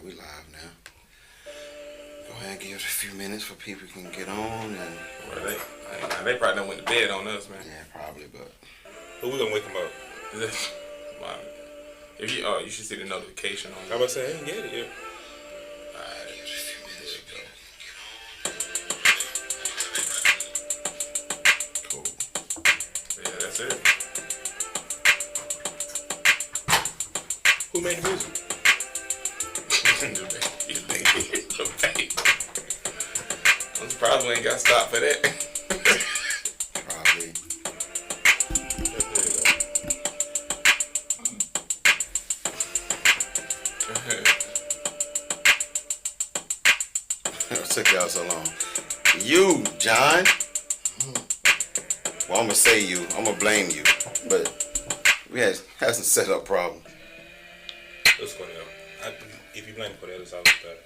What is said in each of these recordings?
we live now. Go ahead and give it a few minutes for people can get on and. Well, they probably done went to bed on us, man. Yeah, probably, but. But we gonna wake them up. Wow. If you you should see the notification on. I was about to say I ain't get it yet. Alright, give it a few minutes. Cool. Yeah, that's it. Who made the music? The baby. I'm surprised we ain't got stopped for that. Probably. It took y'all so long. You, John. Well, I'm gonna say you. I'm gonna blame you, but we had some setup problem. Let's go there. If you blame me for that, it's always better.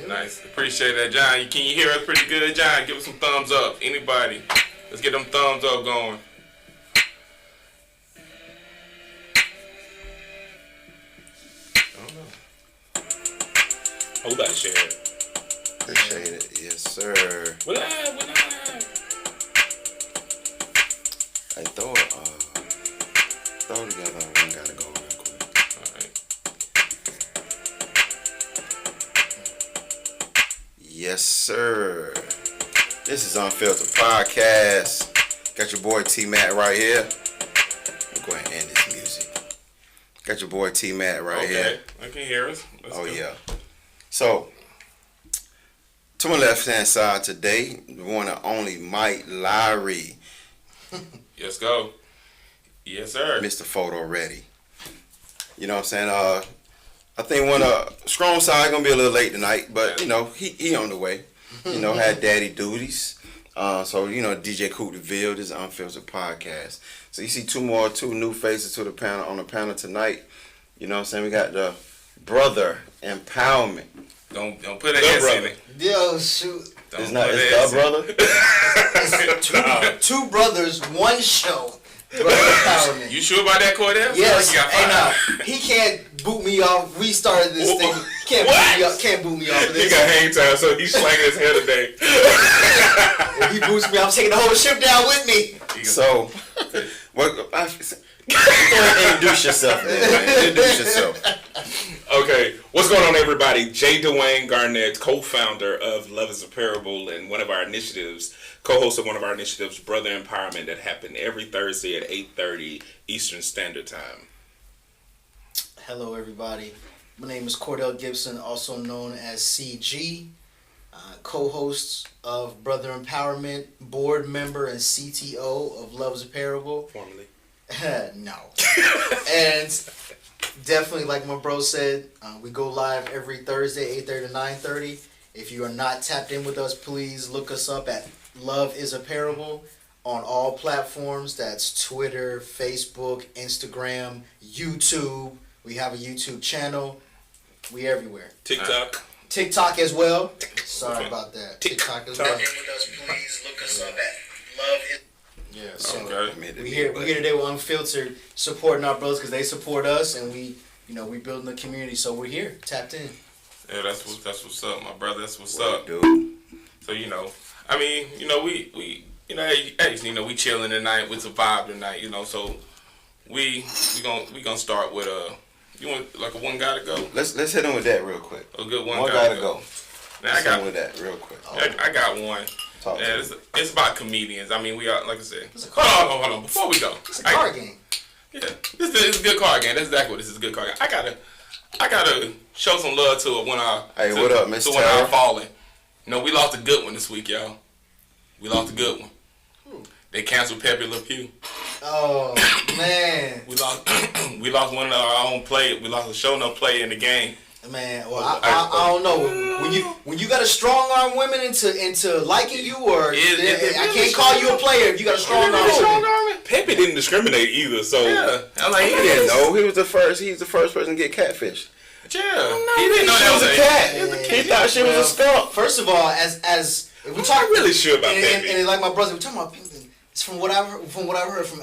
Nice. Appreciate that, John. Can you hear us pretty good, John? Give us some thumbs up. Anybody? Let's get them thumbs up going. I don't know. Oh, we about to share it. Appreciate it. Yes, sir. We're live. Hey, throw it together. We gotta go real quick. Alright. Yes, sir. This is Unfiltered Podcast. Got your boy T-Matt right here. Go ahead and end this music. Got your boy T-Matt right here. I can hear us. Let's go. Yeah. So, to my left-hand side today, the one and only Mike Lowry. Let's go. Yes, sir. Mr. Photo Ready. You know what I'm saying? I think Strong Side gonna be a little late tonight, but you know, he on the way. You know, had daddy duties. So, you know, DJ Coop DeVille, this is Unfiltered Podcast. So you see two new faces to the panel on the panel tonight. You know what I'm saying? We got the brother empowerment. Don't put an S in it. Yo, shoot. It's the brother? It's two brothers, one show. Brother empowerment. You sure about that, Cordell? Yes. Hey, now, he can't boot me off. We started this thing. Can't boot me off of this. He got hang time, so he's slanging his hair today. If he boots me, I'm taking the whole ship down with me. So, go ahead and introduce yourself, man. Introduce yourself. Okay, what's going on, everybody? J. Dwayne Garnett, co-founder of Love is a Parable and one of our initiatives, co-host of one of our initiatives, Brother Empowerment, that happened every Thursday at 8:30 Eastern Standard Time. Hello, everybody. My name is Cordell Gibson, also known as CG, co-host of Brother Empowerment, board member and CTO of Love is a Parable. Formerly. No. And definitely, like my bro said, we go live every Thursday, 8:30 to 9:30. If you are not tapped in with us, please look us up at Love is a Parable on all platforms. That's Twitter, Facebook, Instagram, YouTube. We have a YouTube channel. We everywhere. TikTok as well. Sorry about that. TikTok as well. With us, please look us up at Love is. Yeah, so we here today with Unfiltered, supporting our brothers because they support us, and we building the community, so we're here, tapped in. Yeah, that's what's up, my brother. That's what's up, dude. So we we chilling tonight. We survived tonight, so we gonna start with you want like a one guy to go? Let's hit him with that real quick. A good one guy to go. Now I got with that real quick. I got one. Yeah, it's about comedians. I mean, we are, like I said. Hold on. Before we go, it's a card game. Yeah, this is a good card game. That's exactly what this is. A good card game. I gotta show some love to it when I. Hey, what up, Miss When I'm falling. We lost a good one this week, y'all. We lost a good one. They canceled Pepe Le Pew. Oh man. We lost one of our own play. We lost a show no play in the game. Man, well, I don't know. When you got to strong arm women into liking you, or I can't call you a player if you got a strong arm. Pepe didn't discriminate either, so yeah. He didn't know. He was the first person to get catfished. Yeah, he didn't know that was a cat. He thought she was a skunk. First of all, as if we talk, I'm really sure about Pepe. And like my brother, we're talking about from what I've heard from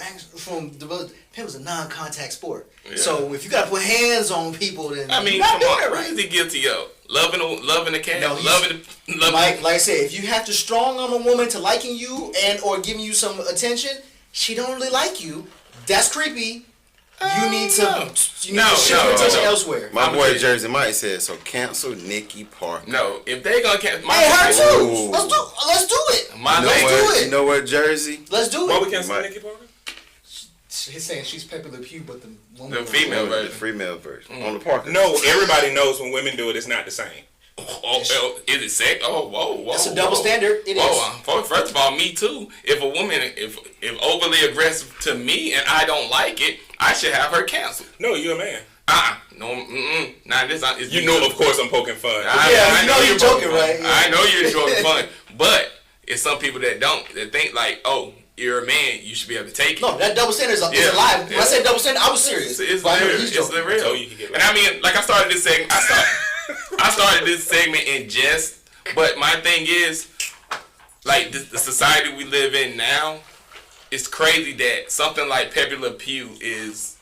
the it was a non-contact sport. Yeah. So if you gotta put hands on people, then I mean, you're not come doing on, it what right. is he guilty of? Loving the cat, No, he's- loving. Like I said, if you have to strong on a woman to liking you and or giving you some attention, she don't really like you. That's creepy. You need to shift your attention elsewhere. My I'ma boy tell you. Jersey Mike said, so cancel Nikki Parker. No, if they gonna cancel, Hey, her too. Ooh. Let's do it. My You know thing- what? do it. You know what, Jersey? Let's do Why it. we cancel Mike. Nikki Parker? He's saying she's Pepe Le Pew, but the woman. The female The version. female version. On the Parker. No, everybody knows when women do it, it's not the same. Oh, is it sex? Oh, whoa. That's a double standard. It is. First of all, me too. If a woman, if overly aggressive to me and I don't like it, I should have her canceled. No, you're a man. No, nah, this not. You know, of course, I'm poking fun. I you know you're joking, right? Yeah. I know you're joking fun, but it's some people that don't. That think like, oh, you're a man, you should be able to take it. No, that double standard is a Yeah. lie. When Yeah. I said double standard, I was serious. It's But I know real. he's It's joking. real. told you could get And I mean, like I started this segment. I started this segment in jest, but my thing is, like the society we live in now, it's crazy that something like Pepe Le Pew is,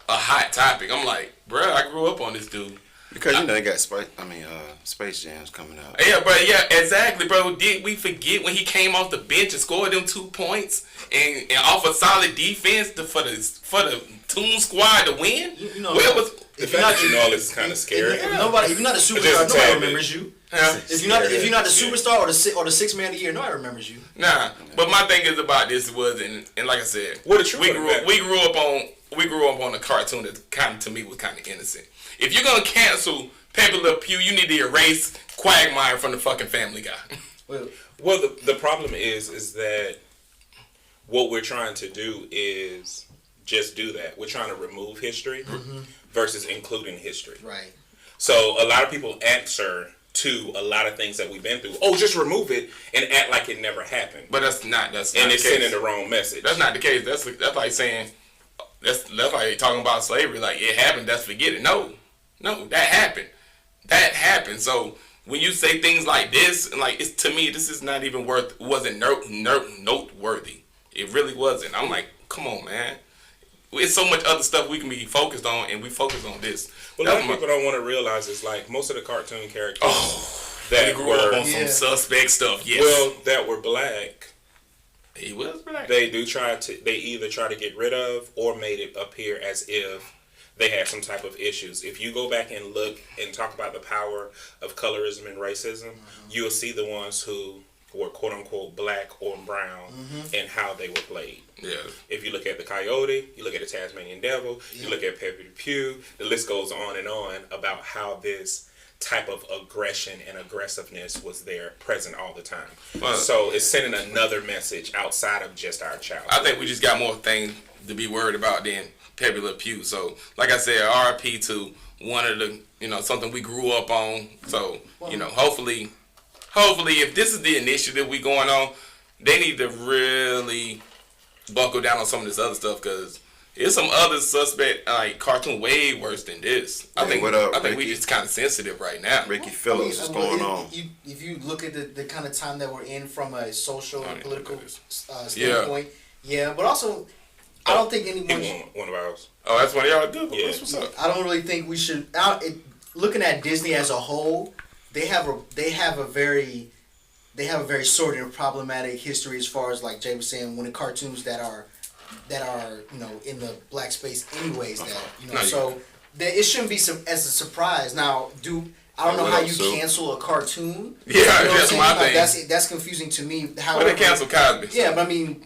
a hot topic. I'm like, bruh, I grew up on this dude. Because they got Space Jams coming out. Yeah, bro. Yeah, exactly, bro. Did we forget when he came off the bench and scored them 2 points and off a solid defense for the Toon Squad to win? You know, Where was The fact that you know all this is kind of scary. If you're not a Just superstar, a nobody tad remembers you. Huh? If you're not the superstar or the sixth man of the year, nobody remembers you. Nah, but my thing is about this was, and like I said, What the truth we of grew that? up, we grew up on a cartoon that kind of to me was kind of innocent. If you're gonna cancel Pepe Le Pew, you need to erase Quagmire from the fucking Family Guy. Well, the problem is that what we're trying to do is just do that. We're trying to remove history versus including history. Right. So a lot of people answer to a lot of things that we've been through. Oh, just remove it and act like it never happened. But that's not And the it's case. sending the wrong message. That's not the case. That's like saying that's like talking about slavery. Like it happened. That's forget it. No, that happened. That happened. So when you say things like this, and like it's to me, this is not even wasn't noteworthy. It really wasn't. I'm like, come on, man. It's so much other stuff we can be focused on, and we focus on this. Well, a lot of people don't want to realize is like most of the cartoon characters They that grew up were on some suspect stuff. Yes. well that were black. He was black. They either try to get rid of or made it appear as if they had some type of issues. If you go back and look and talk about the power of colorism and racism, you'll see the ones who were quote unquote black or brown and how they were played. Yeah. If you look at the Coyote, you look at the Tasmanian Devil, you look at Pepe Le Pew, the list goes on and on about how this type of aggression and aggressiveness was there present all the time. Well, so it's sending another message outside of just our child. I think we just got more things to be worried about than Pepe Le Pew. So, like I said, RIP to one of the, something we grew up on. So, hopefully, if this is the initiative we going on, they need to really buckle down on some of this other stuff because there's some other suspect like cartoon way worse than this. I think what up, I think we Ricky? just kind of sensitive right now. Ricky Phillips, what's going on? If you look at the kind of time that we're in from a social and political Yeah. standpoint, but also, I don't think anyone. He one of ours. Oh, that's one of y'all do. Yeah. What's up? I don't really think we should. Looking at Disney as a whole, they have a very sordid and problematic history as far as like Jay was saying, when the cartoons that are in the black space anyways it shouldn't be as a surprise. Now, I don't know how you cancel a cartoon. Yeah, that's my Like, thing. that's confusing to me. Well, they canceled Cosby. Yeah, but I mean,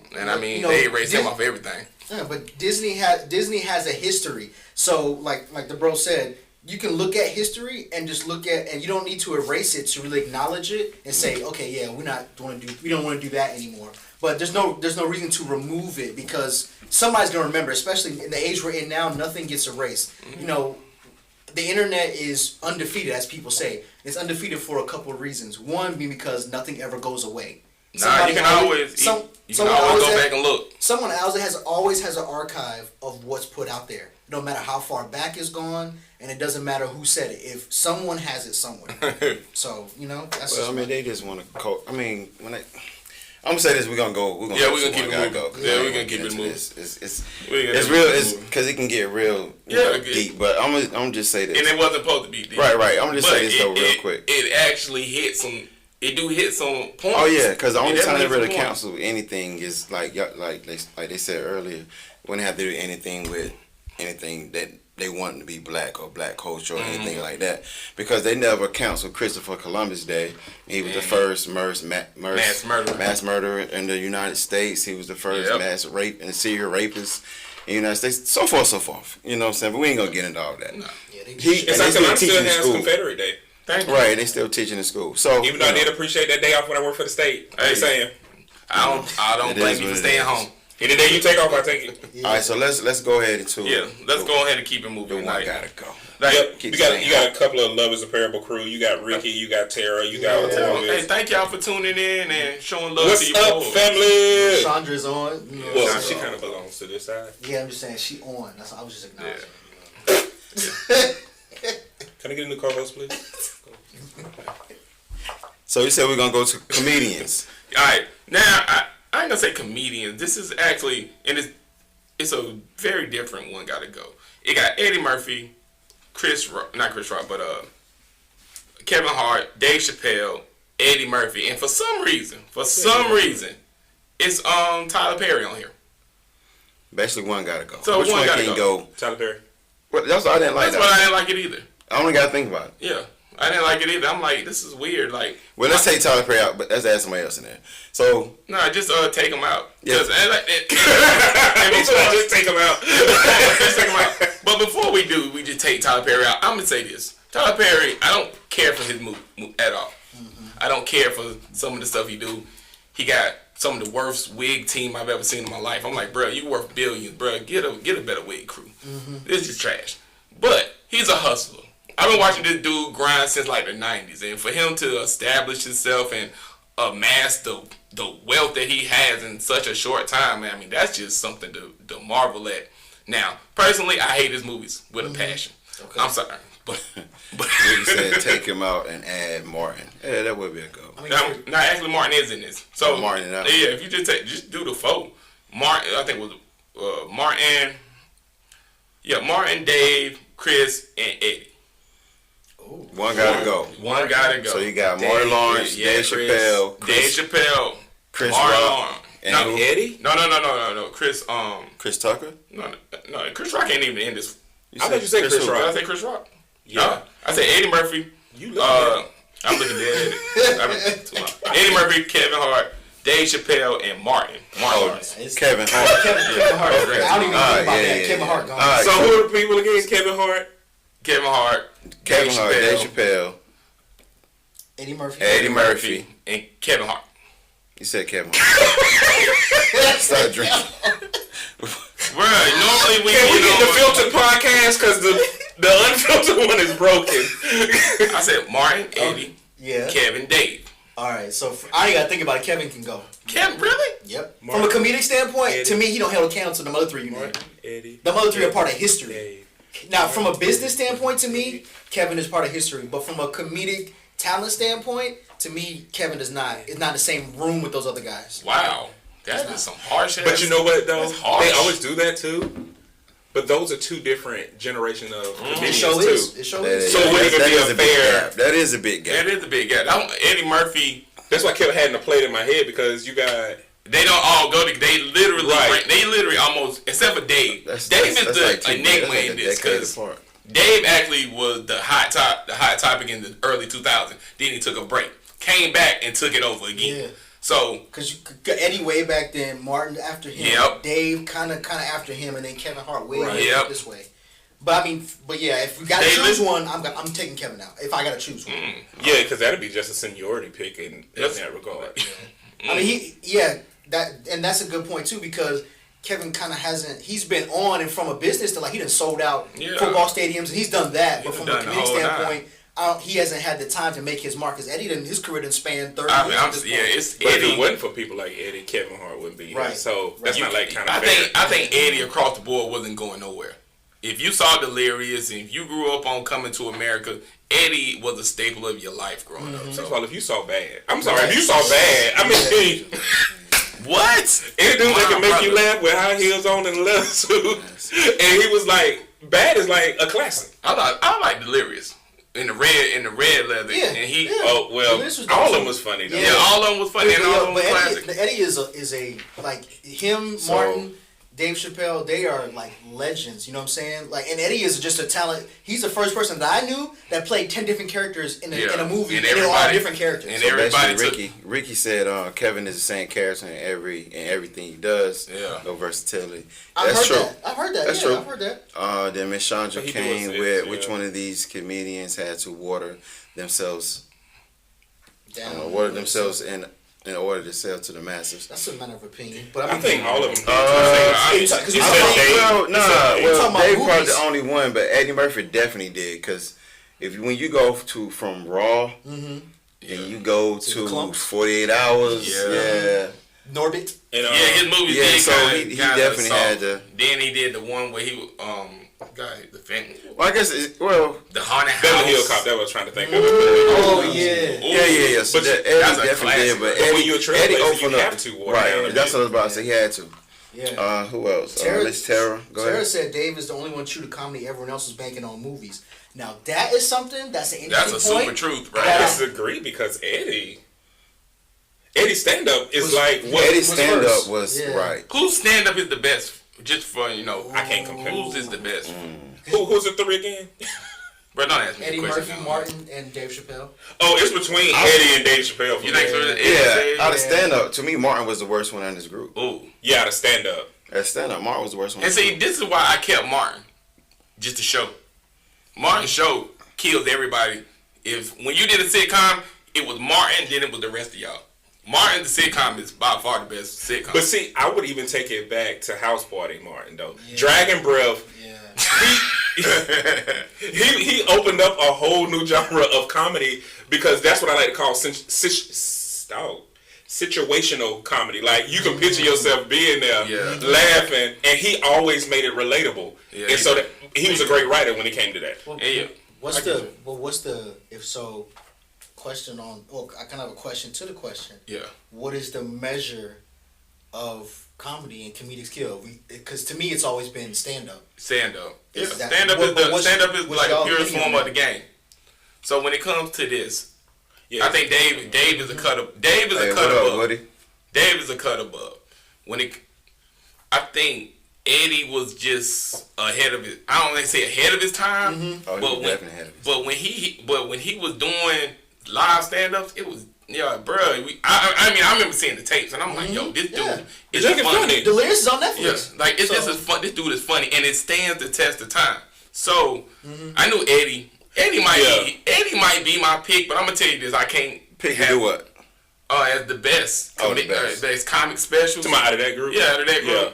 they erased him off everything. Yeah, but Disney has a history. So like the bro said, you can look at history and just and you don't need to erase it to really acknowledge it and say, okay, yeah, we don't want to do that anymore. But there's no reason to remove it because somebody's gonna remember, especially in the age we're in now, nothing gets erased. The internet is undefeated, as people say. It's undefeated for a couple of reasons. One being because nothing ever goes away. You can always go back and look. Someone else always has an archive of what's put out there. No matter how far back it's gone, and it doesn't matter who said it. If someone has it somewhere, so that's. Well, they just want to. I'm gonna say this. We're gonna go. We're gonna keep it moving. go. Yeah, we're gonna keep it moving. It's real. It's because it can get real deep. But I'm gonna just say this. And it wasn't supposed to be deep. Right. I'm gonna just say this though, real quick. It actually hit some. It do hit some points. Oh yeah, because the only time they really cancel anything is like they said earlier, when they have to do anything with anything that they want to be black or black culture or anything like that, because they never canceled Christopher Columbus Day. He was the first mass murderer in the United States. He was the first mass rape and serial rapist in the United States. So forth. You know what I'm saying? But we ain't gonna get into all that. No. South Carolina still has Confederate Day. Thank you. Right, they still teaching in school. So even though I did appreciate that day off when I worked for the state, I'm just saying. I don't blame you for staying home. Any day you take off, I take it. Yeah. All right, so let's go ahead into let's go ahead and keep it moving. The one gotta go. You got a couple of Lovers of Parable crew. You got Ricky, you got Tara, you got. Hey, thank y'all for tuning in and showing love What's to your up, family? Chandra's on. You know, Well, she kind of belongs to this side. Yeah, I'm just saying she on. That's I was just acknowledging. Can I get a new co-host, please? So you said we're gonna go to comedians. All right, now I ain't gonna say comedians. This is actually, and it's a very different one. Gotta go. It got Eddie Murphy, not Chris Rock, but Kevin Hart, Dave Chappelle, Eddie Murphy, and for some reason, it's Tyler Perry on here. Basically, one gotta go. So which one gotta can go? Tyler Perry. Well, that's why I didn't like That's that. why I didn't like it either. I only gotta think about it. Yeah. I didn't like it either. I'm like, this is weird. Like, well, let's take Tyler Perry out, but let's add somebody else in there. So, just take him out. Yeah. Just take him out. Just take him out. But before we just take Tyler Perry out. I'm gonna say this: Tyler Perry, I don't care for his move at all. I don't care for some of the stuff he do. He got some of the worst wig team I've ever seen in my life. I'm like, bro, you worth billions, bro. Get a better wig crew. This is trash. But he's a hustler. I've been watching this dude grind since like the 90s, and for him to establish himself and amass the wealth that he has in such a short time, man, I mean, that's just something to marvel at. Now, personally, I hate his movies with a passion. Okay. I'm sorry, but you said take him out and add Martin. Yeah, that would be a go. Now, actually, Martin is in this. So Martin, yeah, if you just do the vote, Martin, I think it was Martin. Yeah, Martin, Dave, Chris, and Eddie. One gotta go. One gotta go. So you got Martin Lawrence, Dave Chappelle, Chris Rock, Lawrence. and Eddie? No. Chris Tucker? No, Chris Rock ain't even in this. I thought you said Chris Rock. Did I say Chris Rock? Yeah. No, I said Eddie Murphy. I'm looking dead. Eddie Murphy, Kevin Hart, Dave Chappelle, and Martin Lawrence. Kevin Hart. Kevin Hart. Okay. I don't even think about that. Yeah. Kevin Hart gone. Right. So who are the people against Kevin Hart? Dave Chappelle, Eddie Murphy, and Kevin Hart. You said Kevin Hart. Stop drinking. Right, normally Can we get the filtered podcast because the unfiltered one is broken. I said Martin, Eddie, Kevin, Dave. All right, so I ain't gotta think about it. Kevin can go. Kevin, really? Yep. Martin, from a comedic standpoint, Eddie, to me, he don't held a count to the other three you named. The other three are part of history. Dave. Now, from a business standpoint, to me, Kevin is part of history. But from a comedic talent standpoint, to me, Kevin is not in the same room with those other guys. Wow, that's been some harsh. But you know what though? That's harsh. They always do that too. But those are two different generations of comedians It show too. is. It show is. So it wouldn't even be a fair. That is a big gap. That is a big gap. Eddie Murphy. That's why I kept having to play it in my head because you got. They don't all go to. They literally almost, except for Dave. Dave is the enigma in this because Dave actually was the hot topic in the early 2000s. Then he took a break, came back and took it over again. Yeah. So because Eddie way back then, Martin after him, Dave kind of after him, and then Kevin Hart way this way. But yeah, if we gotta choose one, I'm taking Kevin out. If I gotta choose one, yeah, because that'd be just a seniority pick in that regard. I mean, that's a good point too because Kevin kind of hasn't. He's been on and from a business to he done sold out football stadiums and he's done that. But from a comedic standpoint, he hasn't had the time to make his mark. Because Eddie, his career done spanned 30 years. But if it wasn't for people like Eddie, Kevin Hart wouldn't be here. So that's not like kind of. I think Eddie across the board wasn't going nowhere. If you saw Delirious and if you grew up on Coming to America, Eddie was a staple of your life growing up. So, if you saw Bad, I'm sorry, if you saw Bad, I mean, What? Any dude that can make you brother. laugh with high heels on and a leather suit, and he was like, Bad is like a classic. I like Delirious in the red leather, Yeah, and he. yeah. Oh well, Delirious was all of awesome. them was funny though. Yeah, all of them was funny, and all of them was But classic. Eddie is a like him, So- Martin, Dave Chappelle. They are like legends. You know what I'm saying? Like, and Eddie is just a talent. He's the first person that I knew that played 10 different characters in a movie, and they're all different characters. and So everybody basically, Ricky said Kevin is the same character in everything he does. Yeah. No versatility. I've That's heard true. that. I've heard that. That's yeah, true. I've heard that. Then Miss Chandra He came does it, with yeah. which one of these comedians had to water themselves Damn. in order to sell to the masses. That's a matter of opinion, but I think all of them. Because You I said think- Dave. Well, You nah. said Dave. Well, talking about Dave probably movies. the only one, but Eddie Murphy definitely did. Because when you go from Raw, and you go the to Clumps. 48 Hours, Yeah. Norbit. And, Yeah, his movies Yeah, did so kinda, he kinda definitely soft. had to- Then he did the one where he well, I guess the haunted house. Beverly Hills Cop. That was I was trying to think of. Oh yeah. yeah. So But Eddie that's a definitely classic. did, but But when Eddie, you're a trailblazer, Eddie you opened have up. to water down Right, the that's what I was about to bit. say. He had to. Yeah. Who else? Tara- Miss Tara. Go Sarah ahead. said Dave is the only one true to comedy. Everyone else is banking on movies. Now that is something that's an interesting That's a point. super truth, I right? disagree because Eddie's stand up is Was- like what Eddie's was stand first. up was Yeah. right. Whose stand up is the best? Just for I can't compare. Whose is the best? Who's the three again? Bro, don't ask me Eddie the question. Murphy, now. Martin, and Dave Chappelle. Oh, it's between Eddie and Dave Chappelle. For You me. think so? Yeah, out of Yeah. stand up, to me, Martin was the worst one in this group. Ooh. Yeah, out of stand up. At stand up, Martin was the worst one. And see, this is why I kept Martin. Just to show. Martin's show kills everybody. When you did a sitcom, it was Martin, then it was the rest of y'all. Martin, the sitcom, is by far the best sitcom. But see, I would even take it back to House Party Martin though. Yeah. Dragon Breath. Yeah. He opened up a whole new genre of comedy because that's what I like to call situational comedy. Like you can picture yourself being there, Yeah. laughing, and he always made it relatable. Yeah, and so that he was a great writer when it came to that. Well, Yeah. What's the if so? Question on. Well, I kind of have a question to the question. Yeah. What is the measure of comedy and comedic skill? Because to me, it's always been stand up. Stand up. Yeah. Is that- Stand up what- is the what's- stand up is what's like the y'all purest opinion form on of the game. So when it comes to this, Yeah. I think Dave is a cut up. Dave is Hey, a what cut up, above. Woody? Dave is a cut above. I think Eddie was just ahead of his. I don't want to say ahead of his time, Oh, he but was when definitely ahead of his when he was doing live stand ups, it was bro. I remember seeing the tapes and I'm like, yo, this dude Yeah. is This nigga funny. funny. Delirious is on Netflix. Yes, like this is fun. This dude is funny, and it stands the test of time. So I knew Eddie. Eddie might be my pick, but I'm gonna tell you this: I can't Pick to have do what? as the best. Oh, the best. Best comic specials. To my out of that group. Yeah, out of that group. Yeah.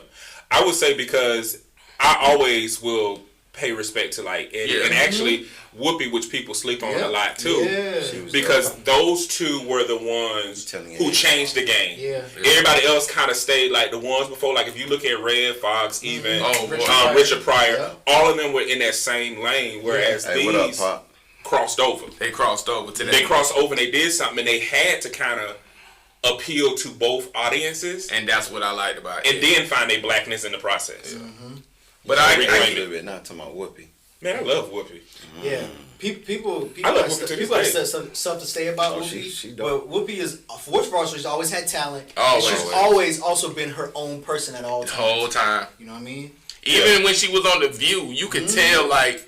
I would say because I always will pay respect to like Eddie Yeah. and actually Whoopi, which people sleep on Yeah. a lot too. Yeah. She was Because those two were the ones telling you who that. changed the game. Yeah. Everybody else kind of stayed like the ones before. Like if you look at Red Fox, even Oh, boy. Richard Pryor, Yeah. all of them were in that same lane. Whereas Hey, what up, these Pop? crossed over. They crossed over to that. They crossed over and they did something, and they had to kind of appeal to both audiences, and that's what I liked about it. and then find their blackness in the process. But I I agree. A I little bit, not talking about Whoopi. Man, I love Whoopi. Yeah. People I love have Whoopi to people this have day. stuff to say about Oh, Whoopi. she dope. But Whoopi is, for all, she's always had talent. Always. And she's always also been her own person at all the times. whole time. You know what I mean? Even when she was on The View, you could tell like,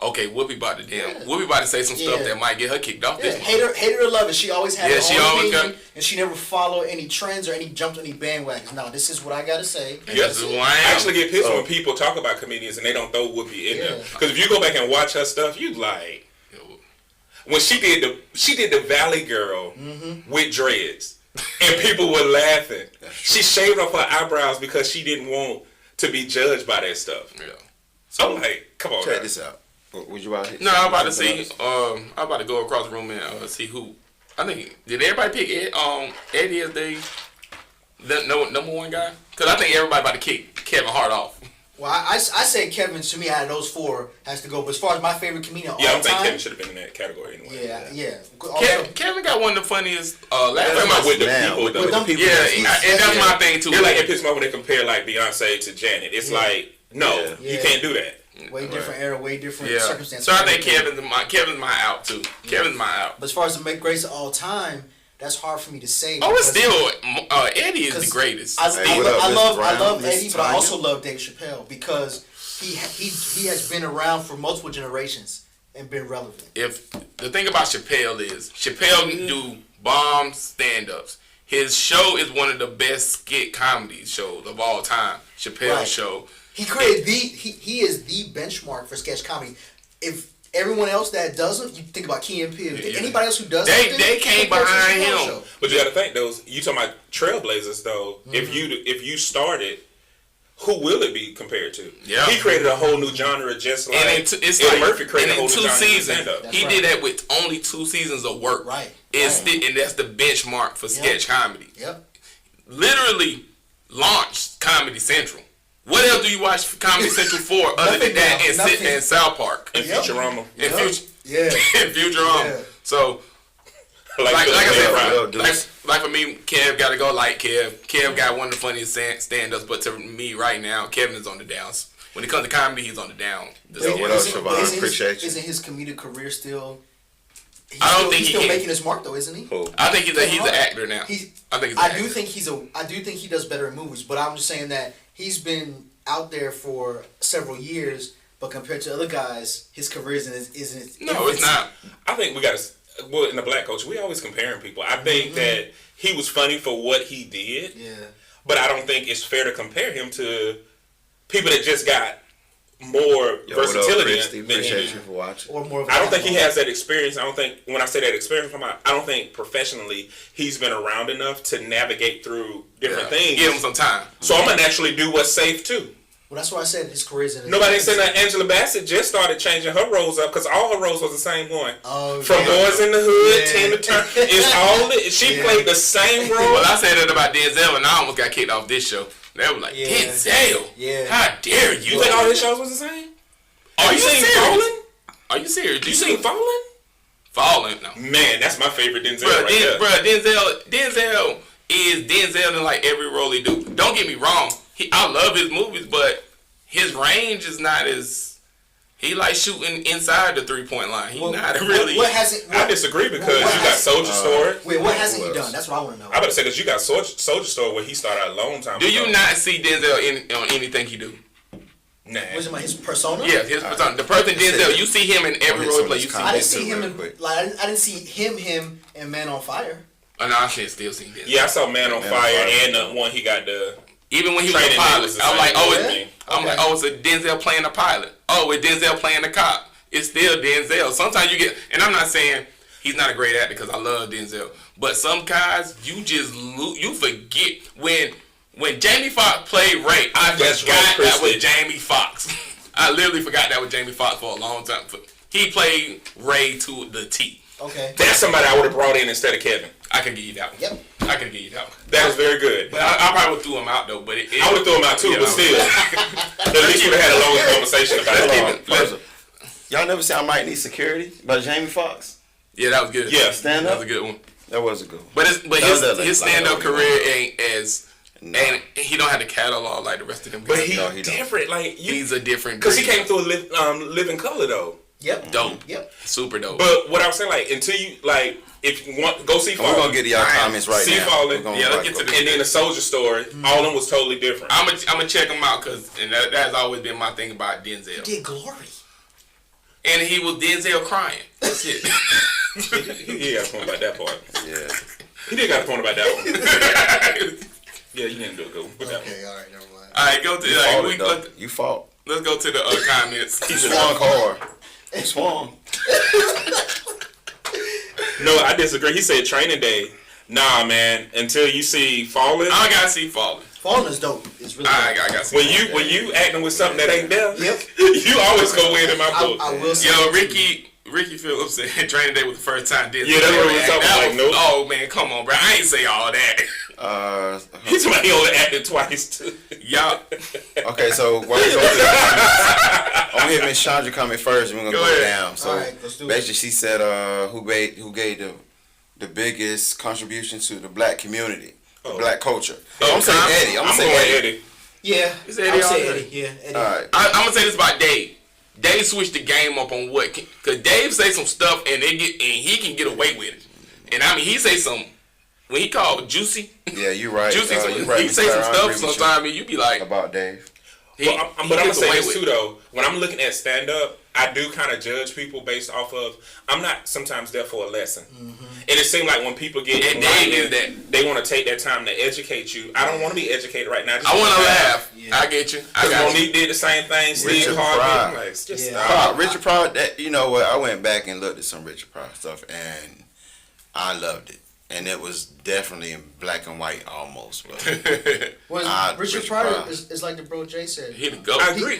okay, Whoopi about to Whoopi about to say some stuff Yeah. that might get her kicked off Yeah, this. hate her or love it. She always had Yeah, her she own always opinion, got- and she never followed any trends or jumped any bandwagons. No, this is what I gotta say. and Yes, that's This it. is who I I am. actually get pissed when people talk about comedians and they don't throw Whoopi in there. Yeah. Because if you go back and watch her stuff, you like when she did the Valley Girl with dreads, and people were laughing. She shaved off her eyebrows because she didn't want to be judged by that stuff. Yeah. So I'm like, come on, Check now. this out. Would you about to hit No, I'm about to something see. else? I'm about to go across the room and see who. I think did everybody pick Eddie as the number one guy? Because I think everybody about to kick Kevin Hart off. Well, I say Kevin, to me, out of those four, has to go. But as far as my favorite comedian of Yeah, I all don't think time, Kevin should have been in that category anyway. yeah. Also, Kevin got one of the funniest. Talking Last time about with the Now, people, with though. the people yeah, that's- and that's my thing too. They're like, it pisses me off when they compare like Beyonce to Janet. It's like, no, Yeah. you can't do that. way different era, way different Yeah. circumstances. So I think Kevin's my out too. Kevin's my out. But as far as the make greats of all time, that's hard for me to say. Oh, it's because- still Eddie is the because greatest. I Hey, what up, Mr. love Brown, Eddie, Miss but I Tanya? also love Dave Chappelle because he has been around for multiple generations and been relevant. If the thing about Chappelle is Chappelle can do bomb stand-ups. His show is one of the best skit comedy shows of all time. Chappelle's Right. show. He created he is the benchmark for sketch comedy. If everyone else that doesn't, you think about Key and Peele. Yeah. Anybody else who does They something, came compares to behind Chappelle's him. show. But you got to think those. You talking about trailblazers though? Mm-hmm. If you started, who will it be compared to? Yeah. He created a whole new genre, just like And it's Eddie like Murphy created a and whole in new 2 genre. seasons. Stand-up. He That's did right. that with only 2 seasons of work. Right. It's Right. and that's the benchmark for sketch comedy. Yep. Literally launched Comedy Central. What else do you watch Comedy Central for other than Nothing that now, and nothing. and South Park And Yep. Futurama. and Yep. Future Yeah. and Futurama? Yeah. So like I Yeah, said, right. like for me, Kev got to go like Kev. Kev got one of the funniest stand-ups, but to me right now, Kevin is on the downs. When it comes to comedy, he's on the down. Yo, what up, Isn't- Siobhan? isn't his- Appreciate you. Isn't his comedic career still? He's still can. making his mark though, isn't he? Who? I think he's an actor now. I think he's an I actor. do think he does better in movies, but I'm just saying that he's been out there for several years. But compared to other guys, his career isn't. No, it's not. I think we got to. Well, in the black culture, we always comparing people. I think Mm-hmm. that he was funny for what he did, Yeah. but I don't think it's fair to compare him to people that just got more Yo, what up, versatility Christy? than Appreciate him. you for watching. Or more. Of I don't think he has that experience. I don't think when I say that experience, I don't think professionally he's been around enough to navigate through different things. Give him some time. So I'm gonna naturally do what's safe too. Well, that's why I said his career isn't. Nobody said that Angela Bassett just started changing her roles up because all her roles was the same one. Oh, From yeah. Boys in the Hood, Yeah. Tina Turner, it's all she Yeah. played the same role. Well, I said that about Denzel, and I almost got kicked off this show. They were like, Yeah. Denzel, Yeah. how dare you? You think all his shows was the same? Are you seen serious? Fallen? Are you serious? You seen Fallen? Fallen? No. Man, that's my favorite Denzel Bruh, right there. Denzel is Denzel in like every role he do. Don't get me wrong. I love his movies, but his range is not as. He like shooting inside the 3-point line. He not really. What hasn't? I disagree because what you got has- Soldier Story. Wait, what hasn't he Who else? done? That's what I want to know. I better say because you got Soldier Story where he started a long time Do ago. you not see Denzel on anything he do? Nah. What's his persona? Yeah, his persona. The person Denzel, you see him in every role he play. You see I him. didn't see him real in quick. like I didn't see him in Man on Fire. Oh, no, I can't still see Denzel. Yeah, I saw Man on Man on Fire Fire. and the one he got the. Even when he was a Training Day pilot, was the I'm same like, oh, thing. it's, I'm like, oh, it's a Denzel playing a pilot. Oh, it's Denzel playing a cop. It's still Denzel. Sometimes you get, and I'm not saying he's not a great actor because I love Denzel, but some guys you just you forget when Jamie Foxx played Ray. I That's forgot right, that was Christy. Jamie Foxx. I literally forgot that was Jamie Foxx for a long time. He played Ray to the T. Okay. That's somebody I would have brought in instead of Kevin. I can give you that one. Yep. I can give you that one. That was very good. But I probably would threw him out though. But I would have threw him out too, you but know. still. At least we would have had a longer conversation about Let's it. keep it- let's- Y'all never see I Might Need Security by Jamie Foxx? Yeah, that was good. Yeah. Stand That up? was a good one. That was a good one. But his That was stand up like- career ain't as No. and he don't have the catalog like the rest of them But guys. he's No, he don't. different. Like He's a different because he breed. came through Living Color though. Yep. dope. Yep. Super dope. But what I was saying, like until you like, if you want go see We're Fallen, gonna get to y'all comments right See now. Fallen. We're gonna Yeah, let's like get to go- the- and then the Soldier Story, all of them was totally different. I'm gonna check him out because that has always been my thing about Denzel. Did Glory. And he was Denzel crying. That's it. He got a point about that part. Yeah. He did got a point about that one. Yeah, you didn't do it good. With that one. Okay. All right. Never mind. All right, go to You like, fought it, though. You fought. let's go to the comments. You swung hard. You swung. No, I disagree. He said Training Day. Nah, man. Until you see Fallen, I gotta see Fallen. Fallen is dope. It's really. I dope. gotta see. when you acting with something that ain't there, Yep. you always go win in my book. I will say. Yo, Ricky Phillips said Training Day was the first time Denzel. Yeah, that's what we ever talking acted. about, That no? was- Oh man, come on, bro. I ain't say all that. He's somebody only acted twice too. Y'all, Okay, so while we go through I'm gonna hit Miss Chandra comment first, and we're gonna Go go ahead. down. So All right, let's do it. basically, she said, who gave the biggest contribution to the black community, the black culture. I'm saying Eddie. I'm going saying Eddie. Eddie. Yeah, It's Eddie I would all say day. Eddie. Yeah, Eddie. All right. I'm gonna say this about Dave. Dave switched the game up on what, cause Dave say some stuff and he can get away with it. And I mean, he say some when he called Juicy. Yeah, you're right. Juicy, You're right, he Miss say some Tara, I stuff agree with you sometimes, and you be like, about Dave. he, But I'm he gonna gets say away this with too it. though. When I'm looking at stand up, I do kind of judge people based off of. I'm not sometimes there for a lesson, and it seems like when people get And Dave is enlightened, that. they want to take their time to educate you. I don't want to be educated right now. I want to laugh. Yeah. I get you. I Because got you. Monique did the same thing. Steve Richard Harvey. Pryor. I'm like, just Yeah. stop. Richard Pryor, that, you know what? I went back and looked at some Richard Pryor stuff, and I loved it. And it was definitely in black and white almost. But Well, Richard Richard Pryor Pryor. is like the bro Jay said. He the goat. I agree.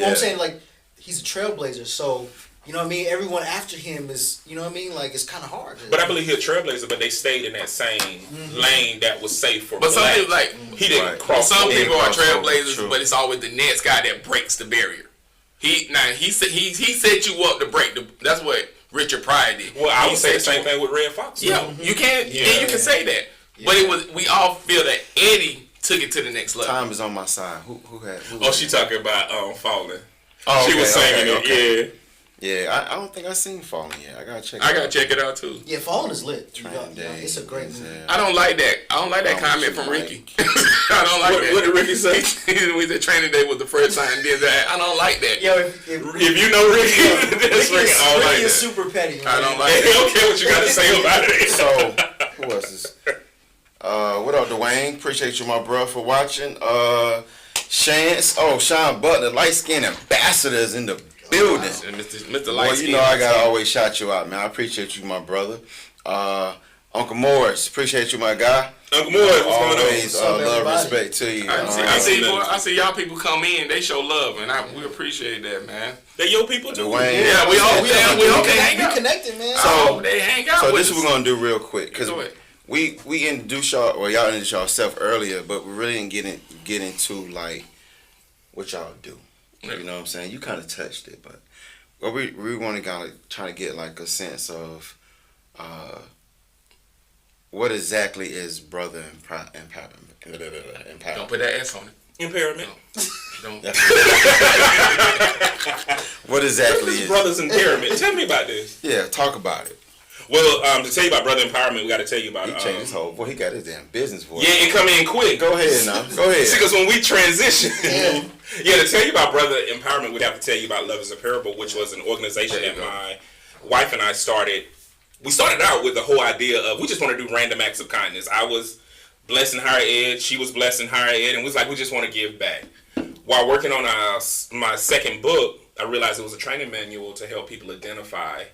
I'm saying, like, he's a trailblazer, so you know what I mean. Everyone after him is, you know what I mean. Like, it's kind of hard. But I believe he's a trailblazer, but they stayed in that same lane that was safe for But some black. people like He didn't Right. cross. some over. people are cross over, trailblazers, true. but it's always the next guy that breaks the barrier. He set you up to break the. That's what Richard Pryor did. Well, I He would say the set you same thing with Red Fox. Yeah, you can. Yeah, you can say that. But it was. We all feel that Eddie took it to the next level. time is on my side. Who had? Who Oh, she talking about falling. Oh, She okay, was singing okay. it. Yeah, I don't think I've seen Falling yet. I gotta check. I it gotta out. check it out too. Yeah, Fallen is lit. You Training got- you know, Day it's a great is, movie. I don't like that. I don't like that Oh, comment you from like- Ricky. I don't like that. What did Ricky say? We said training day was the first time did that. I don't like that. Yo, if If you know Ricky, that's Ricky Ricky. is, I don't like Ricky is that. super petty. I don't man. like Hey, that. don't care what you got to say about it. So, who else is? What up, Dwayne? Appreciate you, my bro, for watching. Sean Butler, light skinned ambassadors in the building. And Mr. Well, Light you know I gotta always shout you out, man. I appreciate you, my brother. Uncle Morris, appreciate you, my guy. Uncle Moore, what's going on? Always What's up, love, everybody? respect to you. I see y'all people come in, they show love, and we appreciate that, man. They your people too. Dwayne. Yeah, we all We hang out. connected, man. So they hang out. So with this is what us. we're gonna do real quick, cause Go ahead. we introduced y'all, well, y'all introduced yourself earlier, but we really didn't get into like what y'all do. You know what I'm saying? You kind of touched it, but well, we want to kind of try to get like a sense of what exactly is brother empowerment. Don't put that S on it. Impairment. Don't. What exactly This is is? Brothers Impairment. Tell me about this. Yeah, talk about it. Well, to tell you about Brother Empowerment, we got to tell you about He changed his whole. Boy, he got his damn business voice. Yeah, it come in quick. Go ahead now. Go ahead. See, because when we transition, Yeah. to tell you about Brother Empowerment, we'd have to tell you about Love is a Parable, which was an organization There you that go. my wife and I started. We started out with the whole idea of we just want to do random acts of kindness. I was blessed in higher ed, she was blessed in higher ed, and we was like, we just want to give back. While working on my second book, I realized it was a training manual to help people identify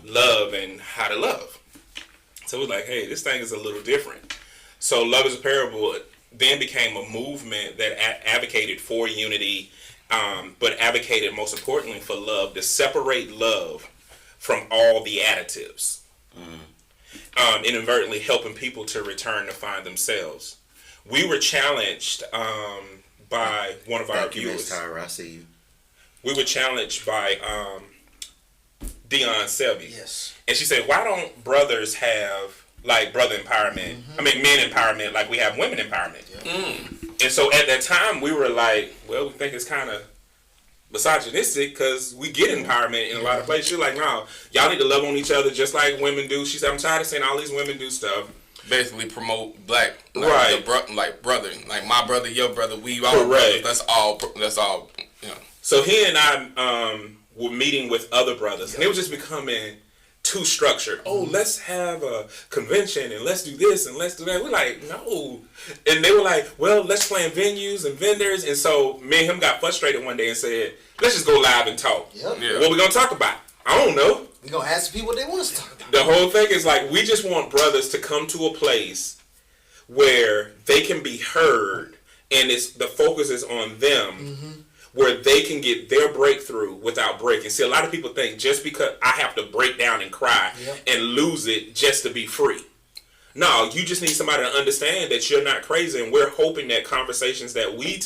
love and how to love. So we're like, hey, this thing is a little different. So Love is a Parable then became a movement that advocated for unity, but advocated most importantly for love, to separate love from all the additives. Inadvertently helping people to return to find themselves. We were challenged by one of our Thank you, viewers. Miss Tyra. I see you. We were challenged by Dion Selby. Yes. And she said, why don't brothers have like brother empowerment? I mean, men empowerment like we have women empowerment. And so at that time, we were like, well, we think it's kind of misogynistic because we get empowerment in a lot of places. She's like, no, y'all need to love on each other just like women do. She said, I'm tired of seeing all these women do stuff. Basically promote black, like, Right. like brother, like my brother, your brother, we all Correct. brothers. That's all. You know. So he and I were meeting with other brothers, and it was just becoming too structured. Oh, let's have a convention, and let's do this, and let's do that. We're like, no. And they were like, well, let's plan venues and vendors. And so me and him got frustrated one day and said, let's just go live and talk. Yep. Yeah. What we going to talk about? I don't know. We're going to ask people what they want us to talk about. The whole thing is like, we just want brothers to come to a place where they can be heard, and the focus is on them, where they can get their breakthrough without breaking. See, a lot of people think just because I have to break down and cry Yep. and lose it just to be free. No, you just need somebody to understand that you're not crazy, and we're hoping that conversations that we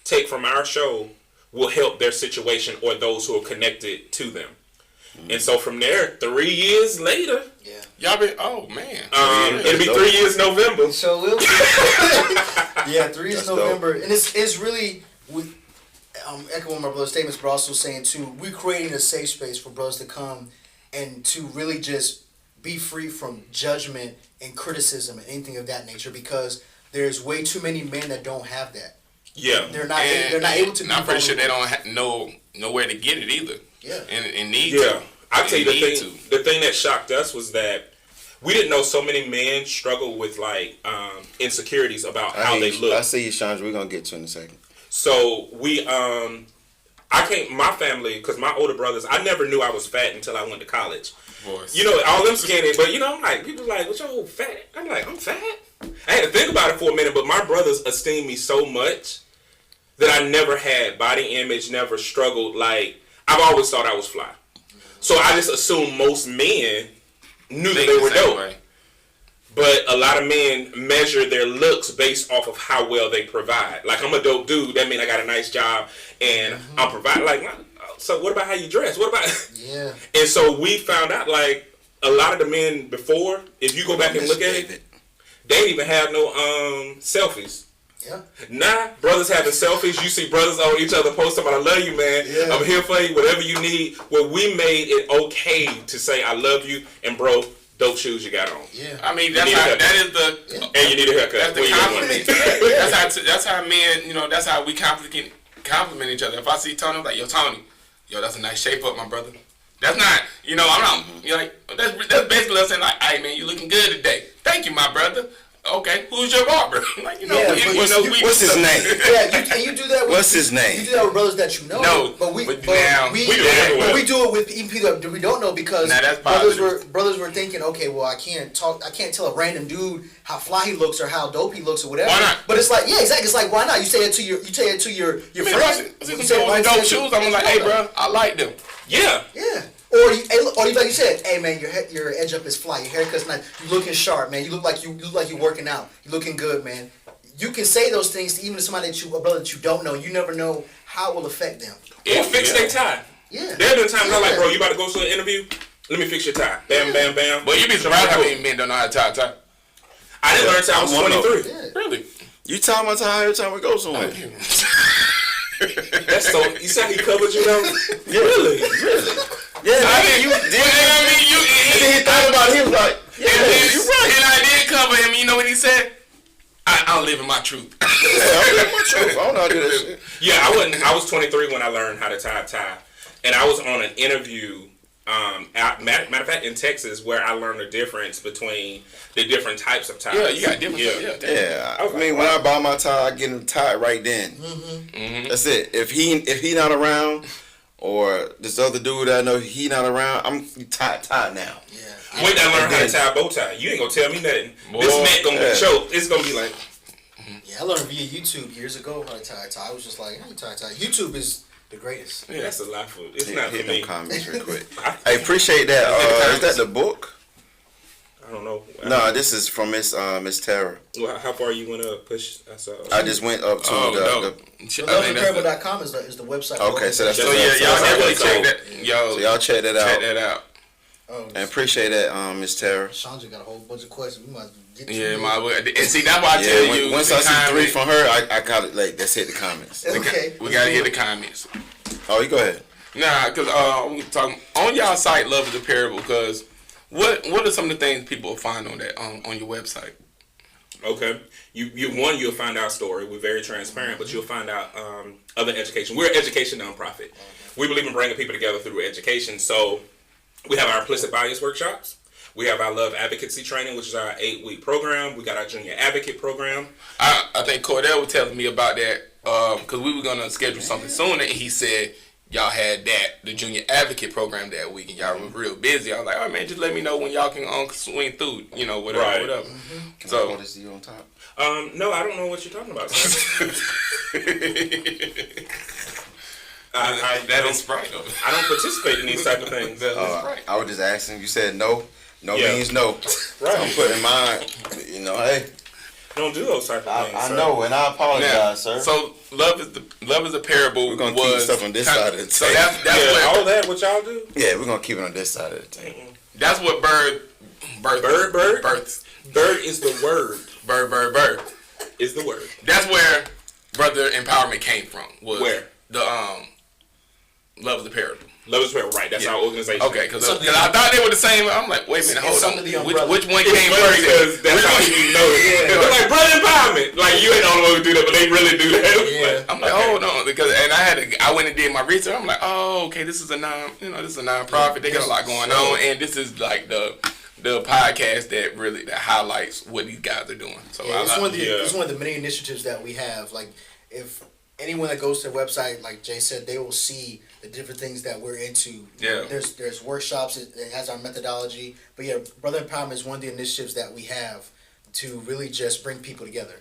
take from our show will help their situation or those who are connected to them. And so from there, 3 years later, Y'all been, oh man. It'll be 3 years November. So we'll yeah, 3 years That's November, and it's really with echoing my brother's statements, but also saying too, we're creating a safe space for brothers to come and to really just be free from judgment and criticism and anything of that nature, because there's way too many men that don't have that. Yeah. They're not able to. And I'm pretty sure they don't know nowhere to get it either. Yeah. And need Yeah. to. I'll tell you Need the thing that shocked us was that we didn't know so many men struggle with like insecurities about how they look. I see you, Chandra. We're gonna get to in a second. So we my family, because my older brothers, I never knew I was fat until I went to college. Voice. You know, all them skinny, but you know, I'm like, people like, what y'all fat? I'm like, I'm fat? I had to think about it for a minute, but my brothers esteemed me so much that I never had body image, never struggled. Like, I've always thought I was fly. So I just assumed most men knew that they were dope. Way. But a lot of men measure their looks based off of how well they provide. Like, I'm a dope dude. That means I got a nice job and I'm providing. Like, so what about how you dress? What about... Yeah. And so we found out, like, a lot of the men before, if you go back and look at it, they didn't even have no selfies. Yeah. Nah, brothers having selfies. You see brothers on each other post about, I love you, man. Yeah. I'm here for you, whatever you need. Well, we made it okay to say, I love you, and bro, dope shoes you got on. Yeah. I mean, that is the... And you need a haircut. That's the Where you going? compliment. That's how men, you know, that's how we compliment each other. If I see Tony, I'm like, yo, Tony, yo, that's a nice shape up, my brother. That's not, you know, I'm not, you're like, that's basically us saying like, hey, man, you looking good today. Thank you, my brother. Okay, who's your barber? Like, you know, Yeah, what's his name? Yeah, and you do that with... What's his name? You do that with brothers that you know. No, but we but now we do it everywhere. but we do it with even people that we don't know, because Now that's brothers were thinking, okay, well, I can't tell a random dude how fly he looks or how dope he looks or whatever. Why not? But it's like, yeah, exactly. It's like, why not? You say it to your friend. I see some dope shoes. I'm like, hey, bro, I like them. Yeah. Yeah. Or like you said, hey man, your edge up is fly, your haircut's nice, you looking sharp, man. You look like you're working out. You looking good, man. You can say those things to even to somebody a brother that you don't know. You never know how it will affect them. Or fix their tie. Yeah. There have been times I'm like, bro, you about to go to an interview? Let me fix your tie. Bam, bam, bam. But you be surprised how many men don't know how to tie. I didn't learn until I was I'm one of 23. Yeah. Really? You tie my tie every time we go somewhere. That's so. You said he covered you though? Yeah. Really? Yeah, I mean, you did. and He thought about it. He was like, yeah, you're right. And I did cover him. You know what he said? I'll live in my truth. Yeah, I'm living my truth. I don't know how to do that shit. Yeah, I was 23 when I learned how to tie a tie, and I was on an interview. Matter of fact, in Texas, where I learned the difference between the different types of ties. Yeah, you got different. Yeah, I mean, when I buy my tie, I get him tied right then. That's it. If he not around, or this other dude I know he not around, I'm tied now. Yeah. Wait, I learned how to tie a bow tie. You ain't gonna tell me nothing. Boy, This neck gonna be choked. It's gonna be like. Yeah, I learned via YouTube years ago how to tie a tie. I was just like, how you tie a tie? YouTube is the greatest. Yeah, that's a lot for. It's not Hit for them me. comments real quick. I appreciate that. Is that the book? I don't know. No, this is from Miss Tara. Well, how far you went up? Push. I saw. I just went up to TheLoveInCredible.com is the website. Okay, so that's So yeah, y'all definitely check that. So y'all check that out. Check that out. Oh, And appreciate that, Miss Tara. Chandra got a whole bunch of questions. We might get Yeah, to my and see that's why I tell you. Once I see 3 from her, I got it. Like, let's hit the comments. Okay. We gotta hit the comments. Oh, you go ahead. Nah, cause we talking on y'all site, Love is a Parable. Cause what are some of the things people will find on that on your website? Okay. You'll find our story. We're very transparent, but you'll find out other education. We're an education nonprofit. We believe in bringing people together through education. So we have our implicit bias workshops. We have our love advocacy training, which is our 8-week program. We got our junior advocate program. I think Cordell was telling me about that because we were gonna schedule something soon, and he said y'all had the junior advocate program that week, and y'all were real busy. I was like, oh man, just let me know when y'all can swing through, whatever, Right. whatever. Can So I notice you on top? No, I don't know what you're talking about, sir. I that don't- is right. I don't participate in these type of things. That is right. I was just asking. You said no no means no. Right. So I'm putting mine. You know, hey, Don't do those type of things. I sir. know, and I apologize, Now, sir. so love is a parable. We're gonna keep stuff on this side of the So table. that's Yeah, what all that what y'all do? Yeah, we're gonna keep it on this side of the table. that's what birth Bird is the word. bird. Is the word. That's where brother empowerment came from. Was Where? the love is a parable. Love is Well, right? That's Yeah. our organization. Okay, because I thought they were the same. I'm like, wait a minute, hold It's on. under the Which umbrella. one It's came funny first? because that's how you know it. They're like brother empowerment. Like you ain't the only one who do that, but they really do that. Yeah. I'm like, hold on, because I went and did my research. I'm like, oh, okay, this is a nonprofit. They got a lot going on, and this is like the podcast that highlights what these guys are doing. So Yeah, it's yeah. one of the many initiatives that we have. Like, if anyone that goes to the website, like Jay said, they will see the different things that we're into. Yeah. There's workshops. It has our methodology. But yeah, Brother Empowerment is one of the initiatives that we have to really just bring people together.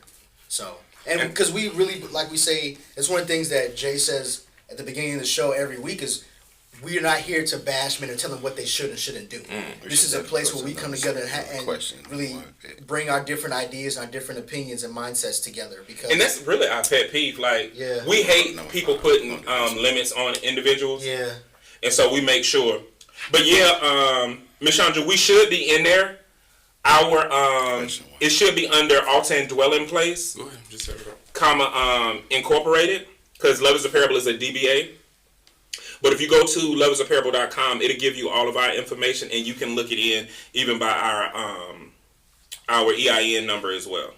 So, and because we really, like we say, it's one of the things that Jay says at the beginning of the show every week is, we are not here to bash men or tell them what they should and shouldn't do. This is a place where we come together and really bring our different ideas, our different opinions and mindsets together. Because And that's really our pet peeve. Like, Yeah. we hate people putting limits on individuals. yeah, And so we make sure. But yeah, Ms. Chandra, we should be in there. It should be under Alta and Dwelling Place, Go ahead, just say it. Incorporated, because Love is a Parable is a DBA. But if you go to loveisaparable.com, it'll give you all of our information, and you can look it in even by our EIN number as well.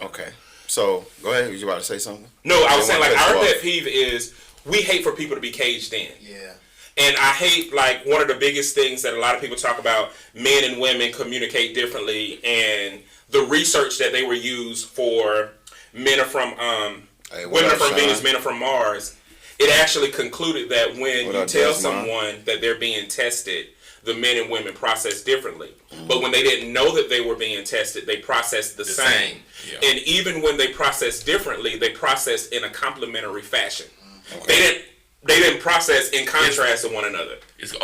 Okay. So go ahead. You about to say something? No, I was saying, like, our Well, pet peeve is we hate for people to be caged in. yeah. And I hate, like, one of the biggest things that a lot of people talk about, men and women communicate differently, and the research that they were used for men are from, women are from Venus, men are from Mars. It actually concluded that when you tell someone that they're being tested, the men and women process differently. But when they didn't know that they were being tested, they processed the same. Yeah. And even when they processed differently, they processed in a complementary fashion. They didn't process in contrast to one another. It's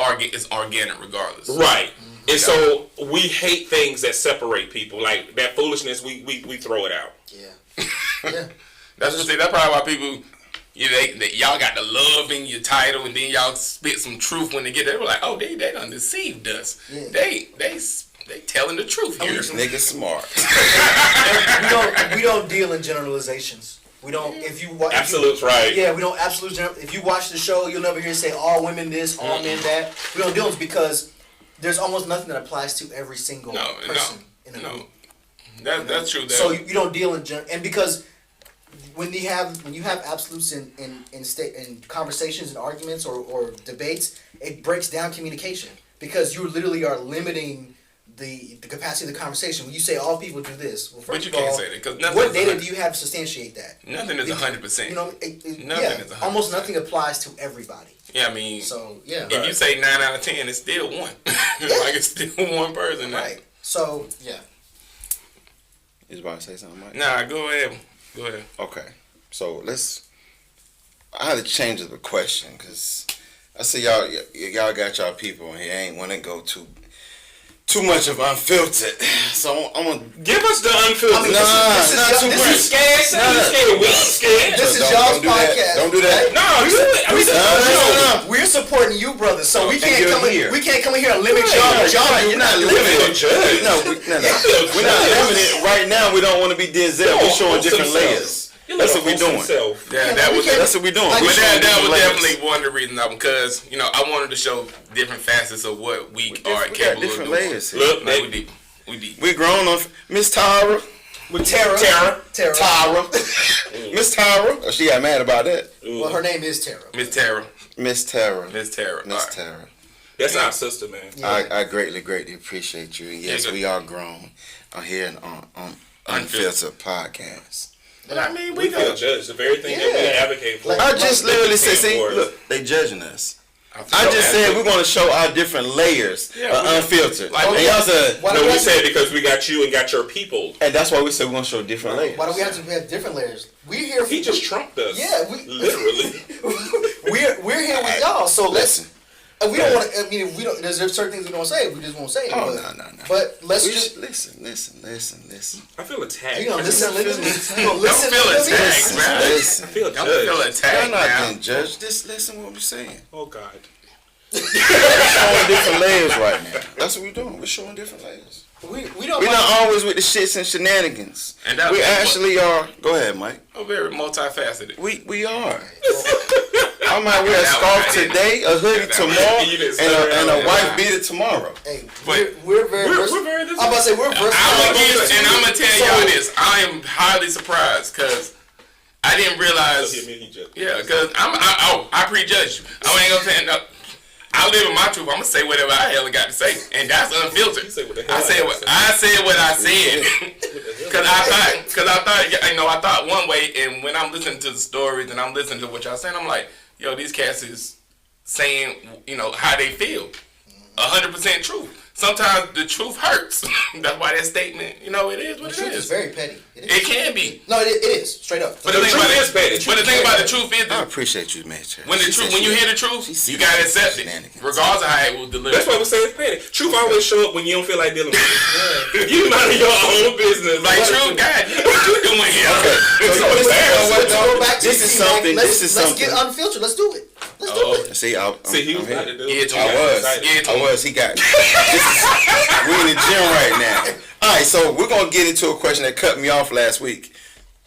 organic regardless. Right. And so we hate things that separate people. Like that foolishness, we throw it out. Yeah. Yeah. That's probably why people. Y'all got the love in your title, and then y'all spit some truth when they get there. They were like, oh, they done deceived us. Yeah. They telling the truth here. This nigga smart. we don't deal in generalizations. We don't. If you watch, Absolutes, right? Yeah, we don't absolute. If you watch the show, you'll never hear say all women this, all men that. We don't deal because there's almost nothing that applies to every single person in a group. That's true. So you don't deal in and because when you have absolutes in conversations and arguments or debates, it breaks down communication because you literally are limiting the capacity of the conversation. When you say all people do this, well, but you can't say that because what data do you have to substantiate that? Nothing is 100%. You know, Nothing is 100%. almost nothing applies to everybody. Yeah, I mean, so yeah. If you say 9 out of 10, it's still one. Like it's still one person. Right. So yeah. You was about to say something, Mike? Nah, go ahead. Okay. So I had to change the question because I see y'all got y'all people in here. I ain't want to go too much of unfiltered. So I'm gonna give us the unfiltered. This is scared. We scared. This is y'all's podcast. Don't do that. No, we're supporting you, brothers. So we can't come in. We can't come in here and limit Right. y'all. You're not limited. No, we're not limited. Right now, we don't want to be Denzel. We're showing different layers. That's what we're doing. Yeah, that's what we're doing. But that was layers. definitely one of the reasons, because I wanted to show different facets of what we are We got capable different of doing. layers here. Look, Like, we deep. We grown on Miss Tyra. With Tara. Tyra. Miss Tyra. Oh, she got mad about that. Well, her name is Tara. Miss Tara. Miss Tara. That's our sister, man. Yeah. I greatly appreciate you. And yes, we are grown here on Unfiltered Podcast. But I mean, We feel judged. The very thing that we advocate for. I just literally said, see, look, they judging us. I just said we want to show our different layers of unfiltered. Like, and y'all said, No, we said because we got you and got your people. and that's why we said we're going to show different layers. Why do we have to have different layers? We're here. He just trumped us. Yeah, literally. we're here with y'all. So Listen, And we don't want to. I mean, if we don't. There's certain things we don't say. We just won't say it. Oh, but, no. But let's We just should, listen. I feel attacked. You gonna listen? Don't feel attacked, man. Listen. I feel Don't judged. feel Y'all attacked not now. getting judged. Just listen what we're saying. Oh God. We're showing different layers right now. That's what we're doing. We're showing different layers. we don't. We're mind- not always with the shits and shenanigans. And that- We actually are. Go ahead, Mike. I'm very multifaceted. We are. I might wear a That scarf one I didn't. today, a hoodie That tomorrow, You didn't and start a out. wife beater tomorrow. Hey, But we're very. We're very this. I'm about to say we're versatile. I'm gonna tell So- y'all this. I am highly surprised because I didn't realize. Yeah, because I prejudge you. I ain't gonna say no. I live in my truth. I'm gonna say whatever I hell got to say, and that's unfiltered. You say what the hell I said what I said. Cause I thought one way, and when I'm listening to the stories and I'm listening to what y'all saying, I'm like, yo, these cats is saying, how they feel. 100% truth. Sometimes the truth hurts. That's why that statement, it is what The truth it is is. very petty. It can be. No, it is straight up. But the thing about is petty. the truth is I that appreciate you, man. when you hear the truth, She you gotta accept it, shenanigans. regardless of how it will deliver. That's why we say it's petty. Truth always show up when you don't feel like dealing with it. You mind your own business. Like truth, God, what you doing here? So Let's no, go back to this is the feedback. something. Let's, This is let's something. get unfiltered. Let's do it. Let's do it. See, See, he was I'm about here. to do Yeah, it. to I was. Yeah, I was. He got. We in the gym right now. All right, so we're gonna get into a question that cut me off last week.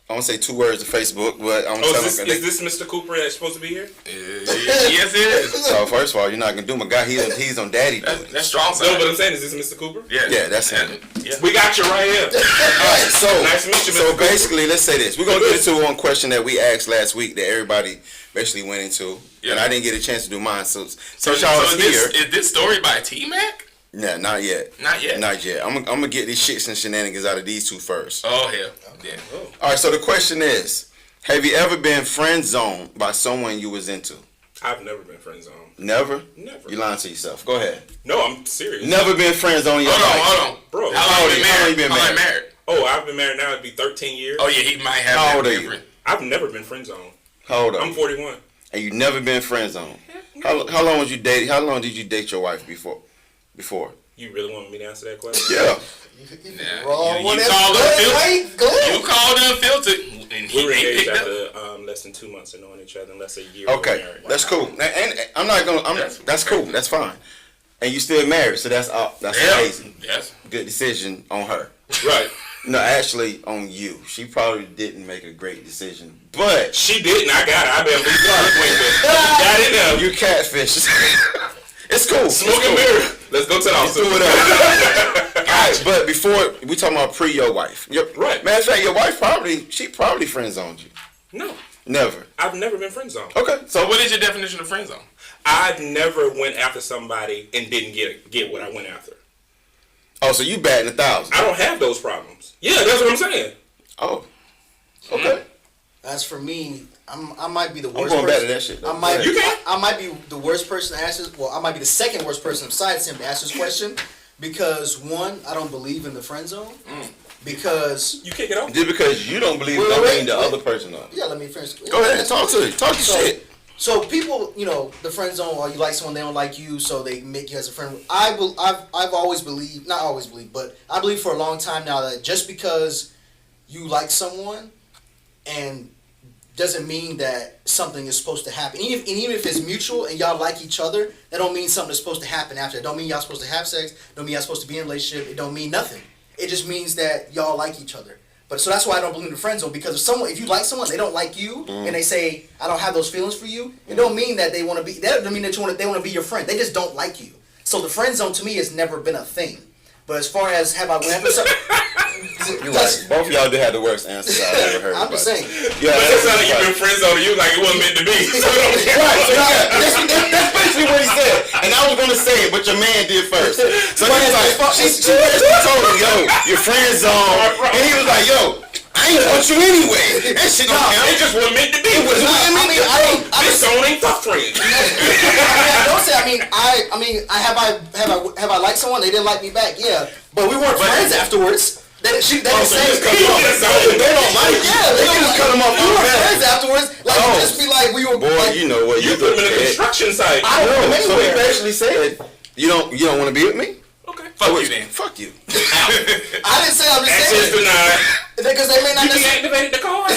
I won't say 2 words to Facebook, but I'm Oh, telling is this Mr. Cooper that's supposed to be here? Yes, it is. So first of all, you're not gonna do my guy. He's on daddy duty. That's strong No, side. but I'm saying, is this Mr. Cooper? Yeah, that's him. Yeah. We got you right here. All right, so Nice to meet you, Mr. so Cooper. basically, let's say this. We're gonna get into one question that we asked last week that everybody basically went into, Yeah. and I didn't get a chance to do mine. So So, since y'all was here, is this story by T-Mac? yeah, not yet. Not yet. Not yet. I'm gonna get these shits and shenanigans out of these 2 first. Oh hell. Yeah. All right. So the question is, have you ever been friend zoned by someone you was into? I've never been friend zoned. Never. Never. You lying to yourself. Go ahead. No, I'm serious. Never been friend zoned in your life. Hold on. Bro. How long you been married? married? married? Oh, I've been married now. It'd be 13 years. Oh yeah, he might have. How that old are you? different. I've never been friend zoned. How old are I'm you? 41. And you never been friend zoned. How long was you dating? How long did you date your wife before? You really want me to answer that question? Yeah. Yeah. Wrong You one. called Go ahead, unfiltered. Mike. Go ahead. You called unfiltered, and We were he engaged picked up. after less than 2 months of knowing each other, and less than a year. we were Okay. married. That's cool. And I'm not gonna. That's cool. That's fine. And you still married, so that's amazing. Yes. Good decision on her. Right. No, actually on you. She probably didn't make a great decision, but She didn't. I got it. I better be got it now. you catfish. It's cool. Smoke It's and cool. mirror. Let's go to the Do hospital. it up. All right, but before we talking about pre your wife. Right. Matter of fact, your wife probably friend zoned you. No, Never. I've never been friend zoned. Okay. So what is your definition of friend zone? I've never went after somebody and didn't get what I went after. Oh, so you batting 1,000. I don't have those problems. Yeah, that's what I'm saying. Oh. Okay. As for me, I might be the I'm worst going back person. to that shit. Though. I might, You can. I might be the worst person to answer. Well, I might be the second worst person besides him to answer this question because one, I don't believe in the friend zone. Because You kick it off. Just because you don't believe it Wait, don't wait, mean the wait. other person don't. yeah, let me finish. Go ahead, talk to it. Talk your shit. So people, the friend zone, or you like someone, they don't like you, so they make you as a friend. I've always believed, not always believed, but I believe for a long time now that just because you like someone and doesn't mean that something is supposed to happen. Even if it's mutual and y'all like each other, that don't mean something is supposed to happen after. It don't mean y'all supposed to have sex. Don't mean y'all supposed to be in a relationship. It don't mean nothing. It just means that y'all like each other. But so that's why I don't believe in the friend zone, because if you like someone, they don't like you, and they say I don't have those feelings for you. It don't mean that they want to be. That don't mean that they want to be your friend. They just don't like you. So the friend zone to me has never been a thing. But as far as have I went after something, You're right. Both of y'all did have the worst answers I've ever heard. I'm just saying. Yeah, But it sounded like you've been friend zoned. You like it wasn't meant to be. So don't care. Right, so that's basically what he said. And I was gonna say it, but your man did first. So he was like, she basically told him, yo, your friend zone. And he was like, yo, I ain't want you anyway. That shit don't count. It just wasn't meant to be. This zone ain't for friends. I don't say. Have I liked someone? They didn't like me back. Yeah, but we weren't friends afterwards. They didn't say. They don't like you. Yeah, They just cut him off. We were friends afterwards. Like Oh. just be like we were. Boy, like, you know what You put him in a construction site. I don't know So he anywhere. basically literally said, you don't want to be with me? Okay. Fuck you then. Fuck you. I didn't say I'm just Access saying. denied. Because they may not You necessarily. deactivated the card.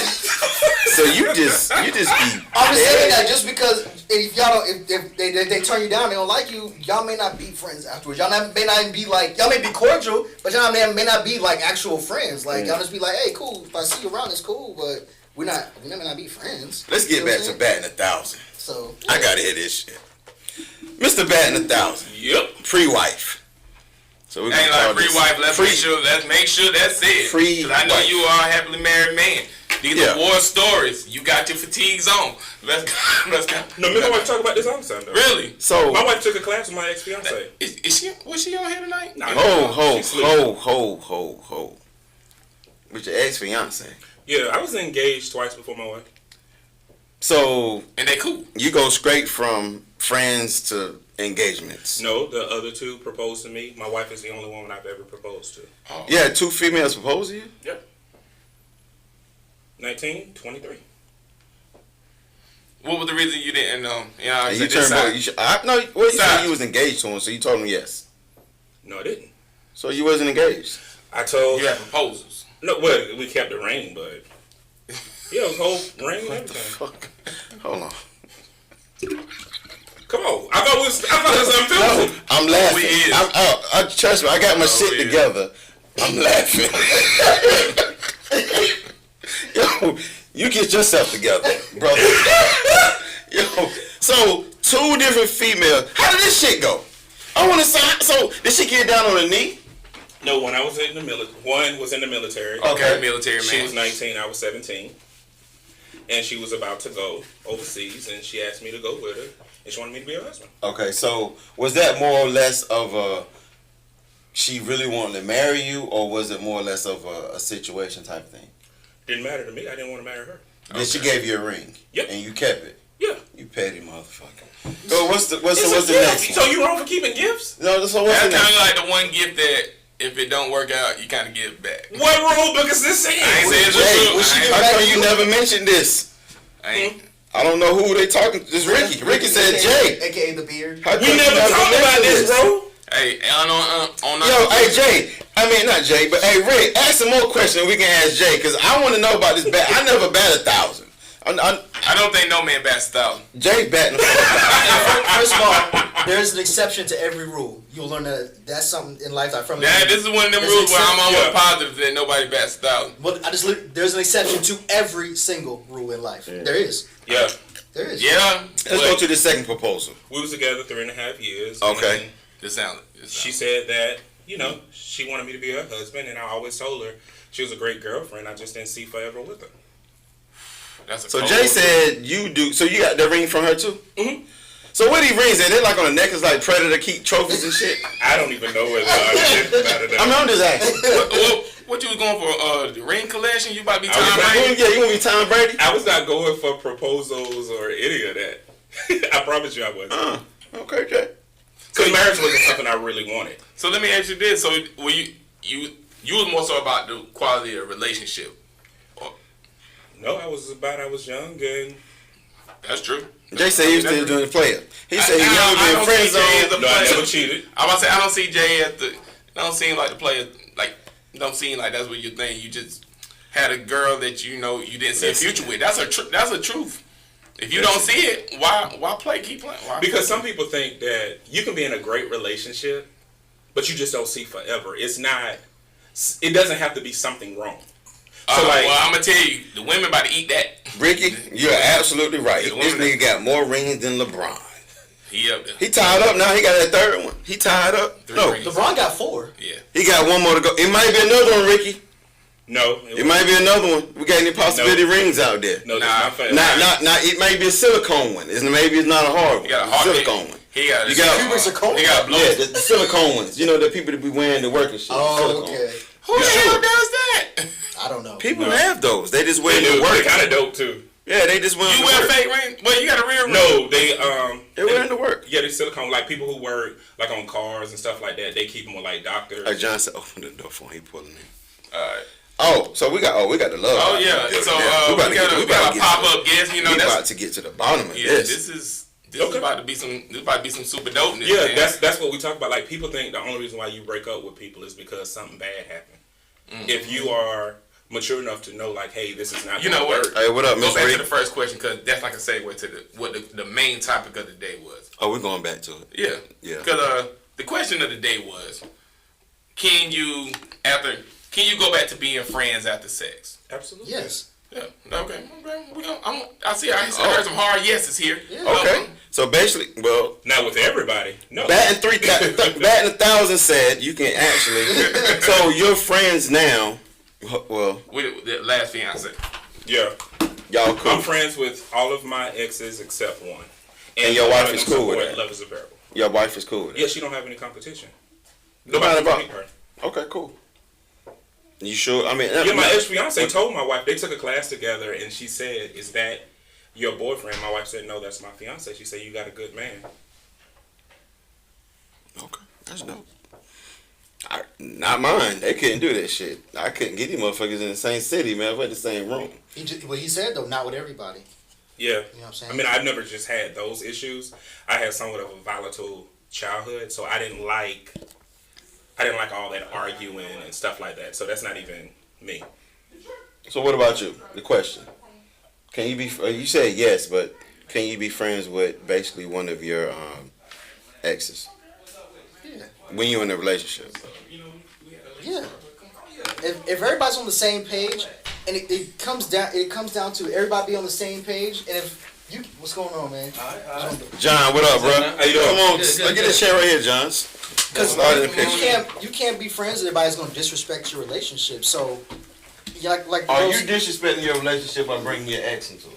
So you just be. I'm just saying that just because if y'all don't, if they turn you down, they don't like you, y'all may not be friends afterwards. May not even be like, y'all may be cordial, but y'all may not be like actual friends. Like y'all just be like, hey, cool. If I see you around, it's cool, but we may not be friends. Let's You get know back what to I'm batting 1,000. So I gotta hear this shit. Mr. Batting 1,000. Yep. Pre-wife. So we Ain't like free wife. Let's make sure that's it. Free 'Cause I know wife. you are a happily married man. These Yeah. are war stories. You got your fatigues on. Let's go. No, me and my wife talk about this all the time, though. Really? So My wife took a class with my ex-fiance. Is she? Was she on here tonight? Nah, ho. she sleep. With your ex-fiance. Yeah, I was engaged twice before my wife. So And they cool. you go straight from friends to engagements. No, the other two proposed to me. My wife is the only woman I've ever proposed to. Oh. Yeah, 2 females propose to you? Yep. 19, 23. What was the reason you didn't? You know, And you you turned both. You said Side. you was engaged to him, so you told him yes. No, I didn't. So you wasn't engaged. I told. You had proposals. No, well, we kept the ring, but yeah, it was whole ring and What the everything. fuck? Hold on. Come on, I thought it was something No, filthy. I'm laughing. We is. Trust me, I got my shit we is. together. I'm laughing. Yo, you get yourself together, brother. Yo, so 2 different females. How did this shit go? I want to sign. So did she get down on her knee? No, when I was in the military, one was in the military. Okay, military man. She was 19, I was 17. And she was about to go overseas, and she asked me to go with her, and she wanted me to be her husband. Okay, so was that more or less of a she really wanted to marry you, or was it more or less of a situation type thing? Didn't matter to me. I didn't want to marry her. Then she gave you a ring. Yep. And you kept it. Yeah. You petty motherfucker. So what's the It's a the gift. next So one? you wrong for keeping gifts? No, so what's That's the kind next of like the one gift that if it don't work out, you kind of give back. What rule book is this in? I ain't saying it's Jay, true. what she I give ain't- how back come to you you? never mentioned this? I ain't. I don't know who they talking. It's Ricky. Ricky said Jay. AKA the beard. How come We you never talked about mentioned this, bro. Hey, on Yo, hey Jay. I mean not Jay, but hey Rick. Ask some more questions. We can ask Jay because I want to know about this bat. I never bat 1,000. I don't think no man bats 1,000. Jay batting. First of all, there's an exception to every rule. You'll learn that that's something in life that from. Yeah, this is one of them There's rules where an I'm almost exception. positive that nobody bats 1,000. But there's an exception to every single rule in life. There is. Yeah. There is. Yeah. Let's go to the second proposal. We was together 3.5 years. Okay. and This sounds. She said that, she wanted me to be her husband, and I always told her she was a great girlfriend. I just didn't see forever with her. That's a So cold Jay one. said you do. So you got the ring from her too. Mhm. So what these rings? Are they like on a necklace, like Predator keep trophies and shit? I don't even know whether I did about it. I mean, I'm just asking. What you was going for? The ring collection? You about to be I was Tom about- Brady? Yeah, you want to be Tom Brady? I was not going for proposals or any of that. I promise you I wasn't. Okay, Jay. Because marriage wasn't something I really wanted. So let me ask you this: so were you was more so about the quality of relationship? No, I was young, and That's true. Jay said he was still doing the player. He said he I never been don't friend see Jay as zone. a no, I player. never cheated. I'm about to say I don't see Jay as the. Don't seem like the player. Like don't seem like that's what you think. You just had a girl that you didn't see a future with. That's a truth. If you don't see it, why play? Keep playing. Why Because some people think that you can be in a great relationship, but you just don't see forever. It's not. It doesn't have to be something wrong. So well, I'm gonna tell you, the women about to eat that. Ricky, you're absolutely right. Yeah, This woman- nigga got more rings than LeBron. He up there. He tied up now. He got that third one. He tied up. Three No, rings. LeBron got 4. Yeah. he got one more to go. It might be another one, Ricky. No, It might be another one. We got any possibility rings out there? No, Nah. that's not fair. Not. It may be a silicone one. Maybe it's not a hard one. He got a It's hard silicone one. He got. You got- Cubic zirconia? He got blow. Yeah, the silicone ones. You know, the people that be wearing the working shit. Oh, silicone. okay. Who the hell does that? I don't know. People No. have those. They just wear They the do. work. They're kind of dope too. Yeah, they just wear You the wear work. fake ring? Well, you got a real ring. No, They're wearing the work. yeah, they silicone. Like people who work like on cars and stuff like that. They keep them with like doctors. John said, "Open the door for him. He pulling in." All right. Oh, so we got the love. Oh yeah. So we we got a pop up guest. You know We that's about to get to the bottom of yeah. this. This is This is about to be some super dopeness. Yeah, man. that's what we talk about. Like, people think the only reason why you break up with people is because something bad happened. Mm-hmm. If you are mature enough to know, like, hey, this is not. You know what? Hey, what up, Miss Go back Reed? to the first question because that's like a segue to what the main topic of the day was. Oh, we're going back to it. Yeah. Yeah. Because the question of the day was, can you go back to being friends after sex? Absolutely. Yes. Yeah. Okay. I heard some hard yeses here. Yeah. Okay. So basically, well, Not with everybody. No. batting 1,000 said you can actually. So you're friends now. Well, With the last fiance. Yeah. y'all cool. I'm friends with all of my exes except one. And your one wife of is them cool with support that? Love is a Parable. Your wife is cool with it. Yeah, she don't have any competition. Nobody can about. beat her. Okay, cool. You sure? I mean, Yeah, my ex-fiance told my wife, they took a class together, and she said, is that your boyfriend? My wife said, no, that's my fiance. She said, you got a good man. Okay, that's dope. Not mine. They couldn't do that shit. I couldn't get these motherfuckers in the same city, man. We're in the same room. What he said though, not with everybody. Yeah. You know what I'm saying? I mean, I've never just had those issues. I had somewhat of a volatile childhood, so I didn't like all that arguing and stuff like that. So that's not even me. So what about you? The question: can you be? You said yes, but can you be friends with basically one of your exes Yeah. when you're in a relationship? Yeah. If everybody's on the same page, and it comes down to everybody be on the same page, and if you, what's going on, man? John, what up, bro? How you doing? Come on, Good, get good. this chair right here, John. Because Start in the picture. you can't be friends with everybody that's gonna disrespect your relationship. So, like Are those- you disrespecting your relationship by bringing your ex into it?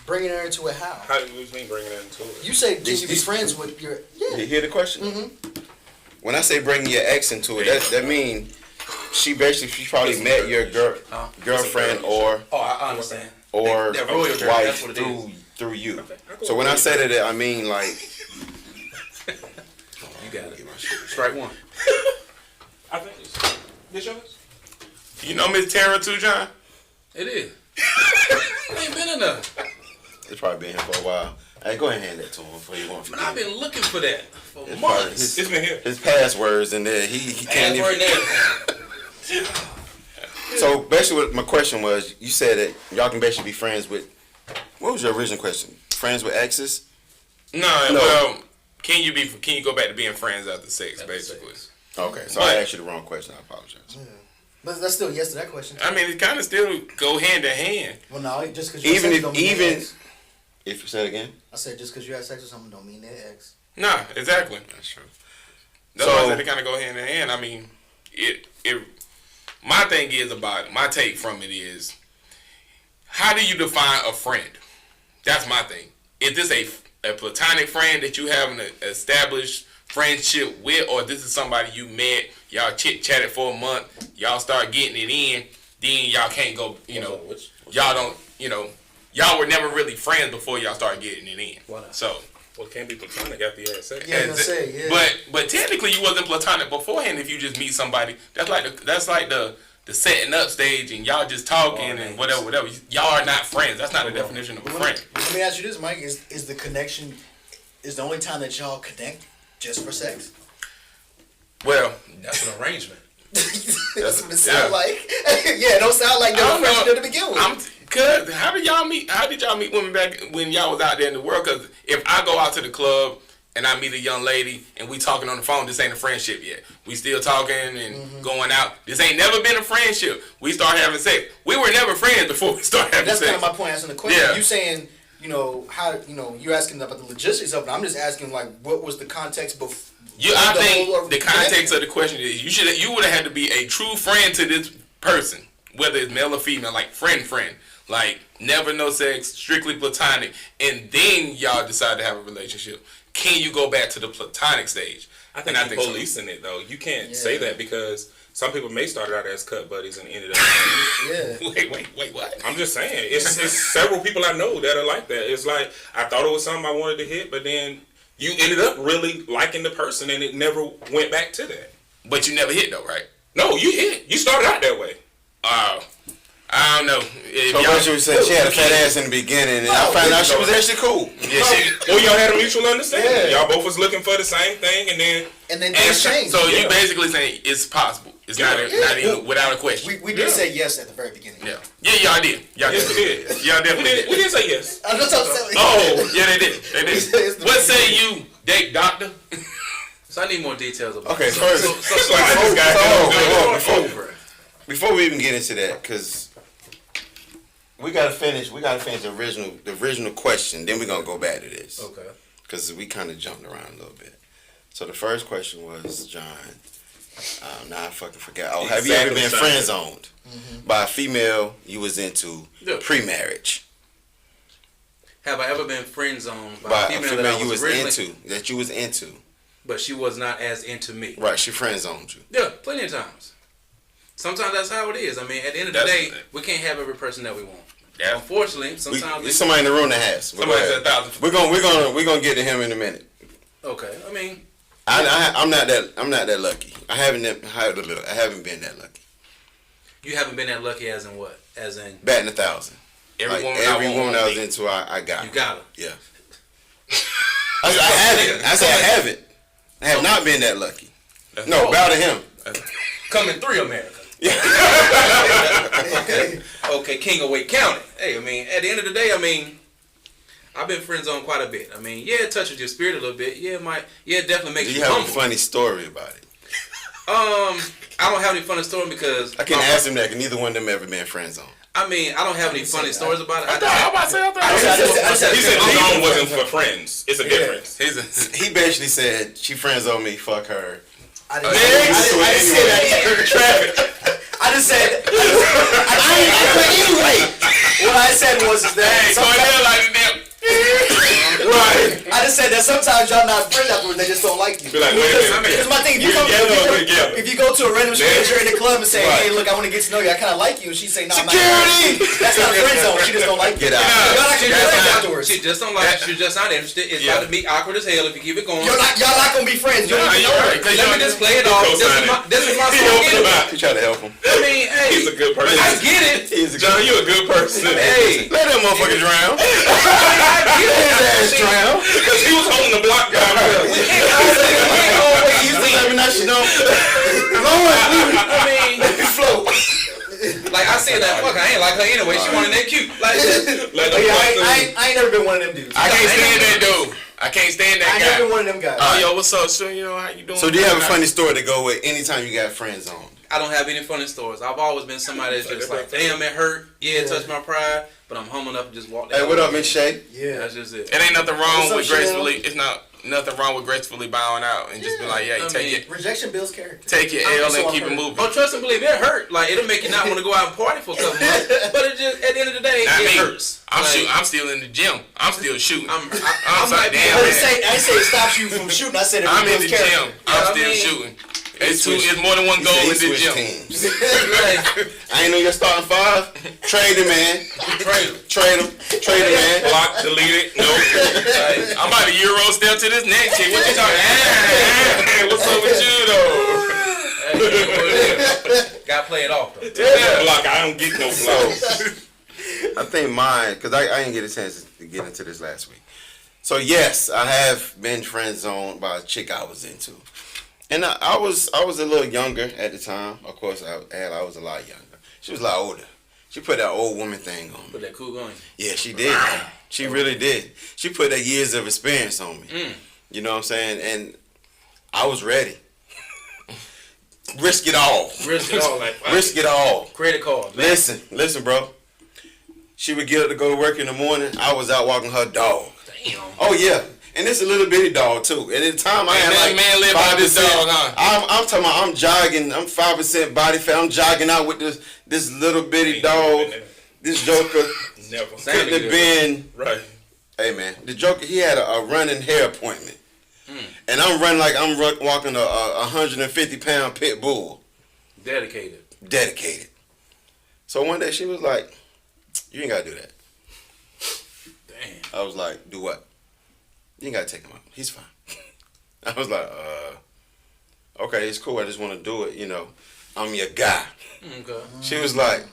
bringing her into it how? How do you mean bringing it into it? You say can you be These- friends with your You hear the question? Mm-hmm. When I say bringing your ex into it, that means she probably met your girlfriend or Oh, I understand. That royal journey, wife that's what it is. through you. So when I say that, I mean like You got it. Strike one. I think it's yours. You know Miss Tara too, John? It is. I ain't been in there. it's probably been here for a while. Hey, go ahead and hand that to him before you want to Man, I've forget. been looking for that for It's probably months. It's been here. His passwords in there. He can't Password even. and everything. So basically, what my question was, you said that y'all can basically be friends with. What was your original question? Friends with exes? No. No. Well, can you go back to being friends after sex, basically? Okay, so But- I asked you the wrong question. I apologize. But that's still yes to that question. I mean, it kind of still go hand in hand. Well, no, just because If you said it again. I said just because you had sex with someone don't mean they're ex. Nah, exactly. That's true. That's So- why I said they kind of go hand in hand. I mean, my thing is about it, my take from it is, how do you define a friend? That's my thing. Is this a platonic friend that you have an established friendship with, or this is somebody you met, y'all chit-chatted for a month, y'all start getting it in, then y'all can't go, y'all don't, y'all were never really friends before y'all started getting it in. Why not? So, Well, it can't be platonic after you had sex. Yeah, I was gonna say, yeah. but technically you wasn't platonic beforehand. If you just meet somebody, that's like the setting up stage, and y'all just talking and whatever. Y'all are not friends. That's not the definition of a friend. Let me ask you this, Mike: is the connection is the only time that y'all connect just for sex? Well, That's an arrangement. That's what it sound like. Yeah, it don't sound like I they don't were know. friends to begin with. Cause how did y'all meet women back when y'all was out there in the world? Cause if I go out to the club and I meet a young lady and we talking on the phone, this ain't a friendship yet. We still talking and going out. This ain't never been a friendship. We start having sex. We were never friends before we started having That's sex. kind of my point answering the question. Yeah. You saying, how, you're asking about the logistics of it. I'm just asking, like, what was the context before? I think the context of the question is you would have had to be a true friend to this person, whether it's male or female, like friend, like never no sex, strictly platonic, and then y'all decide to have a relationship. Can you go back to the platonic stage? I think you're policing it, though. You can't say that because some people may start out as cut buddies and ended up. Yeah. Wait, what? I'm just saying, it's several people I know that are like that. It's like, I thought it was something I wanted to hit, but then you ended up really liking the person and it never went back to that. But you never hit though, right? No, you hit. You started out that way. I don't know. If So y'all, what you said, she had a fat ass in the beginning, and I found out she was actually cool. yeah, she, Well, y'all had a mutual understanding. Yeah. Y'all both was looking for the same thing, and then And then and things changed. so you Yeah. basically saying it's possible. It's not even without a question. we did say yes at the very beginning. Yeah, y'all did. Y'all yes, we did. did. Y'all definitely We did. did say yes. That's what I'm saying. Oh, yeah, they did. They We did. said it's the What say beginning. you, date doctor? So I need more details about Okay, it. first, It's like this guy before we even get into that, because we gotta finish the original question. Then we're gonna go back to this, Okay. because we kind of jumped around a little bit. So the first question was, John. Now I fucking forgot. Oh, have you ever been Exactly. friend zoned by a female you was into Yeah. pre-marriage? Have I ever been friend zoned by By a female that I you was was originally, that you was into. but she was not as into me? Right, she friend zoned you. Yeah, plenty of times. Sometimes that's how it is. I mean, at the end of the That's- day, we can't have every person that we want. Yeah. Unfortunately, sometimes There's somebody in the room that has. But go Somebody ahead. said 1,000. We're gonna get to him in a minute. okay. I mean, I'm not that lucky. I haven't been that lucky. you haven't been that lucky as in what? As in Batting 1,000. Every Like, woman every I want woman I was me. into, I got. you got her. Yeah. I haven't. I said I haven't. I have not been that lucky. No, bow to him. Coming through America. Okay. Okay, King of Wake County. Hey, I mean, at the end of the day, I mean, I've been friend zoned quite a bit. I mean, yeah, it touches your spirit a little bit. Yeah, it definitely makes Do you you have humble. a funny story about it? I don't have any funny story because I can't ask him that because neither one of them ever been friend zone. I mean, I don't have any funny stories about it. He said zone wasn't for friends. It's a difference. He basically said she friend zoned me. Fuck her. I didn't say that either. Traffic. I just said. Anyway, what I said was that. Right. I just said that sometimes y'all not friends afterwards. They just don't like you. Be like, wait a minute. Here's my thing. We together or we together? If you go to a random stranger in the club and say, Right. "Hey, look, I want to get to know you. I kind of like you," and she say, "No, I'm not." Security! That's not friend zone. She just don't like you. Get out. Y'all actually She friends just, afterwards. she just don't like. She's just not interested. It's Yeah. about to be awkward as hell if you keep it going. Y'all not gonna be friends. You don't even know her. Let me just play it off. This is my He song. helped him anyway. out. He tried to help him. I mean, hey, He's a good person. I get it. He's a John, you a good person. Hey, Let that motherfucker drown. I get it. His ass drown. Because he was holding the block down. We can't always You see every night she don't. I mean, Float. like I said that fuck, I ain't like her anyway. She wanted that cute. Like, Let Oh, him yeah, fuck I ain't never been one of them dudes. I can't stand that dude. I can't stand I that ain't never guy. been one of them guys. Oh, yo, what's up, sir? You know, how you doing? So do you have a funny story to go with anytime you got friends on? I don't have any funny stories. I've always been somebody that's just like, damn, it hurt. Yeah, it touched my pride, but I'm humble enough to just walk. Hey, what up, Miss Shay? Yeah. That's just it. It ain't nothing wrong What's up, with Chanel? gracefully. It's not nothing wrong with gracefully bowing out and just be like, yeah, I take mean, it, Rejection builds character. take your I'm L so and keep it hurt. moving. Oh, trust and believe, it hurt. Like, it'll make you not want to go out and party for a couple months. But it just, at the end of the day, Not it me. hurts. I'm Like, shooting. I'm still in the gym. I'm still shooting. I'm sorry, like, damn, I man. didn't say it stops you from shooting. I said it I'm in builds the character. gym. I'm I still mean, shooting. It's more than one goal in the Switch gym. teams. like, I ain't know you're starting five. Trade him, man. Trade him, man. Block, delete it. No. like, I'm about to Euro step to this next chick. What you talking? Hey, what's up with you though? gotta play it off though. Block. I don't get no blocks. I think mine, because I didn't get a chance to get into this last week. So yes, I have been friend zoned by a chick I was into, and I was a little younger at the time. Of course, I was a lot younger. She was a lot older. She put that old woman thing on me. Put that cool going. Yeah, she did. Man. She really did. She put that years of experience on me. You know what I'm saying? And I was ready. Risk it all. Risk it all. Risk it all. Credit card. Man. Listen, bro. She would get up to go to work in the morning. I was out walking her dog. Damn. Oh yeah, and it's a little bitty dog too. And at the time I had that like man live by this 5%. dog, huh? I'm talking about I'm jogging. I'm 5% body fat. I'm jogging out with this little bitty dog. This joker Never. couldn't have been. Right. Hey man, the joker he had a running hair appointment, and I'm running like I'm walking a 150-pound pit bull. Dedicated. Dedicated. So one day she was like, "You ain't gotta do that." Damn. I was like, "Do what?" "You ain't gotta take him out. He's fine." I was like, okay, it's cool. I just want to do it. You know, I'm your guy. Okay. She was like,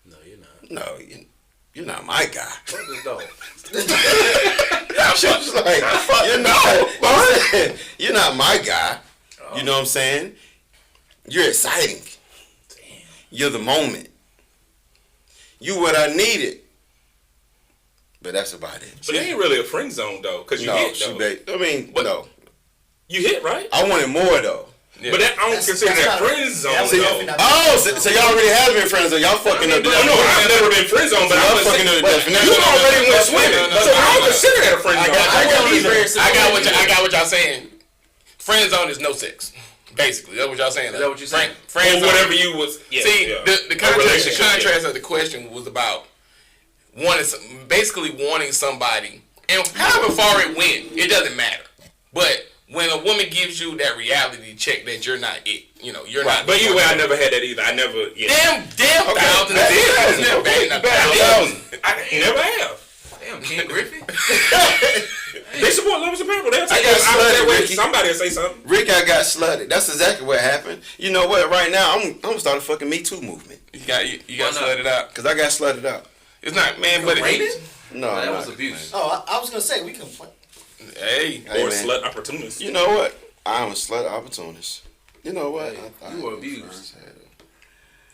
No, you no, you're not my guy. Fuck this dog. She's like, you're not my guy. You know what I'm saying? You're exciting. You're the moment. You what I needed. But that's about it. But it ain't really a friend zone though, cause you hit though. No. You hit, right? I wanted more though. Yeah. But that, I don't consider that friend zone though. Oh, so y'all already have been friends, so y'all fucking up the No, I've never been friend zone, but y'all I'm fucking up the definition. You already went swimming, so I don't consider that a friend zone. I got what y'all saying. Friend zone is no sex. Basically, that's what y'all saying. Is that what you're saying? Friend zone. Whatever you was. Yeah, See, yeah. the contrast of the question was about basically wanting somebody, and however far it went, it doesn't matter. But when a woman gives you that reality check that you're not it, you're not. But either way, I never had that either. I never. Yeah. Damn thousands. I never have. Damn, Ken Griffey. They support Levels of Parable. They'll take got us out of that slutted, way. Ricky. Somebody will say something. Rick, I got slutted. That's exactly what happened. You know what? Right now, I'm gonna start a fucking Me Too movement. You got slutted out. Cause I got slutted out. It's not, man, but Rated? No, That I'm was not. abuse. Oh, I was gonna say we can. Hey, Hey, Or man. slut opportunist. You know what? I'm a slut opportunist. You know what? Hey, I thought you were my abused. friends had it.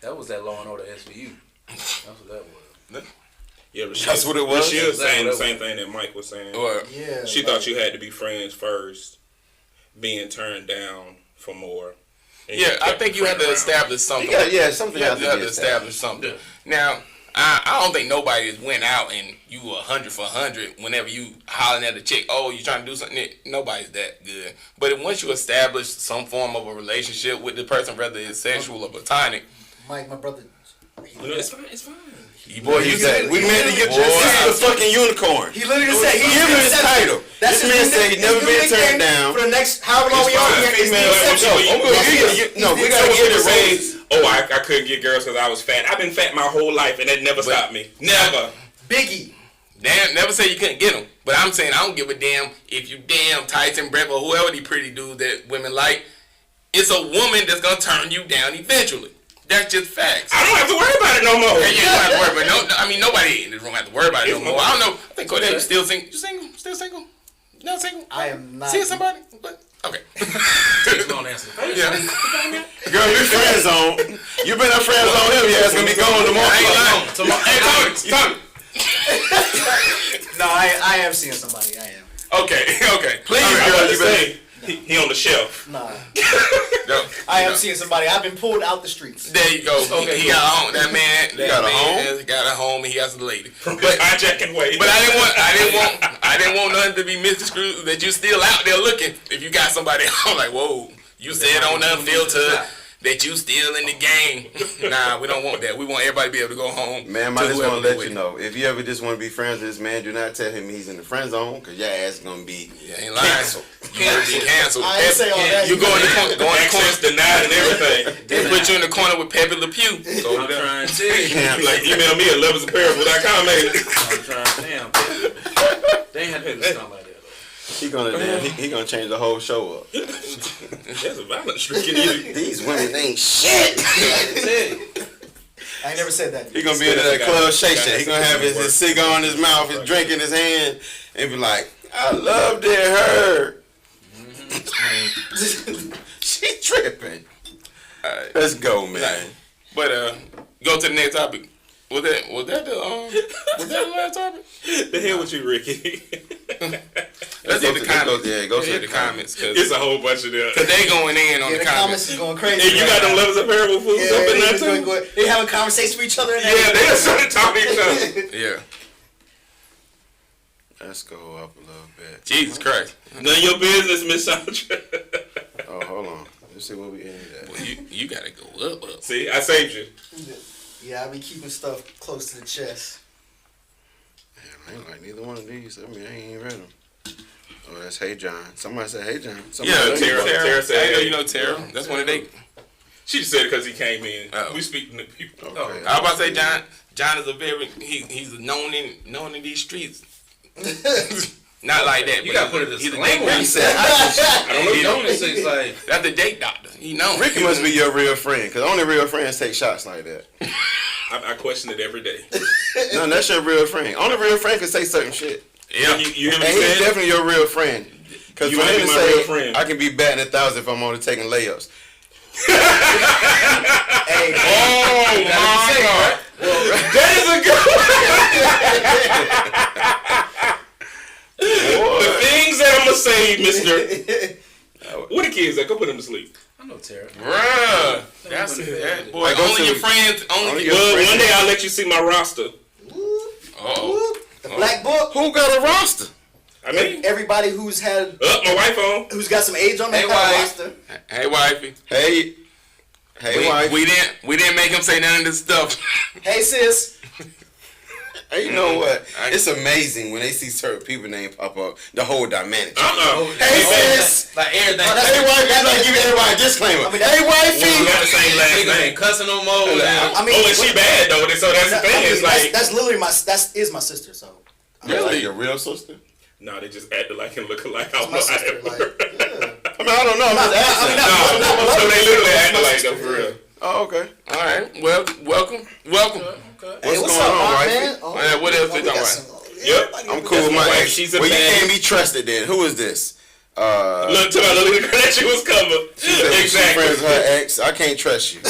That was that Law and Order SVU. That's what that was. Yeah, That's what it was? She was saying the That's what same it thing that Mike was saying. or Yeah. She thought you had to be friends first, being turned down for more. And yeah, I kept think the you have friend to around. establish something. Something You has have to to be establish something. Now, I don't think nobody has went out and you 100 for 100 whenever you hollering at a chick. Oh, you trying to do something? Nobody's that good. But once you establish some form of a relationship with the person, whether it's sexual or platonic, Mike, my brother. It's fine. It's fine. boy, You said we made Boy, this is a fucking unicorn. He literally said he's Give him his accepted. title. That's This his man new said he nick- never his been new turned nickname down. For the next however long It's we are fine. here, it's Female, the exception. We gotta get it right. Oh, I couldn't get girls because I was fat. I've been fat my whole life, and that never stopped me. Never. Biggie. damn, never say you couldn't get them. But I'm saying I don't give a damn if you damn Tyson, Brett, or whoever these pretty dudes that women like. It's a woman that's gonna turn you down eventually. That's just facts. I don't have to worry about it no more. Yeah, you don't have to worry about it. I mean, nobody in this room have to worry about it no more. I don't know. I think Cordell, you still single? You single? Still single? You not single? I am not. Seeing somebody? But, okay. Takes long to answer. Yeah. Girl, you friend zone. You been a friend zone him. Your ass gonna be gone tomorrow. I ain't lying. Hey, Tony. No, I am seeing somebody. I am. Okay. Please, I girl, was you about to better. say, he on the shelf. Nah. No, I am seeing somebody. I've been pulled out the streets. There you go. Okay, He got a home. That man. got a home? He got a home, and he has a lady. But hijacking way. But I didn't want nothing to be misconstrued that you still out there looking. If you got somebody, I'm like, whoa, you said on unfiltered that you still in the game. Nah, we don't want that. We want everybody to be able to go home. Ma'am, to I just whoever want to they let you with. know, if you ever just want to be friends with this man, do not tell him he's in the friend zone, because your ass is going to be Yeah, ain't lying. canceled. You gonna be canceled. I ain't say all that. You go in the corner. Access denied and everything. They put you in the corner with Pepe Le Pew. I'm trying to tell you. Like, email me at levelsofparable.com, man. I'm trying. Damn. They ain't had to do something like that. He gonna change the whole show up. There's a violent streak in you. These women ain't shit. I ain't never said that. He gonna be in that club shake shake. He gonna have his cigar in his mouth, his drink in his hand, and be like, I loved it, her. She tripping. Alright. Let's go, man. But go to the next topic. Was that the last topic? The hell with you, Ricky. Let's hit the comments. Go Hit to the comments It's a whole bunch of them. because they going in on Yeah, the the comments comments. is going crazy. Hey, you got them levels of parable foods Yeah, up in they, there just too? they have a conversation with each other. And Yeah, they just started talking to each other. Yeah. Let's go up a little bit. Jesus Christ. None of your business, Miss Sandra. Oh, hold on. Let's see what we ended at. Well, you gotta go up. See, I saved you. Yeah, I be keeping stuff close to the chest. Damn, I ain't like neither one of these. I mean, I ain't even read them. Oh, that's Hey John. Somebody said Hey John. Yeah, Tara Tara. said, I know you know Tara. That's one of they. She just said it because he came in. Oh. We speaking to people. Okay. I was about to say John. John is a very he's known in these streets. Not like that. You but gotta put a he's a disclaimer. date He doctor. said, I don't know. He Don't know. it seems like That's the date doctor. He know. Ricky must be your real friend, because only real friends take shots like that. I question it every day. No, that's your real friend. Only real friend can say certain shit. Yeah. You hear me And he's saying? definitely your real friend. Because You for might him be to my real say, friend. I can be batting 1,000 if I'm only taking layups. Hey, Oh my God. That is a good one. The things that I'm gonna say, Mister. Where the kids at? Go put them to sleep. I know Tara. Bruh. That's that boy. Like, go Only to- your friends. Only your Well, friends. one day I'll let you see my roster. Uh-oh. the black book. Who got a roster? I mean, Everybody who's had my wife on. who's got some age on their Hey, wife. roster. Hey, wifey. Hey, wife. We didn't make him say none of this stuff. Hey sis. Hey, you know what? It's amazing when they see certain people name pop up. The whole dynamic. Hey, sis. Like everything. Hey, wife. That's like giving everybody a disclaimer. I mean, Hey, We wifey. got the same last Niggas name. ain't cussing no more. I mean, Oh, and she bad though. So that's the thing. It's like, that's literally my my sister. So That's like your real sister? no, they just acted like and look alike. I that's don't my know how sister. that Like, works. yeah. I mean, I don't know. I'm just asking. No, so they literally acted like though for real. Oh, okay. All right. Well, welcome. Welcome. Hey, What's what's going up, on, Mark, wifey? man? Oh, What else we we got talking some- Yep. I'm cool with my wife. ex. She's a Well, you bad- can't be trusted then. Who is this? Look to my little girl that she was covered. She friends with her Exactly. ex. I can't trust you.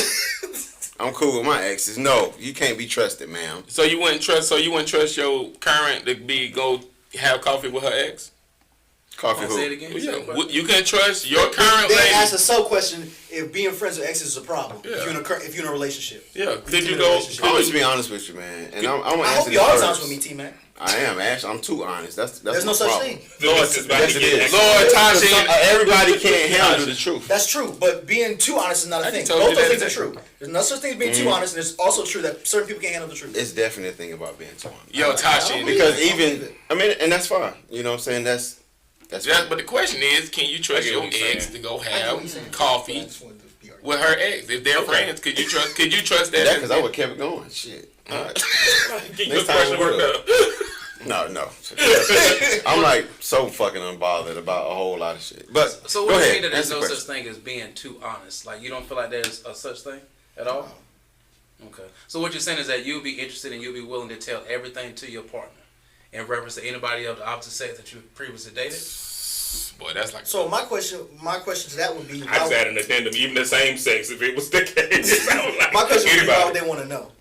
I'm cool with my exes. No, you can't be trusted, ma'am. So you wouldn't trust your current to go have coffee with her ex? Coffee Say it who? again. Well, Say yeah. the question. You can trust your current Then lady. ask a sub question if being friends with exes is a problem. Yeah. If you're in a relationship. Yeah. Could you in a go? relationship. I'm just be honest with you, man. And I'm gonna I answer hope you are this honest first. with me, T-Mac. I am, Ash. I'm too honest. That's There's no my such problem. thing. Lord, it's about Yes, to it get is. Lord, Because Tasha. everybody can't handle the truth. That's true, but being too honest is not a I thing. told Both you those that things are today. true. There's no such thing as being too honest, and it's also true that certain people can't handle the truth. It's definitely a thing about being too honest. Yo, Tasha. Because even, I mean, and that's fine. You know what I'm saying? That's But the question is, can you trust I get your what you're ex saying. to go I get what have you're saying. I coffee just wanted to be honest. with her ex? If they're friends, could you trust? Could you trust that? that because I would have kept it going. Shit. All right. Get your Next time question we worked will. out. No. I'm like so fucking unbothered about a whole lot of shit. But So go what do you ahead. mean that there's Answer no the such question. thing as being too honest? Like you don't feel like there's a such thing at all? Okay. So what you're saying is that you'll be interested and you'll be willing to tell everything to your partner in reference to anybody of the opposite sex that you previously dated? Boy, that's like. So my question to that would be, I just add an addendum, even the same sex, if it was the case. I would like my question would be, why would anybody. they want to know?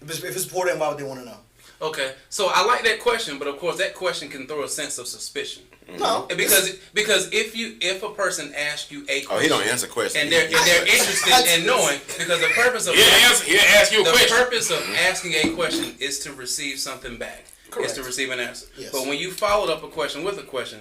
If it's for them, why would they want to know? Okay. So I like that question, but of course that question can throw a sense of suspicion. No, And because if a person asks you a question Oh, he don't answer questions. and they're interested in knowing, because the purpose of He'll ask you a the question. purpose of asking a question is to receive something back. Correct. Is to receive an answer. Yes. But when you followed up a question with a question,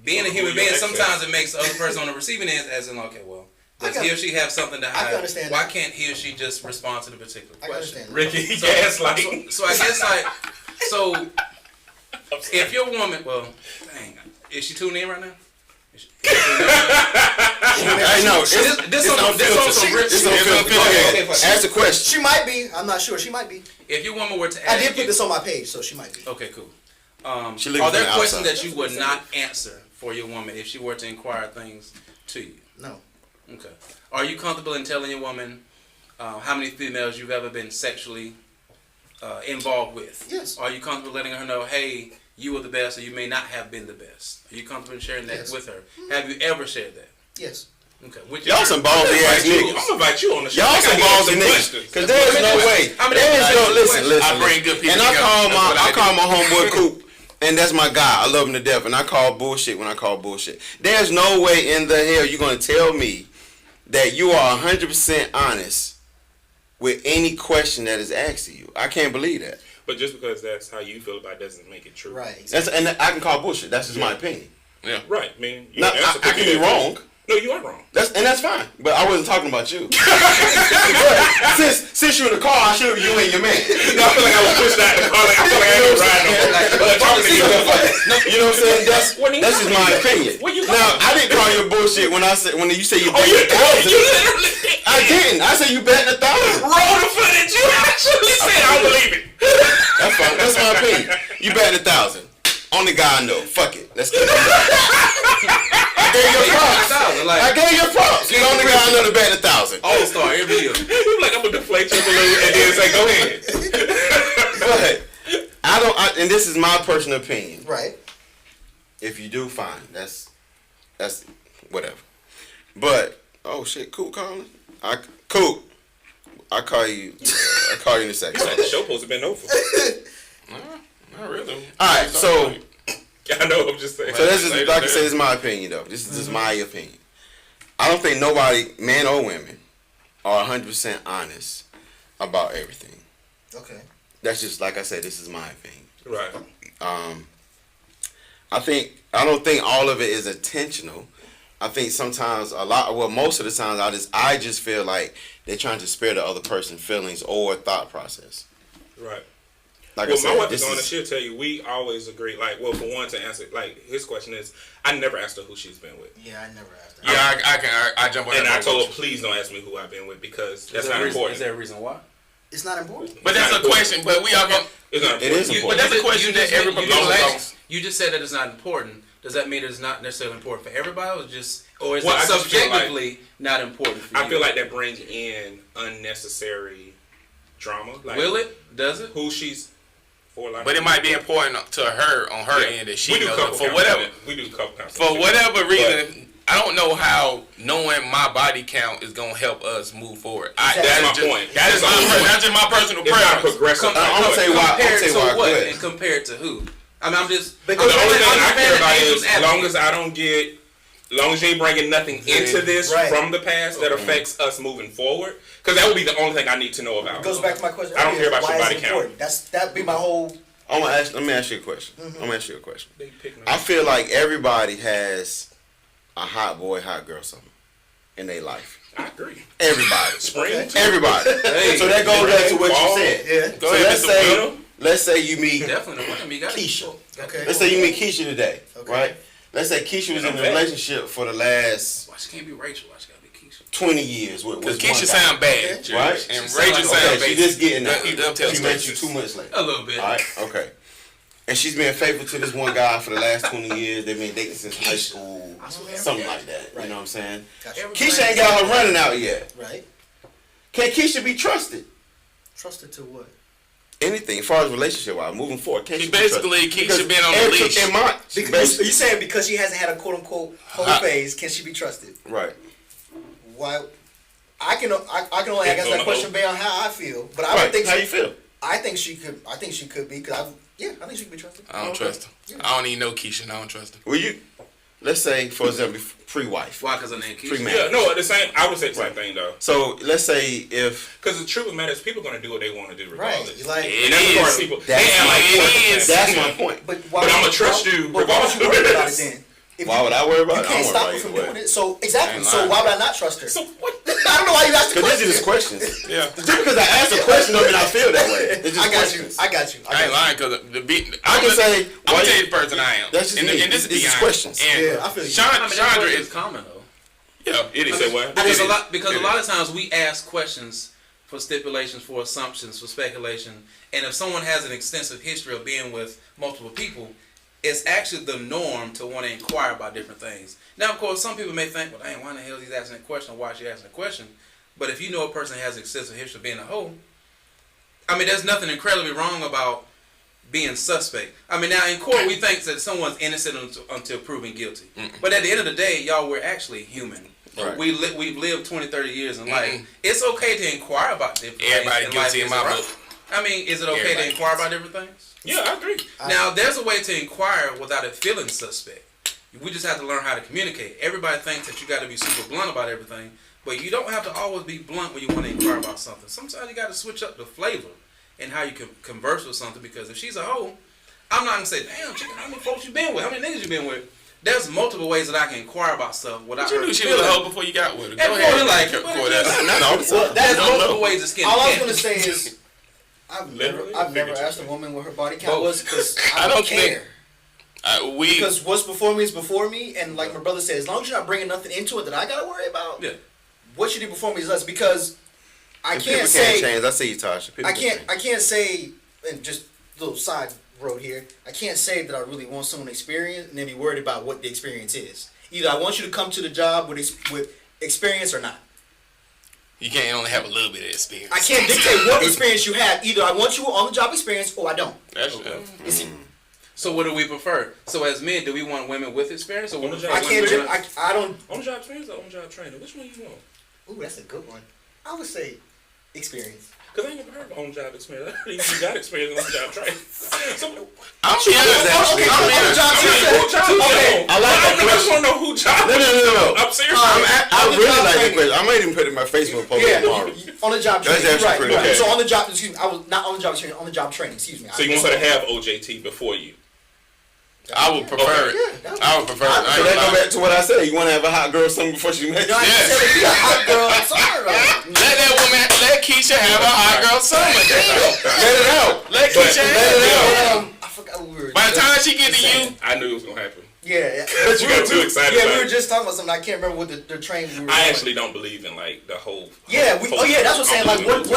being a Who human your being, ex sometimes is. it makes the other person on the receiving end as in, okay, well, does I he can- or she have something to I hide? can understand Why that. can't he or she just respond to the particular I can question? understand. Ricky, So- gaslighting. So I guess if your woman, well, dang, is she tuning in right now? Is she tuning in right now? I know. This on some real It's shit. on It's filter. on Go ahead. filter. Ask the question. She might be. I'm not sure. She might be. If your woman were to I ask did put you, this on my page, so she might be. okay, cool. She looking Are there from the questions outside. that you would not answer for your woman if she were to inquire things to you? No. Okay. Are you comfortable in telling your woman how many females you've ever been sexually involved with? Yes. Are you comfortable letting her know, hey, you were the best, or you may not have been the best? Are you comfortable in sharing that Yes. with her? Have you ever shared that? Yes. Okay. Which Y'all some ballsy ass I'm niggas. gonna invite you on the show. Y'all I some gotta get ballsy some niggas. questions. Because there's no way. How many There's no, questions? listen. I bring good people And I together. call That's what I my homeboy Coop, and that's my guy. I love him to death, and I call bullshit when I call bullshit. There's no way in the hell you're gonna tell me that you are 100% honest with any question that is asked to you. I can't believe that. But just because that's how you feel about it doesn't make it true. Right. That's and I can call bullshit. That's just my opinion. Right. I mean, you Now, answer I can be could wrong. No, you are wrong. That's fine. But I wasn't talking about you. But since you're in the car, I should you and your man. No, I feel like I was pushed out the car. Like, I feel like I ain't riding no more. Talking to you. You know what I'm saying? That's just my opinion. Where you Now I didn't call you bullshit when you say you Oh, bet you 1,000. literally I didn't. I said you bet 1,000. roll the footage. You actually said, I believe it. That's fine. That's my opinion. You bet 1,000. Only guy I know. Fuck it. Let's get it. I gave you a promise. like I gave you props. You only got another bet 1,000. All Star every year. You're like, I'm gonna deflate your balloon and then say, go ahead. But I don't. And this is my personal opinion. Right. If you do, fine. That's whatever. But oh shit, cool, Colin. Cool. I call you. I call you in a second. The show supposed to been over. Not really. All right, so I know. I'm just saying. so this is like I said, this is my opinion though. This is just my opinion. I don't think nobody, man or women, are 100% honest about everything. Okay. That's just like I said. This is my opinion. Right. I don't think all of it is intentional. I think sometimes most of the times I just feel like they're trying to spare the other person's feelings or thought process. Right. Like Well, I said, my wife is on, and she'll tell you we always agree. Like, well, for one, to answer, like his question is, I never asked her who she's been with, Yeah, I never asked her. Yeah, I jump on and that. I told her, please don't ask me who I've been with because that's not Is important. there a reason why? It's not important. But that's a question. But we all go. It's not It is important. important. But that's a question that every proposal. You just said that it's not important. Does that mean it's not necessarily important for everybody, or is Well, I it just feel subjectively not important for you? I feel like that brings in unnecessary drama. Like, Will it? Does it? Who she's for? Like, But it might be important to her on her end that she we do knows couple for whatever counseling. We do couple counseling. for whatever reason. I don't know how knowing my body count is gonna help us move forward. That's my point. That's just my personal It's not preference. progressive. I'm gonna say why. I'm Compared gonna say to why. what? Go ahead. And compared to who? I mean, I'm just The only thing I care about is, as as long as I don't get, as long as you ain't bringing nothing into this Right. from the past that affects us moving forward, because that would be the only thing I need to know about. It goes back to my question. I don't care about Why your is body it count. important? That'd be my whole. Let me ask you a question. I'm gonna ask you a question. They picking I feel like everybody has a hot boy, hot girl something in their life. I agree. Everybody. Spring. Everybody. So that goes back to what you Fall. said. Yeah. Go So ahead, let's Mr. say, Will. let's say you meet definitely the women. You got Keisha. Okay. Let's say you meet Keisha today, Okay. right? Let's say Keisha was in a relationship for the last Why she can't be Rachel? Why she gotta be Keisha? 20 years. With Because one Keisha guy. sound bad, Right? and She Rachel sound like- sound Okay, she bad. just getting out. They'll tell She met you stories. 2 months later. A little bit. All right, okay. And she's been faithful to this one guy for the last 20 years. They've been dating since high school, something like that. You know what I'm saying? Gotcha. Keisha ain't got her running out yet. Right. Can Keisha be trusted? Trusted to what? Anything, as far as relationship wise, moving forward. Can She be trusted? basically Keisha Because been on the every- leash. in my- Because you saying because she hasn't had a quote unquote whole phase, can she be trusted? right. Why? I can only answer that question based on how I feel, but I Right. would think How you feel? I think she could. I think she could be because I think she could be trusted. I don't trust her. I don't even know Keisha, and I don't trust her. Well, let's say, for example, pre-wife, Why? Because her name Keisha. pre-marriage. Yeah, no, the same. I would say the same thing though, So let's say if because the truth of the matter is, people are gonna do what they want to do regardless. Right. Like, It And that's the part is. people. That's they act my like point. it's- that's my point. but why? But I'ma trust you But why would you worry about it regardless. then? If Why would I worry about You it? can't I don't stop worry her from about it doing either it. So exactly. Ain't So lying. why would I not trust her? So what? I don't know why you asked the Because these question. are just questions. Yeah. Just because I asked a question don't mean I feel that way. It's just I got questions. you. I got you. I ain't lying because the beat. I can say, I'm why gonna tell you- you the person I am. That's just and, me. and this is It's just beyond. questions. And Yeah, I feel you. Chandra That is is common though. yeah. It is. Say what? Because It a is. lot because It a lot is. of times we ask questions for stipulations, for assumptions, for speculation, and if someone has an extensive history of being with multiple people, it's actually the norm to want to inquire about different things. Now, of course, some people may think, well, dang, why in the hell is he asking that question? Why is she asking the question? But if you know a person has an extensive history of being a hoe, I mean, there's nothing incredibly wrong about being suspect. I mean, now in court we think that someone's innocent until proven guilty. But at the end of the day, y'all, we're actually human. Right. We've lived 20, 30 years in life. It's okay to inquire about different things. Everybody in guilty life, in my is it book. right? I mean, is it okay Everybody to inquire about different things? Yeah, I agree. Now, there's a way to inquire without it feeling suspect. We just have to learn how to communicate. Everybody thinks that you got to be super blunt about everything, but you don't have to always be blunt when you want to inquire about something. Sometimes you got to switch up the flavor and how you can converse with something, because if she's a hoe, I'm not going to say, damn, chicken, how many folks you been with? How many niggas you been with? There's multiple ways that I can inquire about stuff without But you her knew she was a feeling. hoe before you got with her. And Go before ahead. you like it, Court but that. Not all the time. Well, There's don't multiple know. ways to skin All I was cat. gonna say is, I've Literally, never figuratively. asked a woman what her body count was because I I don't don't think- care. We Because what's before me is before me, and like my brother said, as long as you're not bringing nothing into it that I gotta worry about, Yeah. what you do before me is less. Because I And people can't can't say change. I see you, Tasha. People I can change. can't say, and just a little side road here. I can't say that I really want someone to experience and then be worried about what the experience is. Either I want you to come to the job with experience or not. You can't only have a little bit of experience. I can't dictate what experience you have. Either I want you on the job experience or I don't. That's So what do we prefer? So as men, do we want women with experience or On the women? job. I can't. I don't. On the job experience or on the job training? Which one you want? Ooh, that's a good one. I would say experience. Because I ain't never heard of on job experience. I think you got experience on the job training. So, I'm be honest, actually. Okay, I'm be on the honest. job training. who job Okay, I like that question. I just want to know who job. No. I'm serious. I really like that question. I might even put it in my Facebook post Yeah, tomorrow. on the job That's training. actually Right. pretty good. So on the job, excuse me, I was not on the job training. On the job training, excuse me. So you want her to have OJT before you? I would prefer it. Yeah, I would prefer it. I So ain't that go lying. back to what I said. You want to have a hot girl something before she met you? No, I Yes. said be a hot girl. I'm sorry. Let that woman, let Keisha have a hot girl summer. Damn. Let it out. Let Keisha have it. I forgot what we were. By the time she get to you, I knew it was gonna happen. Yeah. You got too excited Yeah, about we were it. just talking about something. I can't remember what the train we were. I on. actually don't believe in like the whole. Yeah. Oh yeah, that's what I'm saying. Like, Because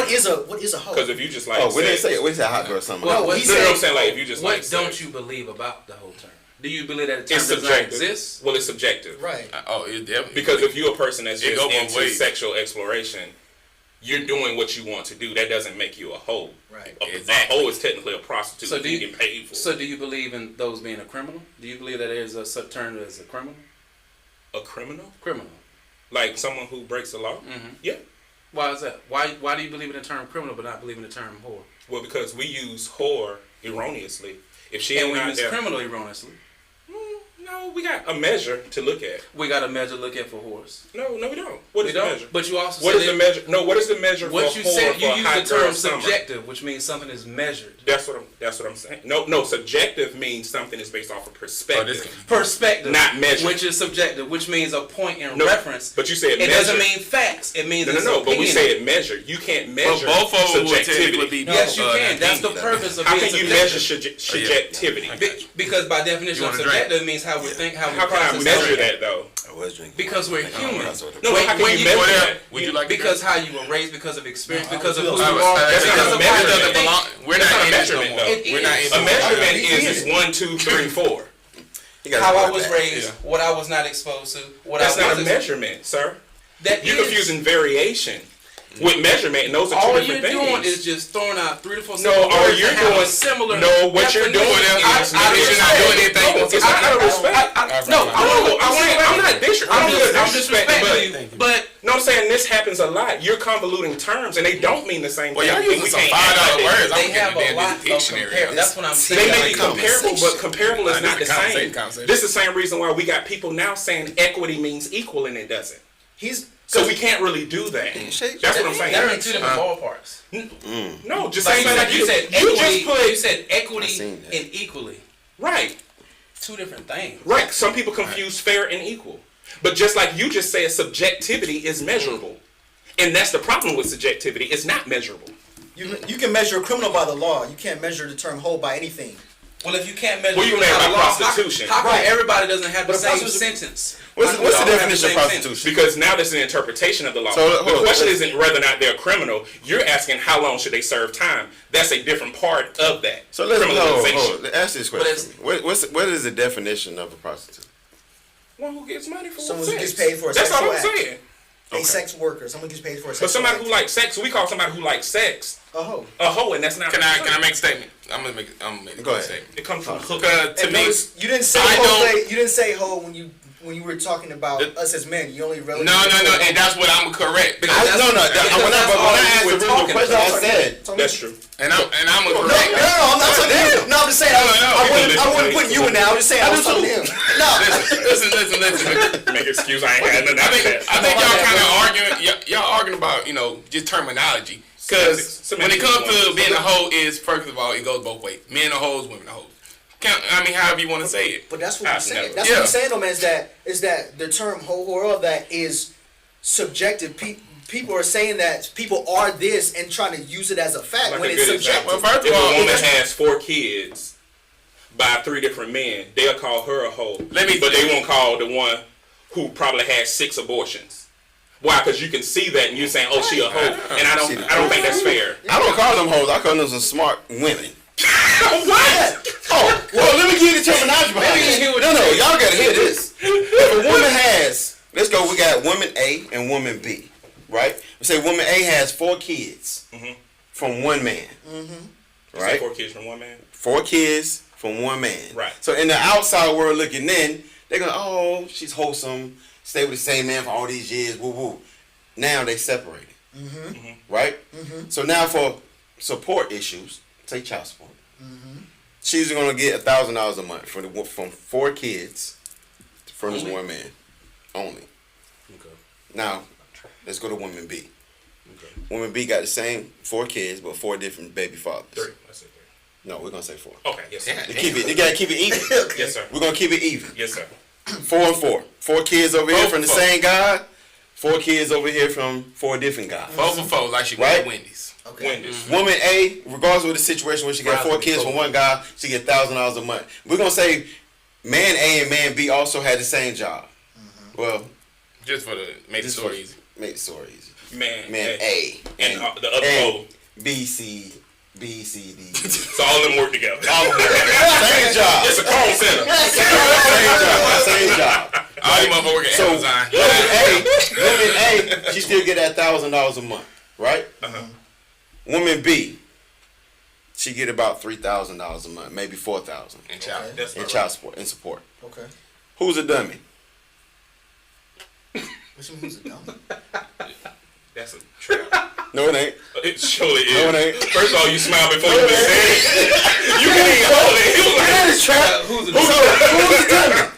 what is a hoe? if you just like. Oh, we didn't sex- say it. We said hot girl something. Well, No, what, he No, said- I'm saying like if you just what like. don't sex, you believe about the whole term? Do you believe that the term It's does not subjective. exist? Well, it's subjective. Right. oh, it definitely. Because if you're a person that's It just go both into ways. sexual exploration, you're doing what you want to do. That doesn't make you a hoe. Right. Exactly. A hoe is technically a prostitute. So So do you you- get paid for. So do you believe in those being a criminal? Do you believe that there's a term as a criminal? A criminal, Criminal. like someone who breaks the law. Mhm. Yeah. Why is that? Why do you believe in the term criminal but not believe in the term whore? Well, because we use whore erroneously. If she And ain't we out use there, criminal erroneously. no, we got a measure to look at. We got a measure look at for whores. No, we don't. What We is the don't. measure? But you also What said is the it- measure? No, what is the measure What for you whore said, you for use hot the girl term summer? subjective, which means something is measured. That's what I'm saying. No, subjective means something is based off of perspective, Perspective, not measure. which is subjective, which means a point in No, reference. But you said It measure. doesn't mean facts. It means it's No. But we opinion. said measure. You can't measure both of them would subjectivity. technically be. Yes, you an can. That's the opinion. purpose of How being can you subjective. measure subjectivity? Because by definition You of wanna drink? subjective means how we think, how we How can I process measure something. that though? I was drinking. Because we're human. No, how can you measure that? Would you like Because to how you were raised, because of experience, No, because of I who would you do are. That's not because a of how you measurement. think. We're That's not not a in this no measurement, more. though. It We're not is. in A this. measurement It is is. just 1, 2, 3, 4. You gotta How go I back. was raised, Yeah. what I was not exposed to, what That's I not was a exposed measurement, sir. That You're is. confusing variation with measurement, and those are two All different you're things. doing is just throwing out 3 to 4 No, simple all words you're that have a doing- similar. no, what you're doing definition. is I you're not doing anything you want to It's not say. out of respect. I'm not disrespecting. I'm disrespecting you, but No, I'm saying this happens a lot. You're convoluting terms, and they don't mean the same Well, thing. y'all and using we some can't act $5 like words. that. they I'm have getting a lot in of the dictionary. compare. That's what I'm They saying. may be comparable, but comparable is not the same. Conversation. This is the same reason why we got people now saying equity means equal, and it doesn't. He's So we can't really do that. That's what I'm saying. They're in 2 different ballparks. No, just Like, saying like you said you equity. just put You said I equity seen that. and equally. right. 2 different things. Right. Some people confuse fair and equal. But just like you just said, subjectivity is measurable. And that's the problem with subjectivity. It's not measurable. you can measure a criminal by the law. You can't measure the term hoe by anything. Well, if you can't measure Well, you by mean by law, how- prostitution. how come Right. everybody doesn't have the But same prostitution- sentence? What's How the come we all have the definition of same prostitution? sentence? Because now this is an interpretation of the law. So, the hold on, question let's- isn't whether or not they're a criminal. You're asking how long should they serve time. That's a different part of that. So let's criminalization. let's ask this But question. What is the definition of a prostitute? One who gets money for Someone who sex. gets paid for a That's all sexual I'm act. saying. A sex worker, someone gets paid for a sex. But somebody who likes sex, we call somebody who likes sex a hoe. a hoe, and that's not. Can I make a statement? I'm gonna make Go a ahead. statement. It comes from hook. Because to And me, notice, you didn't say I hoe. don't- You didn't say hoe when you were talking about us as men. You only related. no, and that's what I'm correct. Because When that's I all asked we the were original talking question, about. I said That's true. And I'm a No, correct. I'm not talking to him. No, I'm just saying. I wasn't putting you in there. I'm just saying I was talking to him. No. Listen. Make excuse. I ain't had nothing I after think that. y'all kind of arguing. Y'all arguing about just terminology. Because when it comes to being a hoe, is first of all it goes both ways. Men are hoes, women are hoes. However you want to say it. But that's what we're saying. never- That's what we're saying, though, man. Is that the term hoe or all that is subjective. People are saying that people are this and trying to use it as a fact Like when a it's good example. subjective. Well, first If of a all, woman has 4 kids by 3 different men, they'll call her a hoe. But they won't call the one who probably had 6 abortions. Why? Because you can see that and you're saying, "Oh, she a hoe," and I don't think that's fair. I don't call them hoes. I call them some smart women. What? Oh, well, let me give you the terminology behind Maybe you it. hear what No, you're saying. y'all gotta hear this. if a woman has, let's go, we got woman A and woman B, right? We say woman A has 4 kids from one man, right? 4 kids from one man? 4 kids from one man. Right. So in the outside world looking in, they're going, oh, she's wholesome, stay with the same man for all these years, woo woo. Now they separated, right? So now for support issues, say child support, she's going to get $1,000 a month from 4 kids from this one man, only. Okay. Now, let's go to woman B. Okay. Woman B got the same 4 kids, but 4 different baby fathers. 3. Let's say 3. No, we're going to say 4. Okay, yes, sir. You got to keep it even. Yes, sir. We're going to keep it even. Yes, sir. 4 and 4. 4 kids over here Four from the for four. same guy. 4 kids over here from 4 different guys. 4 for 4, like she Right? got Wendy's. Okay. Wendy's. Woman A, regardless of the situation where she got 4 Browse kids before. from one guy, she get $1,000 a month. We're going to say man A and man B also had the same job. Well, Just for the make the just story for- easy. make the story easy. Man A and the other and four. B, C, D. So all of them work together. Same job. It's a call center. Same job. All you motherfuckers work at So Amazon. woman A, she still get that $1,000 a month, right? Woman B, she get about $3,000 a month, maybe $4,000 And child. Okay. That's in not child support and support. Okay. Who's a dummy? Which one was it? Dumb? That's a trap. No, it ain't. It surely is. No, it ain't. First of all, you smile before you even say it. You can't even hold it. He was like, That is trap. Who's Who's a dummy?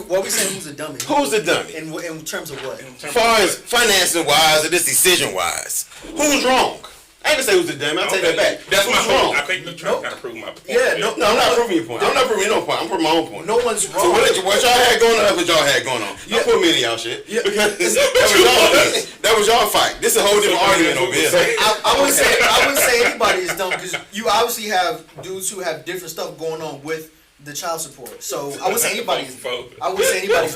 What we saying? Who's a dummy? Who's the dummy? In terms of what? As far as financing wise or this decision wise, who's wrong? I ain't gonna say who's the dummy. I'll take that back. That's my who's point. wrong? I think you're trying to prove my point. Yeah, no, No, I'm not proving your point. I'm not proving no point. I'm proving my own point. No one's wrong. So what y'all had going on? That's what y'all had going on. Don't put me in y'all shit. Yeah. Because that was y'all fight. This is a whole different argument over here. I wouldn't say anybody is dumb because you obviously have dudes who have different stuff going on with the child support. So I wouldn't say anybody's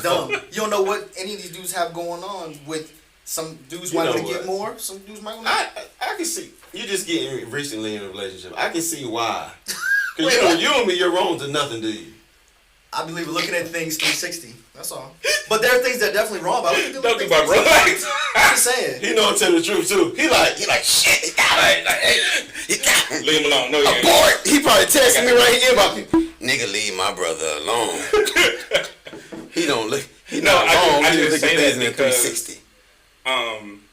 dumb. You don't know what any of these dudes have going on with. Some dudes might know want to get what? more. Some dudes might want to. I can see you just getting recently in a relationship. I can see why. Because you don't be your wrong to nothing, do you? I believe looking at things 360. That's all. But there are things that are definitely wrong. But I look at Don't do things my brother. 360. I'm just saying. He know to tell the truth too. He like shit. He got it. He got it. Leave him alone. No, you ain't. Abort. He probably texting me right here about nigga leave my brother alone. He don't look. He No, not wrong. I He just look at say things that in because 360.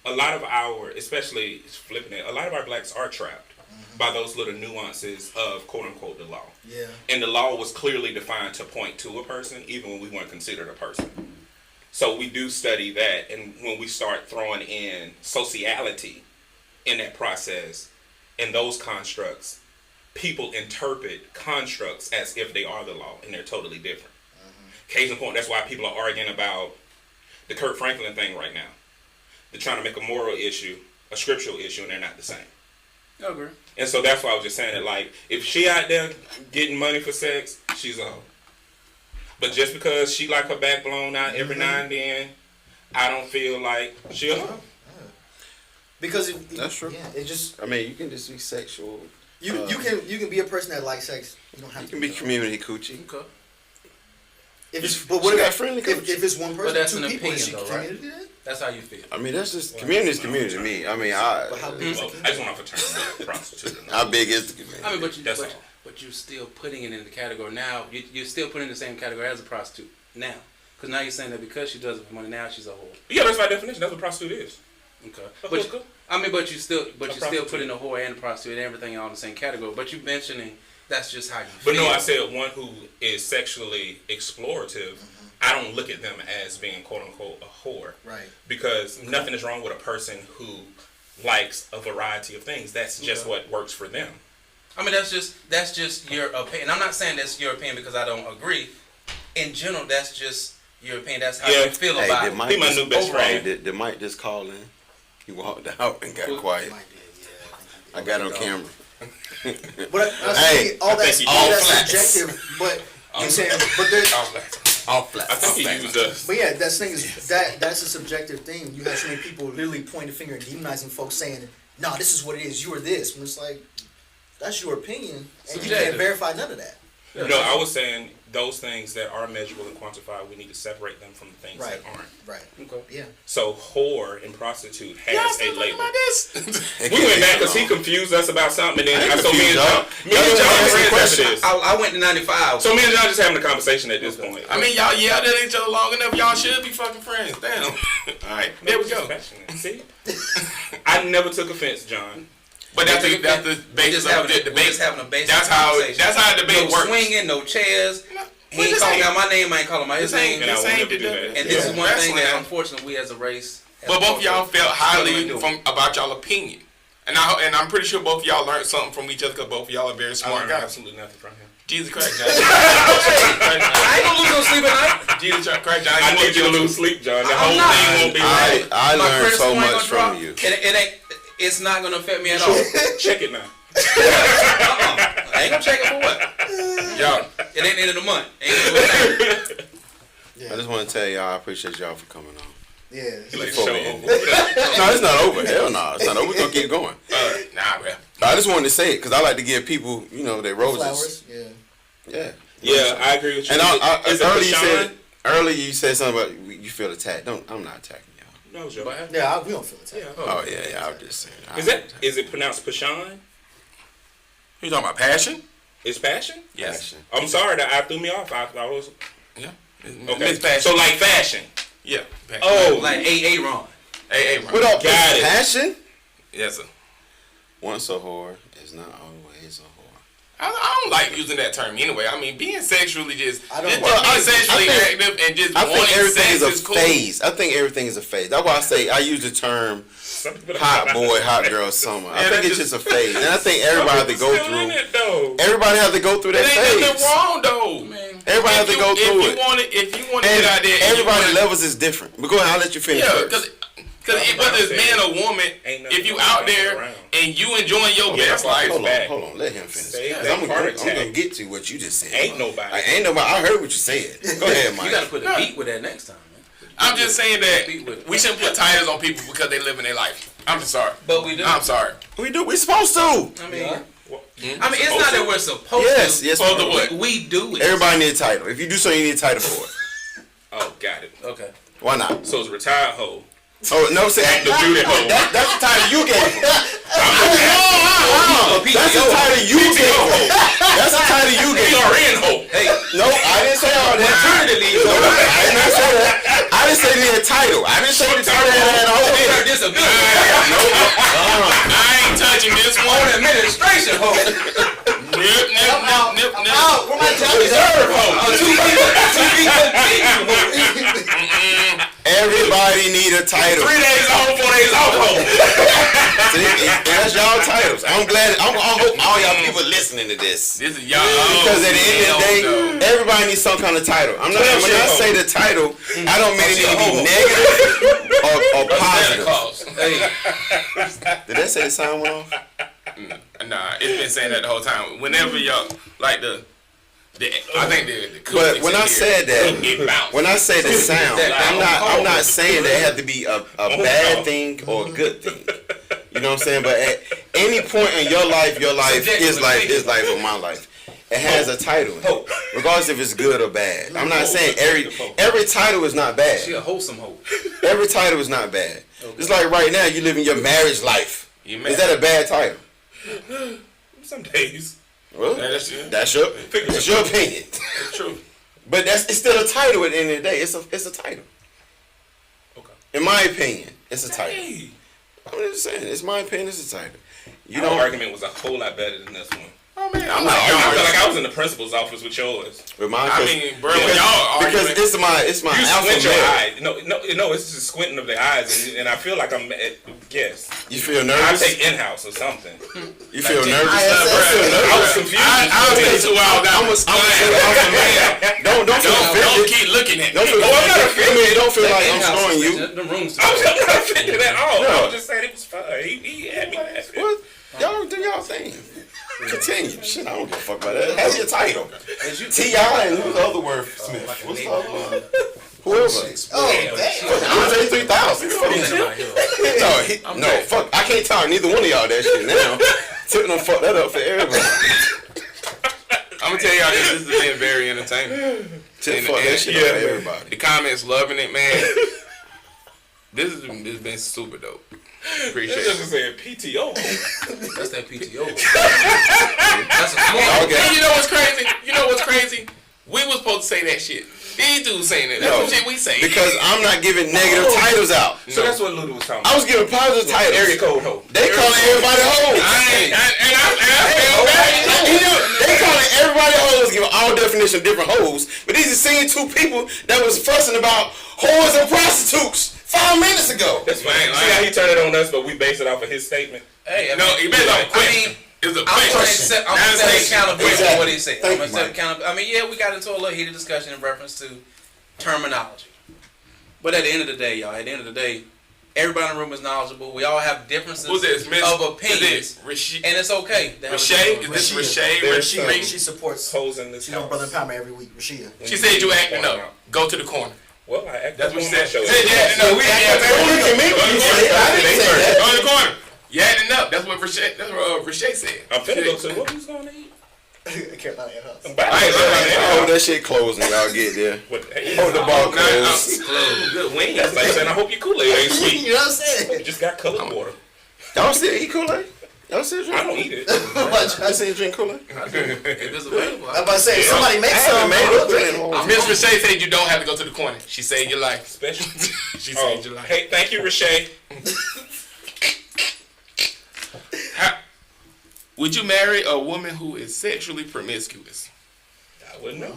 A lot of our, especially flipping it, a lot of our blacks are trapped by those little nuances of quote unquote the law. Yeah. And the law was clearly defined to point to a person, even when we weren't considered a person. So we do study that, and when we start throwing in sociality in that process and those constructs, people interpret constructs as if they are the law, and they're totally different. Case in point, that's why people are arguing about the Kirk Franklin thing right now. They're trying to make a moral issue, a scriptural issue, and they're not the same. I agree. And so that's why I was just saying that, like, if she out there getting money for sex, she's a hoe. But just because she like her back blown out every now and then, I don't feel like she a hoe. Because That's true. Yeah, it just I mean, you can just be sexual. you can be a person that likes sex. You don't have You to can be dumb. community coochie. Okay. If it's, but what She got if, friendly if it's one person, But that's two an people, opinion, is she though, right? community then? That's how you feel. I mean, that's just community is community to me. I mean, But how big is Well, it? I just want to fraternity prostitute. how big is the community? I mean, but That's all. but you're still putting it in the category now. You're still putting it in the same category as a prostitute now, because now you're saying that because she does it for money, now she's a whore. Yeah, that's my definition. That's what prostitute is. Okay. A But hooker. I mean, but you still prostitute. putting a whore and a prostitute and everything all in the same category. But you mentioning that's just how you But feel. no, I said one who is sexually explorative. I don't look at them as being quote unquote a whore. Right. Because nothing is wrong with a person who likes a variety of things. That's just what works for them. I mean, that's just your opinion. I'm not saying that's your opinion because I don't agree. In general, that's just your opinion. That's how Yeah. you feel Hey, about did it. Mike He my just, new best friend. Did Mike just call in? He walked out and got quiet. Might be, yeah. I got on camera. But Hey, all I that's think all he- that's all flats. subjective. But I'm saying, but there's, All flat. I think he used us. but yeah, that's the thing is that's a subjective thing. You have so many people literally pointing the finger and demonizing folks, saying, "No, this is what it is. You are this." And it's like that's your opinion, and you can't Subjective. verify none of that. No, I was saying those things that are measurable and quantifiable, we need to separate them from the things Right. that aren't. Right. Okay. Yeah. So whore and prostitute Y'all has still a talking label. about this? We went back because he confused us about something, and then so me and John, confused, friends after this. I went to 95. So me and John just having a conversation at this point. I mean, y'all yelled at each other long enough. Y'all should be fucking friends. Damn. All right, there we go. See, I never took offense, John. But that's the basis of the We're debate. just having a basic That's how the debate no works. swinging, no chairs. He But ain't this calling ain't- out my name. I ain't calling out his name. And I This won't ain't ever the do that. debate. And this is one thing that, Wrestling. unfortunately, we as a race. But both of y'all felt highly Struggling about y'all opinion, and I'm pretty sure both of y'all learned something from each other because both of y'all are very I smart learned guys. absolutely nothing from him. Jesus Christ, John. I ain't gonna lose no sleep at night. Jesus Christ, John. I need you to lose sleep, John. The whole not. thing won't be right. I My learned credit so score ain't much gonna drop. from you. It ain't. It's not gonna affect me at all. Check it now. I ain't gonna check it for what? Y'all, It ain't the end of the month. Ain't gonna do a thing. I just want to tell y'all I appreciate y'all for coming on. Yeah. Like, Before show we end over. No, it's not over. Hell no, it's not over. We're gonna keep going. nah, bro. I just wanted to say it because I like to give people, their roses. Flowers. Yeah. Yeah. Yeah, I agree with you. And Is it earlier you said something about you feel attacked. I'm not attacking y'all. No, Joe. Yeah. We don't feel attacked. Yeah. Oh yeah, I was just saying. Is it pronounced Pashan? You talking about passion? It's passion? Yes. Passion. I'm sorry that threw me off. I was Yeah. okay. Miss Passion. So like fashion. Yeah. Passion. Oh, Like AA Ron. Hey, Ron. What up, Got it. passion? Yes, sir. Once a whore is not always a whore. I don't like using that term anyway. I mean, being sexually just I don't- being Well, I sexually think- active and just I think wanting everything sex is a is cool. phase. I think everything is a phase. That's why I say I use the term some people don't hot know boy, about hot that. girl summer. I Yeah, think that's it's just a phase. And I think everybody have to Some go people still in through. it, though. Everybody have to go through that It ain't nothing phase. wrong though. Everybody have to go through it. If you want to And get out there, and everybody you wanna, levels is different. But go ahead, I'll let you finish yeah, first. because whether it's man or woman, Ain't nothing if you wrong out with there around. and you enjoying your Yeah, best that's why life, Hold on, let him finish. Say 'Cause that I'm heart gonna attack. get to what you just said. Ain't nobody. Ain't nobody. I heard what you said. Go ahead, Mike. You gotta put the beat with that next time, man. I'm just saying that we shouldn't put titles on people because they live in their life. I'm just sorry. But we do. I'm sorry. We do. We supposed to. I mean, Yeah. it's not that we're supposed Yes, to. yes. Supposed to we what? do. We do it. Everybody need a title. If you do something, you need a title for it. Oh, got it. Okay. Why not? So it's retired hoe. Oh no, say Active duty hoe. that's the title you gave him. Oh, That's the title you gave him. That's the title you gave him. PRN hoe. Hey, No, I didn't say all that. maternity leave. No, I did not say that. I didn't say the title. I didn't say the title had a whole Short-term minute. disability. I ain't touching this On one. administration, ho. Nip. Oh, where my job is? Reserve hoe. Everybody need a title. 3 days on, 4 days off hoe. See, that's y'all titles. I'm glad. I hope all y'all people listening to this. This is y'all. Because at the end of the day, everybody needs some kind of title. I'm not. When I say the title, I don't mean it need to be negative or positive. Did that say the sound went off? Nah, it's been saying that the whole time. Whenever y'all like the I think the But when I said that, it bounced. when I say the sound, I'm not saying that it had to be a bad thing or a good thing. You know what I'm saying? But at any point in your life, his life, or my life, it has a title, in it, regardless if it's good or bad. I'm not saying every title is not bad. She a wholesome hoe. Every title is not bad. It's like right now you living your marriage life. Is that a bad title? Some days. Well, That's that's your opinion. That's true. But it's still a title at the end of the day. It's a title. Okay. In my opinion, it's a title. Hey. I'm just saying, it's my opinion, it's a title. You Your know, argument was a whole lot better than this one. I mean, I'm I'm not not I feel like y'all. I was in the principal's office with yours. with mine, I mean, bro, when y'all because arguing, it's my You alpha squint your male. eye. No, it's just squinting of the eyes, and I feel like I'm. Yes, You feel I nervous? take in-house or something. You feel Like, nervous? I was confused. I'll take 2 hours. I'm a alpha male. Don't feel Don't offended. keep looking at Don't me. feel Oh, I'm not offended. I mean, don't feel like I'm In-house scoring you. extension, them rooms. I'm not offended at all. No. I was just saying it was fun. He had me laughing. What? Y'all do y'all thing. Continue. Shit, I don't give a fuck about that. Have your title. As you T.I. and who's the other word for Smith? like a What's the neighbor. other one? Whoever. Oh, damn. Andre 3000. No, fuck. I can't talk neither one of y'all that shit now. Tip them fuck that up for everybody. I'm gonna tell y'all this has been very entertaining. That shit for everybody. The comments loving it, man. This has been super dope. Appreciate Just it. saying PTO. That's that PTO. That's a small. Okay. And you know what's crazy? We was supposed to say that shit. These dudes saying it. That's No. some shit we say. Because I'm not giving negative titles out. So that's what Luda was talking I about. was giving positive titles. Area code ho. They calling everybody hoes. I feel bad. You know, they calling everybody hoes, giving all definition of different hoes. But these are seeing two people that was fussing about whores and prostitutes 5 minutes ago. That's fine. See how he turned it on us, but we based it off of his statement. Hey, No, it based on a question. It's a I'm going to question. accept accountability for what he said. Thank I'm going you, to accept Mike. accountability. I mean, yeah, we got into a little heated discussion in reference to terminology. But at the end of the day, y'all, everybody in the room is knowledgeable. We all have differences Who's this? Miss? of opinions. Rashay? And it's okay. to have a Rashay? difference. Is this Rashay? There's Rashay? She supports. Hoes in this She's on house. Brother Empowerment every week. Rashida. She said you acting up. Go to the corner. Well, I acted That's what she on my said. show. Hey, yeah, no, we Don't look at me. Go to the You corner. said it. I didn't say that. Go to the corner. You acting up. That's what Rashay said. I'm finna go to what we was gonna eat. Carolina at house. I'm about to I ain't go saying to I hope that shit closed when y'all get there. Hey, Hold the ball closed. good wings. That's like saying I hope your Kool-Aid ain't sweet. You know what I'm saying? You just got colored water. Y'all still eat Kool-Aid? Y'all still drink? I don't eat it. I seen you drink Kool-Aid. If it's available. I'm about to say, if somebody makes I haven't some, made we'll it drink it. in a long time. Miss Rashay said you don't have to go to the corner. She saved your life. Special. She Oh, saved your life. hey, thank you, Rashay. Would you marry a woman who is sexually promiscuous? I wouldn't know.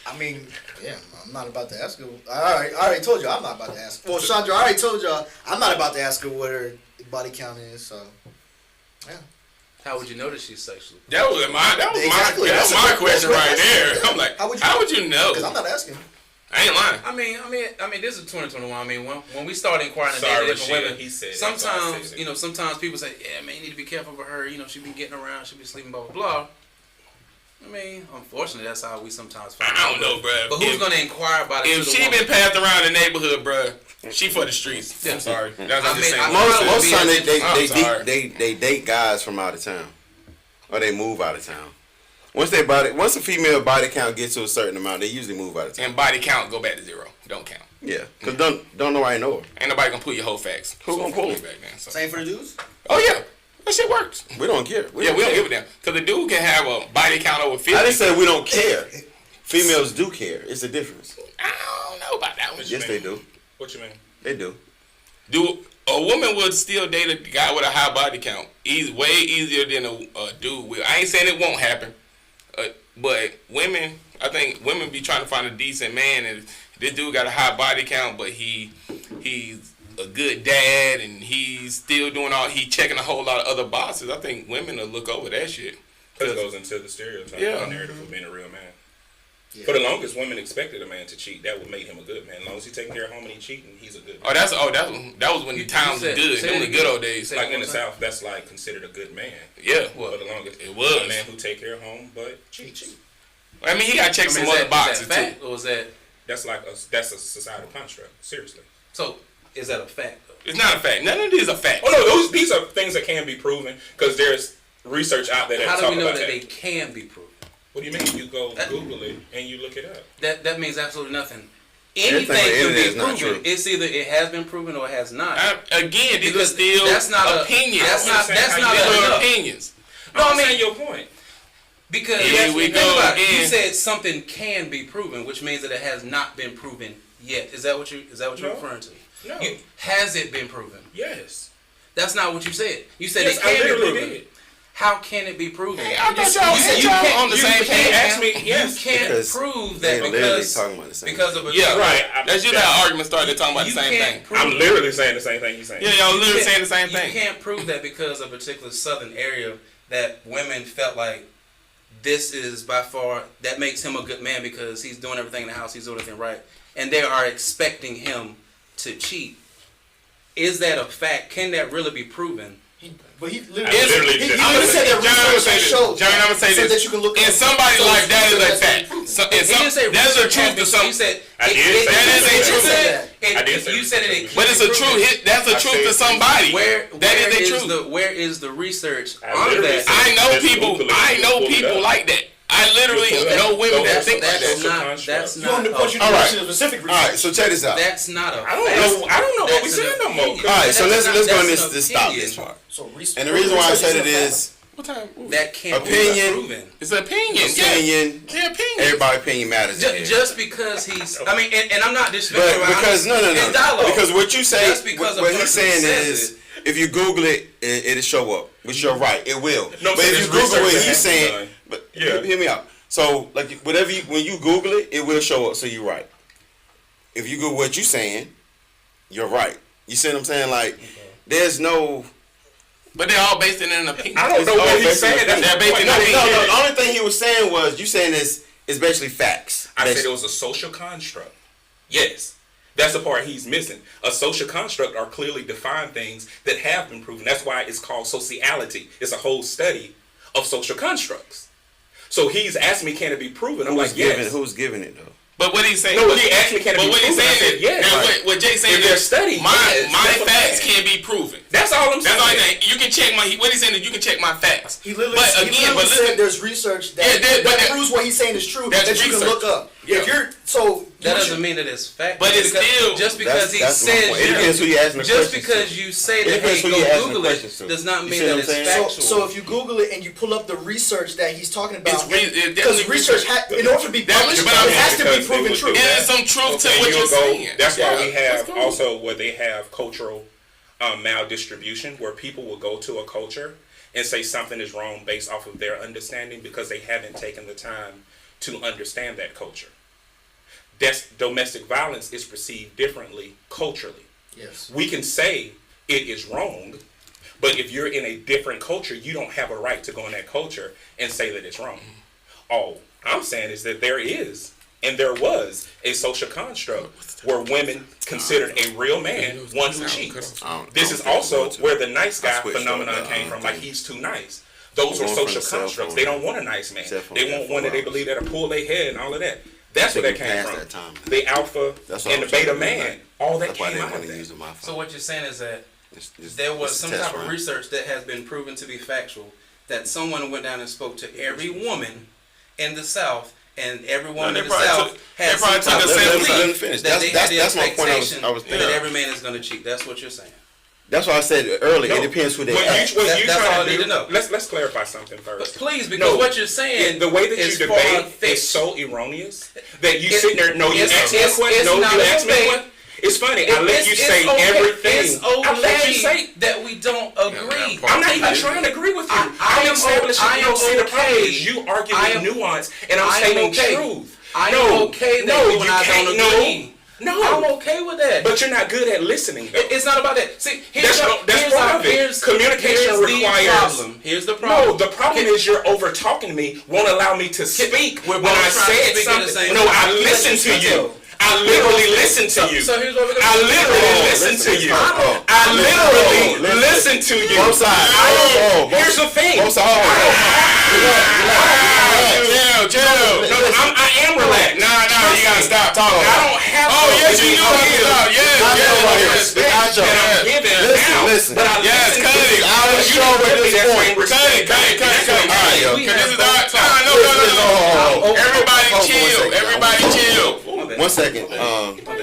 I mean, yeah, I'm not about to ask her. I already told you I'm not about to ask. Well, Chandra, I already told y'all I'm not about to ask her what her body count is. So, yeah. How would you know that she's sexually? That was Exactly. my That's my a- question that's right what- there. I'm like, how would you know? Because I'm not asking. I ain't lying. I mean, this is 2021. I mean, when we start inquiring into Sorry, different Rashay. women, He said that, so I sometimes said it. sometimes people say, yeah, man, you need to be careful with her. You know, she be getting around, she be sleeping, blah blah blah. I mean, unfortunately, that's how we sometimes find out. I don't know, bruh. But who's gonna inquire about it? If to the she woman? been passed around the neighborhood, bruh, she for the streets. I'm sorry. That's I I'm just mean, saying. Most time I'm sorry. they date guys from out of town, or they move out of town. Once a female body count gets to a certain amount, they usually move out of town. And body count go back to 0. Don't count. Yeah, cause don't nobody know her. Ain't nobody gonna pull your whole facts. Who gonna pull it them? back then? So. Same for the dudes. Oh yeah, that shit works. We don't care. We don't give a damn. Cause the dude can have a body count over 50. I didn't say we don't care. Females do care. It's a difference. I don't know about that one. Yes, they do. What you mean? They do. Do a woman would still date a guy with a high body count? Way easier than a dude will. I ain't saying it won't happen, but women, I think women be trying to find a decent man, and this dude got a high body count, but he's a good dad, and he's still doing he checking a whole lot of other boxes. I think women will look over that shit. Because it goes into the stereotype, Yeah. the narrative of being a real man. Yeah. For the longest, women expected a man to cheat. That would make him a good man. As long as he's taking care of home and he's cheating, he's a good man. That was when the times were good. Them were the good old days. Like in the South, that's like considered a good man. Yeah, For the longest, it was. a man who take care of home but cheat. I mean, he got to check some other boxes is that too. fact, or is that That's a societal construct. Seriously. so? Is that a fact though? It's not a fact. None of these are facts. Oh no, these are things that can be proven because there's research out there that How do talk we know about that that. they can be proven? What do you mean? You go Google it and you look it up. That means absolutely nothing. Everything Anything on the can internet be is not proven. true. It's either it has been proven or it has not. Again, these are Because still that's not opinions. That's not These enough. opinions. No, I I'm mean saying your point. because Here we think go about it. again. You said something can be proven, which means that it has not been proven yet. Is that what you're No. referring to? No. Has it been proven? Yes. That's not what you said. You said Yes, it I can be literally proven. did. How can it be proven? I thought y'all on the same you page. asked me. Yes. You can't Because prove They that literally because talking about the same. because of a Yeah, Right. That's usually how arguments start. They're talking about the you same can't thing. prove I'm literally saying the same thing you're saying. Yeah, y'all literally You saying the same You thing. can't prove that because of a particular southern area that women felt like this is by far that makes him a good man because he's doing everything in the house, he's doing everything right, and they are expecting him to cheat. Is that a fact? Can that really be proven? But he I literally, literally he just- literally said that John, I'm gonna research say has this. showed John, I'm gonna say so this. that you can look In up. somebody's So life, that is that's a been fact. proven. So, He didn't say there's a research truth has to been- some. You said I did say that is a research. truth. I did say You said research. it. But it's a truth. That's a I truth to said- somebody. Where That is a truth. where is the research I on literally that? said- I know Just people. Google it. I know Just pull it people up. like that. I I literally know women that think like That's that. that's You not. on the point you All right. mentioned specific All right, so check this out. That's not a. I don't know what we That's saying an no more. opinion. All right, so let's That's go on an this stop opinion. this part. So And the reason why I said it is What time? That can't Opinion. be proven. It's an opinion. opinion. Yeah, opinion. Everybody's opinion matters. in here. Just because he's, I mean, and I'm not But disrespecting. because It's dialogue. because what you say, Just because a what he's person saying says is, if you Google it, it'll show up. Which you're right, it will. No, but so if you there's Google research what that he's has to be saying, done. but Yeah. hear me out. So like whatever when you Google it, it will show up. So you're right. If you Google what you're saying, you're right. You see what I'm saying? Like there's no. But they're all based in an opinion. I don't know what he's based on saying. opinion. That's They're based in no, opinion. No, the only thing he was saying was you saying is basically facts. I said Basically. it was a social construct. Yes. That's the part he's missing. A social construct are clearly defined things that have been proven. That's why it's called sociality. It's a whole study of social constructs. So he's asking me, can it be proven? I'm like, yes. Who's giving it though? But what he's saying, No, but, he asked me, can it but be what he's proven? I saying said, is, yes. and what Jay's saying If they're is, studied, my yes, my that's what I'm facts saying. can't be proven. That's all I'm saying. That's all I'm saying. You can check my. What he's saying is, you can check my facts. He literally, but he again, literally but listen, said there's research that, Yeah, but that that- proves what he's saying is true that that's you can research. look up. Yeah. If you're so That doesn't mean that it's fact. But it's still- just because he That's my says point. It depends who you asking the just questions because to. you say It that depends hey, who you go asking Google the it questions to. does not You mean see that what it's I'm saying? factual. So if you Google it and you pull up the research that he's talking about, It's because definitely research in order to be published, but I'm- it has to be because proven it would true. be- There is some truth to Okay, what you'll you're go- saying. That's why we Yeah, have that's cool. also where they have cultural maldistribution, where people will go to a culture and say something is wrong based off of their understanding because they haven't taken the time to understand that culture. Domestic violence is perceived differently culturally. Yes. We can say it is wrong, but if you're in a different culture, you don't have a right to go in that culture and say that it's wrong. All I'm saying is that there is, and there was, a social construct where women considered a real man one who cheats. This is also where the nice guy phenomenon came from, like he's too nice. Those are social constructs. They don't want a nice man. They want one that they believe that'll pull their head and all of that. That's where that came from. The alpha and the beta man. All that That's why came they out want of to that. use my phone. So what you're saying is that It's- there was it's a some test type of run. research that has been proven to be factual, that someone went down and spoke to every woman in the South, and every woman they in the probably South took- had they probably some took type the of same belief Let him finish. that they had the That's my point. I expectation was that thinking. every man is going to cheat. That's what you're saying. That's why I said earlier. No. It depends who they What ask. you That's trying all I to need do- to know. Let's clarify something But first. please, because No. what you're saying The way that you is debate far-fetched. is so erroneous that you It- sitting there. No, you it's- ask me a it's- question. it's No, not you a ask me a debate. question. It's funny. I let you It's say okay. everything. It's I let you okay say. that we don't agree. Yeah, I'm not even trying to agree with you. I am establishing. I you am don't see the problem okay. is you argue I with am- nuance, and I'm I am stating okay. truth. I no, am okay that no, you and I can't. don't agree. No, I'm okay with that. But you're not good at listening. Though. It's not about that. See, here's That's part of it. Communication requires. the problem. Here's the problem. No, the problem is you're over talking me. Won't allow me to speak We're when both I trying to said speak at the something. same No, time. I listen to you. I literally listen to you. So here's what we're gonna I do. literally listen to you. I literally listen to you. Both sides. Here's the thing. Both sides. Chill. No, I am relaxed. Nah, you gotta stop talking. I don't have to. Oh, yes, you do. be Yes. respect that I'm giving now, Listen. but I Yes, listen cut to it. you. I was You sure don't with give me this that point. same respect. Cut it. That's what I'm All right, saying. yo. We Cause this have is both our no. Everybody Hold on, chill. one second. Everybody chill. One second.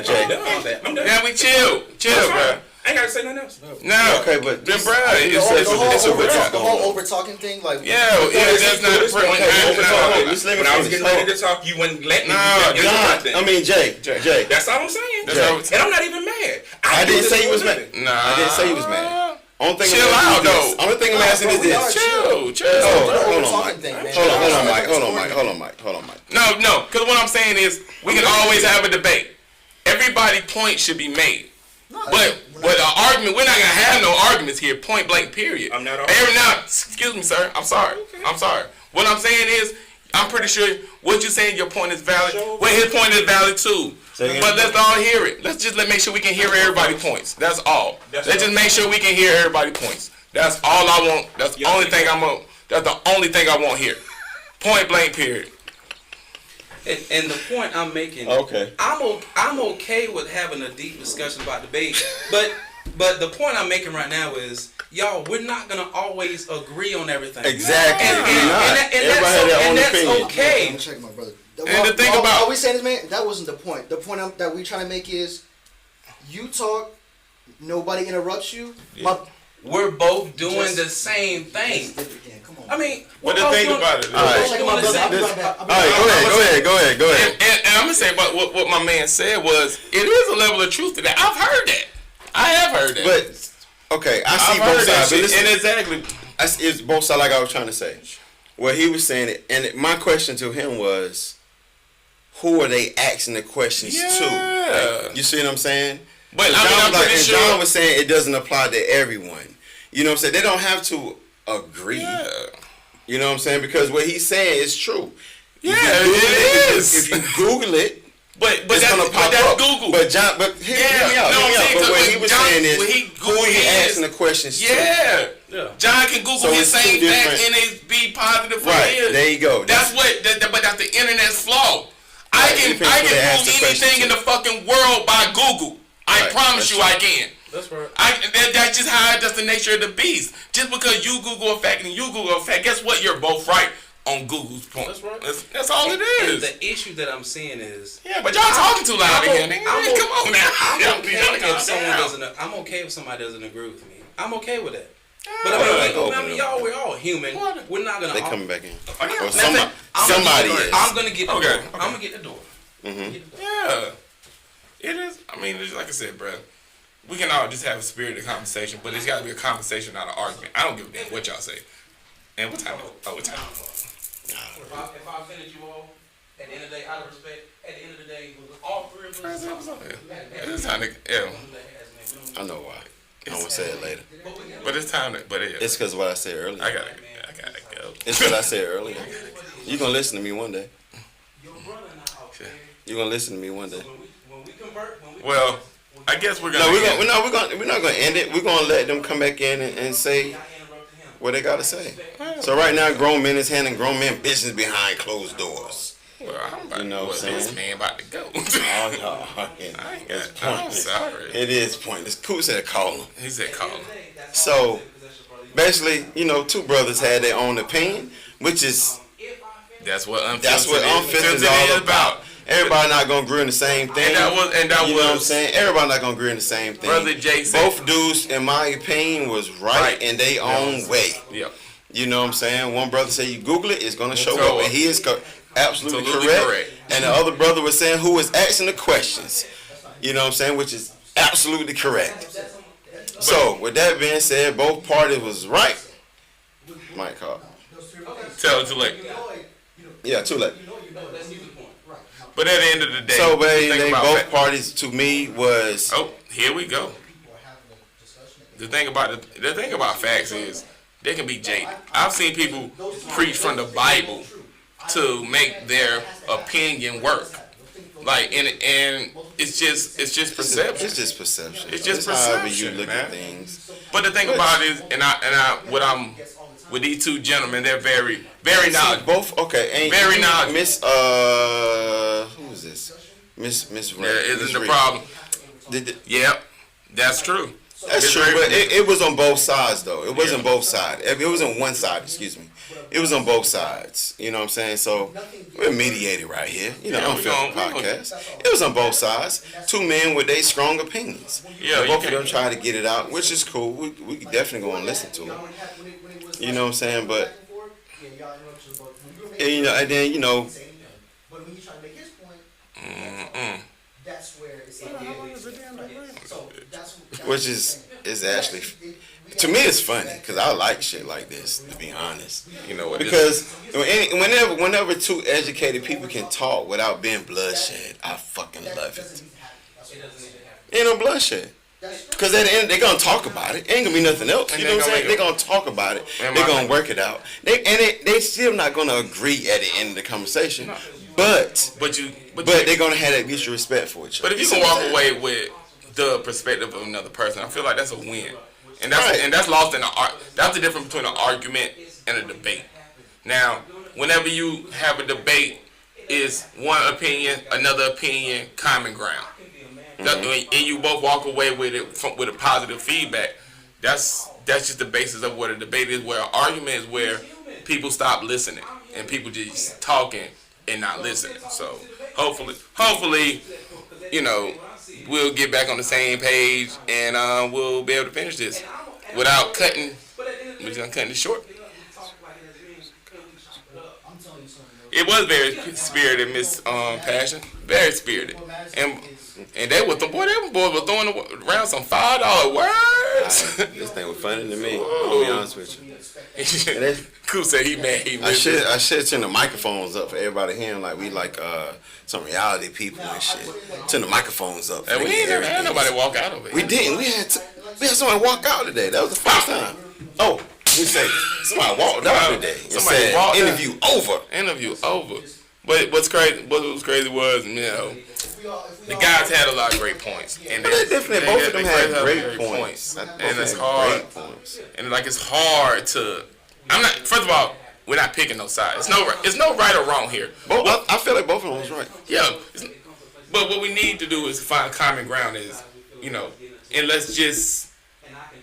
Jay. I'm done. Yeah, we chill. Chill, bro. I ain't gotta say nothing else. No. Okay, but Then, this- bro, I- it's it's a- it's a over- what's The going whole on. over talking thing, like Yeah, that's not a Okay, hold on. Just let me when I was finish. getting ready to talk, you wouldn't let me. No, You kept John, interrupting. I mean, Jay. That's all I'm saying. That's all it's- And I'm not even mad. I do didn't this say you for was a mad. living. Nah. I didn't say you was mad. Only thing Chill I'm out, asking is though. this. Only thing I'm asking is we are this. Chill. Oh, the hold over on, talking Mike. thing, man. Hold on, Mike. Hold Hold on, Mike. No, because what I'm saying is we can always have a debate. Everybody point should be made. But the argument, we're not gonna have no arguments here. Point blank. Period. I'm not Every now, excuse me, sir. I'm sorry. I'm sorry. What I'm saying is, I'm pretty sure what you're saying, your point is valid. Well, his point is valid too. But let's all hear it. Let's just make sure we can hear everybody's points. That's all. Let's just make sure we can hear everybody's points. That's all I want. That's the only thing I'm on. That's the only thing I want here. Point blank. Period. And the point I'm making, Okay. I'm okay with having a deep discussion about debate, but the point I'm making right now is y'all, we're not gonna always agree on everything. Exactly. And Everybody had their own that's opinion. okay. I'm checking my brother. And the thing about- all we saying is, man, that wasn't the point. The point that we trying to make is, you talk, nobody interrupts you. Yeah. We're both doing Just- the same thing. Come on. I mean, But the thing about it, All right. Checking my brother. I'll be This- right back. All right, go ahead. and I'm gonna say, but what my man said was, it is a level of truth to that. I've heard that. I have heard that. But okay, I see I've both heard that sides. But shit, listen, and exactly. it's both sides, like I was trying to say. What he was saying, and my question to him was, who are they asking the questions Yeah. to? Like, you see what I'm saying? But And I mean, John, I'm pretty and sure. John was saying it doesn't apply to everyone. You know what I'm saying? They don't have to agree. Yeah. You know what I'm saying? Because what he's saying is true. Yeah, Google it is. If you Google it, But it's that's, gonna pop but that's up. Google. But John, but hear Yeah, me out. no, hear me I'm out. saying, But 'cause what when he was John- saying is, when he who are you Googles asking the questions to? yeah. Yeah. John can Google So his it's two same fact different- and it be positive for Right, his. there you go. That's but that's the internet's flaw. I Right, can depends who they ask the Google anything question in to. the fucking world by Google. I Right, promise that's you true. I can. That's right. That's just that's the nature of the beast. Just because you Google a fact and you Google a fact, guess what? You're both right on Google's point. That's right. That's all it And is. the issue that I'm seeing is, Yeah, but y'all talking too loud in here, nigga. Come on now. I'm Y'all okay calm if someone down. doesn't. I'm okay if somebody doesn't agree with me. I'm okay with that. But Yeah, I mean, y'all, we're all human. We're not gonna. They coming back in. Oh, yeah. Or somebody is. I'm gonna get. Okay, okay. I'm gonna get the door. Yeah, it is. I mean, it's like I said, bro. We can all just have a spirited conversation, but it's got to be a conversation, not an argument. I don't give a damn what y'all say. And what time is it? Oh, what time? If I offended you all, at the end of the day, out of respect, at the end of the day, all three of us. It's time to. Yeah. I know why. I won't say it later. But it's time to. But yeah. It's because what I said earlier. I gotta go. It's what I said earlier. You're going to listen to me one day. You're going to listen to me one day. When we convert, Well, I guess we're gonna. No, we're not gonna end it. We're gonna let them come back in and say what they gotta say. So right now, grown men is handling grown men business behind closed doors. Well, I'm about You know to. what I'm This saying? man about to go. Oh no, I ain't it's got. I'm pointless. sorry. It is pointless. Cool said call him. He said call him. So basically, two brothers had their own opinion, which is That's what unfiltered, that's what unfiltered is all about. Everybody not gonna agree on the same thing. And that You know what I'm was saying? Everybody not gonna agree on the same thing. Brother Jay said. Both dudes, in my opinion, was right in their own way. Yep. You know what I'm saying? One brother said you Google it, it's gonna show show up, up. and he is absolutely Absolutely correct. correct. And the other brother was saying who was asking the questions. You know what I'm saying? Which is absolutely correct. So with that being said, both parties was right. Mike call. Tell it too late. Yeah, too late. But at the end of the day, So the thing they about both fact- parties to me was Oh, here we go. The thing about facts is they can be jaded. I've seen people preach from the Bible to make their opinion work. Like and it's just perception. It's just perception. It's just however you perception, look man. at things. But the thing about it is, what I'm with these two gentlemen, they're very knowledgeable. Both okay. Ain't Very knowledgeable. Miss who is this? Miss Ray. That isn't Miss the Ray. problem. Did Yep, that's true. That's It's true, very- but it was on both sides though. It wasn't both sides. It wasn't one side. Excuse me. It was on both sides. You know what I'm saying? So we're mediated right here. Yeah, we Unfiltered gon- podcast. It was on both sides. Two men with their strong opinions. Yeah, And you both of them can't- try to get it out, which is cool. We definitely gonna listen to it. You know what I'm saying? But and then But when he tried to make his point, that's where it's So that's which is actually to me it's funny because I like shit like this, to be honest. You know what? Because whenever two educated people can talk without being bloodshed, I fucking love it. Ain't no bloodshed. Because at the end, they're going to talk about it. Ain't going to be nothing else. And You know what I'm saying? they They're going to talk about it. And They're my going thing- to work it out. They still not going to agree at the end of the conversation. But they're going to have that mutual respect for each other. But if you can walk away with the perspective of another person, I feel like that's a win. And that's Right. and that's lost in that's the difference between an argument and a debate. Now, whenever you have a debate, is one opinion, another opinion, common ground. And you both walk away with it with a positive feedback. That's that's just the basis of what a debate is. Where an argument is where people stop listening and people just talking and not listening. So hopefully, you know, we'll get back on the same page and we'll be able to finish this without cutting. We're just cutting it short. It was very spirited, Miss Passion. Very spirited, and they boys were throwing around some $5 words. This thing was funny to me. I'll be honest with you. Cool said he mad. I should turn the microphones up for everybody hearing like we like some reality people and shit. Turn the microphones up. And we ain't never had nobody walk out of it. We didn't. We had somebody walk out today. That was the first time. Oh, we say somebody walked out today. Somebody walked out. Interview over. Interview over. But what was crazy was, you know, the guys had a lot of great points. And But they're different. Both of them had great points. And it's hard. And like it's hard to. I'm not. First of all, we're not picking no sides. It's no right or wrong here. I feel like both of them was right. Yeah. But what we need to do is find common ground. Is, you know, and let's just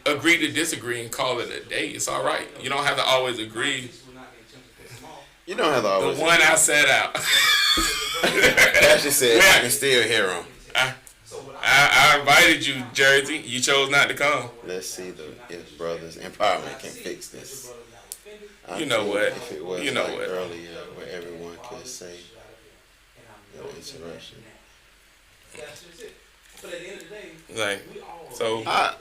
agree to disagree and call it a day. It's all right. You don't have to always agree. You don't have to always. The one I set out. Ashley said I can still hear him. I invited you, Jersey. You chose not to come. Let's see if Brothers Empowerment can fix this. You know what? If it was You know like what? earlier where everyone could say no interruption. Like, so. I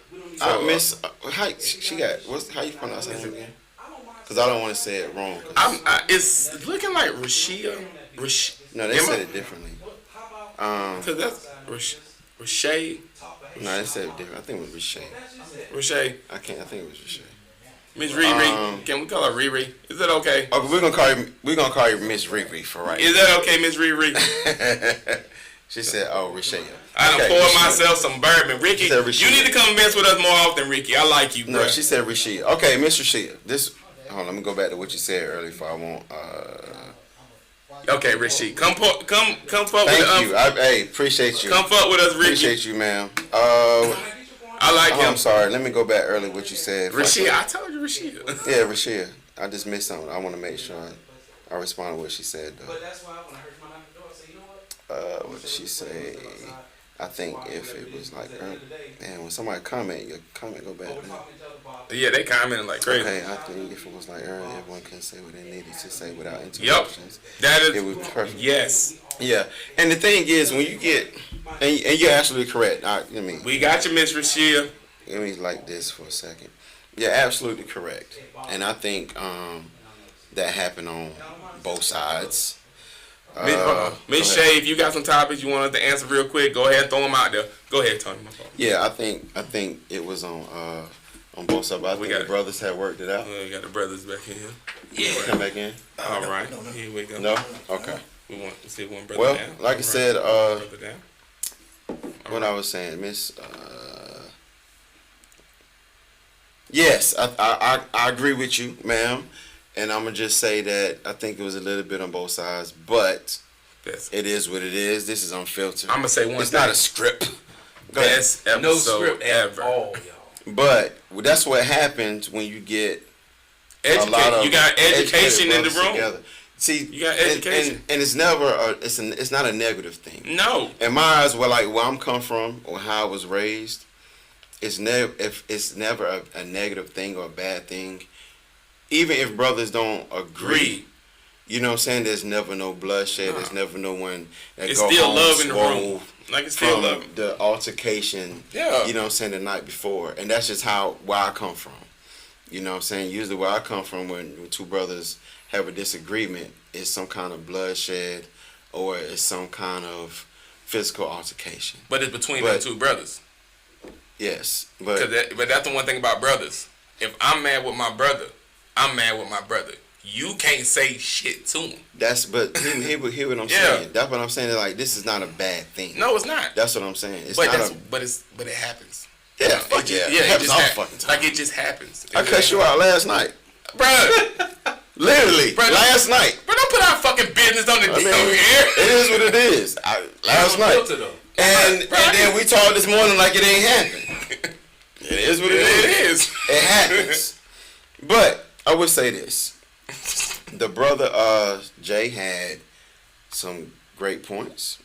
miss how she got. How you pronounce her name again? Because I don't want to say it wrong. It's looking like Rashia. No, they said it differently. Because that's Rashay. No, they said it different. I think it was Rashay. Rashay. I think it was Rashay. Miss Riri. Can we call her Riri? Is that okay? Okay, we're gonna call you Miss Riri for right. Is that okay, Miss Riri? She said, "Oh, Rashay." I done poured myself some bourbon. Ricky, said you Rashia. need to come mess with us more often, Ricky. I like you, bro. No, she said Rashia. Okay, Miss Rashia. Hold on, let me go back to what you said earlier. If I want. Okay, Rishi, come fuck with Thank you. Hey, appreciate you. Come fuck with us, Ricky. Appreciate you, ma'am. I like him. I'm sorry. Let me go back earlier. What you said. Rashia, I told you Rashia. Yeah, Rashia. I just missed something. I want to make sure I respond to what she said though. What did she say? I think if it was like, man, when somebody comment, your comment go back. Man. Yeah, they commented like crazy. Okay, I think if it was like earlier, everyone can say what they needed to say without interruptions. That is. It would be perfect. Yes. Yeah, and the thing is, when you get, and you're absolutely correct. We got you, Miss Rashia. Let me like this for a second. You're absolutely correct, and I think that happened on both sides. Miss Shay, if you got some topics you want us to answer real quick, go ahead and throw them out there. Go ahead, Tony. My fault. Yeah, I think it was on both sides. I think the brothers had worked it out. We got the brothers back in here. Yeah, come back in. All right, here we go. No, okay. We want to see one brother Well, down. like I said, brother down. what I was saying, Miss. Yes, I agree with you, ma'am. And I'm going to just say that I think it was a little bit on both sides, but it is what it is. This is unfiltered. I'm going to say one thing. It's not a script. Best episode No script ever. all, y'all. But that's what happens when you get you got education in the room. Together. See, you got education. And it's never, it's not a negative thing. No. In my eyes, where I'm come from or how I was raised, it's never a negative thing or a bad thing. Even if brothers don't agree, you know what I'm saying? There's never no bloodshed. There's never no one that it's go still home love in the swole room. Like it's still from love. the altercation. Yeah. You know what I'm saying? The night before, and that's just where I come from. You know what I'm saying? Usually where I come from, when two brothers have a disagreement, it's some kind of bloodshed or it's some kind of physical altercation. But it's between the two brothers. Yes, but that's the one thing about brothers. If I'm mad with my brother, I'm mad with my brother. You can't say shit to him. But hear what I'm saying. That's what I'm saying. Like, this is not a bad thing. No, it's not. That's what I'm saying. It's but not it happens. Yeah, it happens all fucking time. Like it just happens. I cussed you out last night, bruh. Literally, last night. But don't put our fucking business on the damn air. It is what it is. Last night, and then we talked this morning like it ain't happened. It is what it is. It is. It happens. But I would say this: the brother Jay had some great points.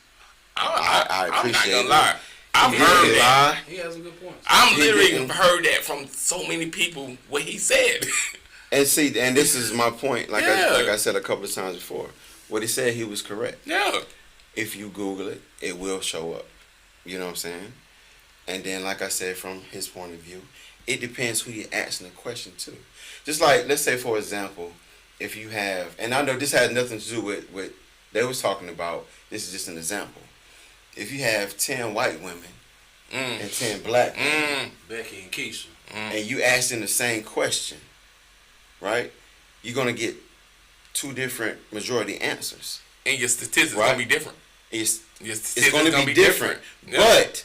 I I'm not appreciate gonna it. lie. I've He heard didn't that. lie. He has some good points. I'm He literally didn't. heard that from so many people. What he said. And see, and this is my point. Like Yeah. I said a couple of times before, what he said, he was correct. Yeah. If you Google it, it will show up. You know what I'm saying? And then, like I said, from his point of view, it depends who you're asking the question to. Just like, let's say, for example, if you have, and I know this has nothing to do with what they was talking about. This is just an example. If you have 10 white women and 10 black women, Becky and Keisha. and you ask them the same question, right? You're gonna get two different majority answers. And your statistics Right. gonna be different. It's Your it's statistics going to be different, Yeah. but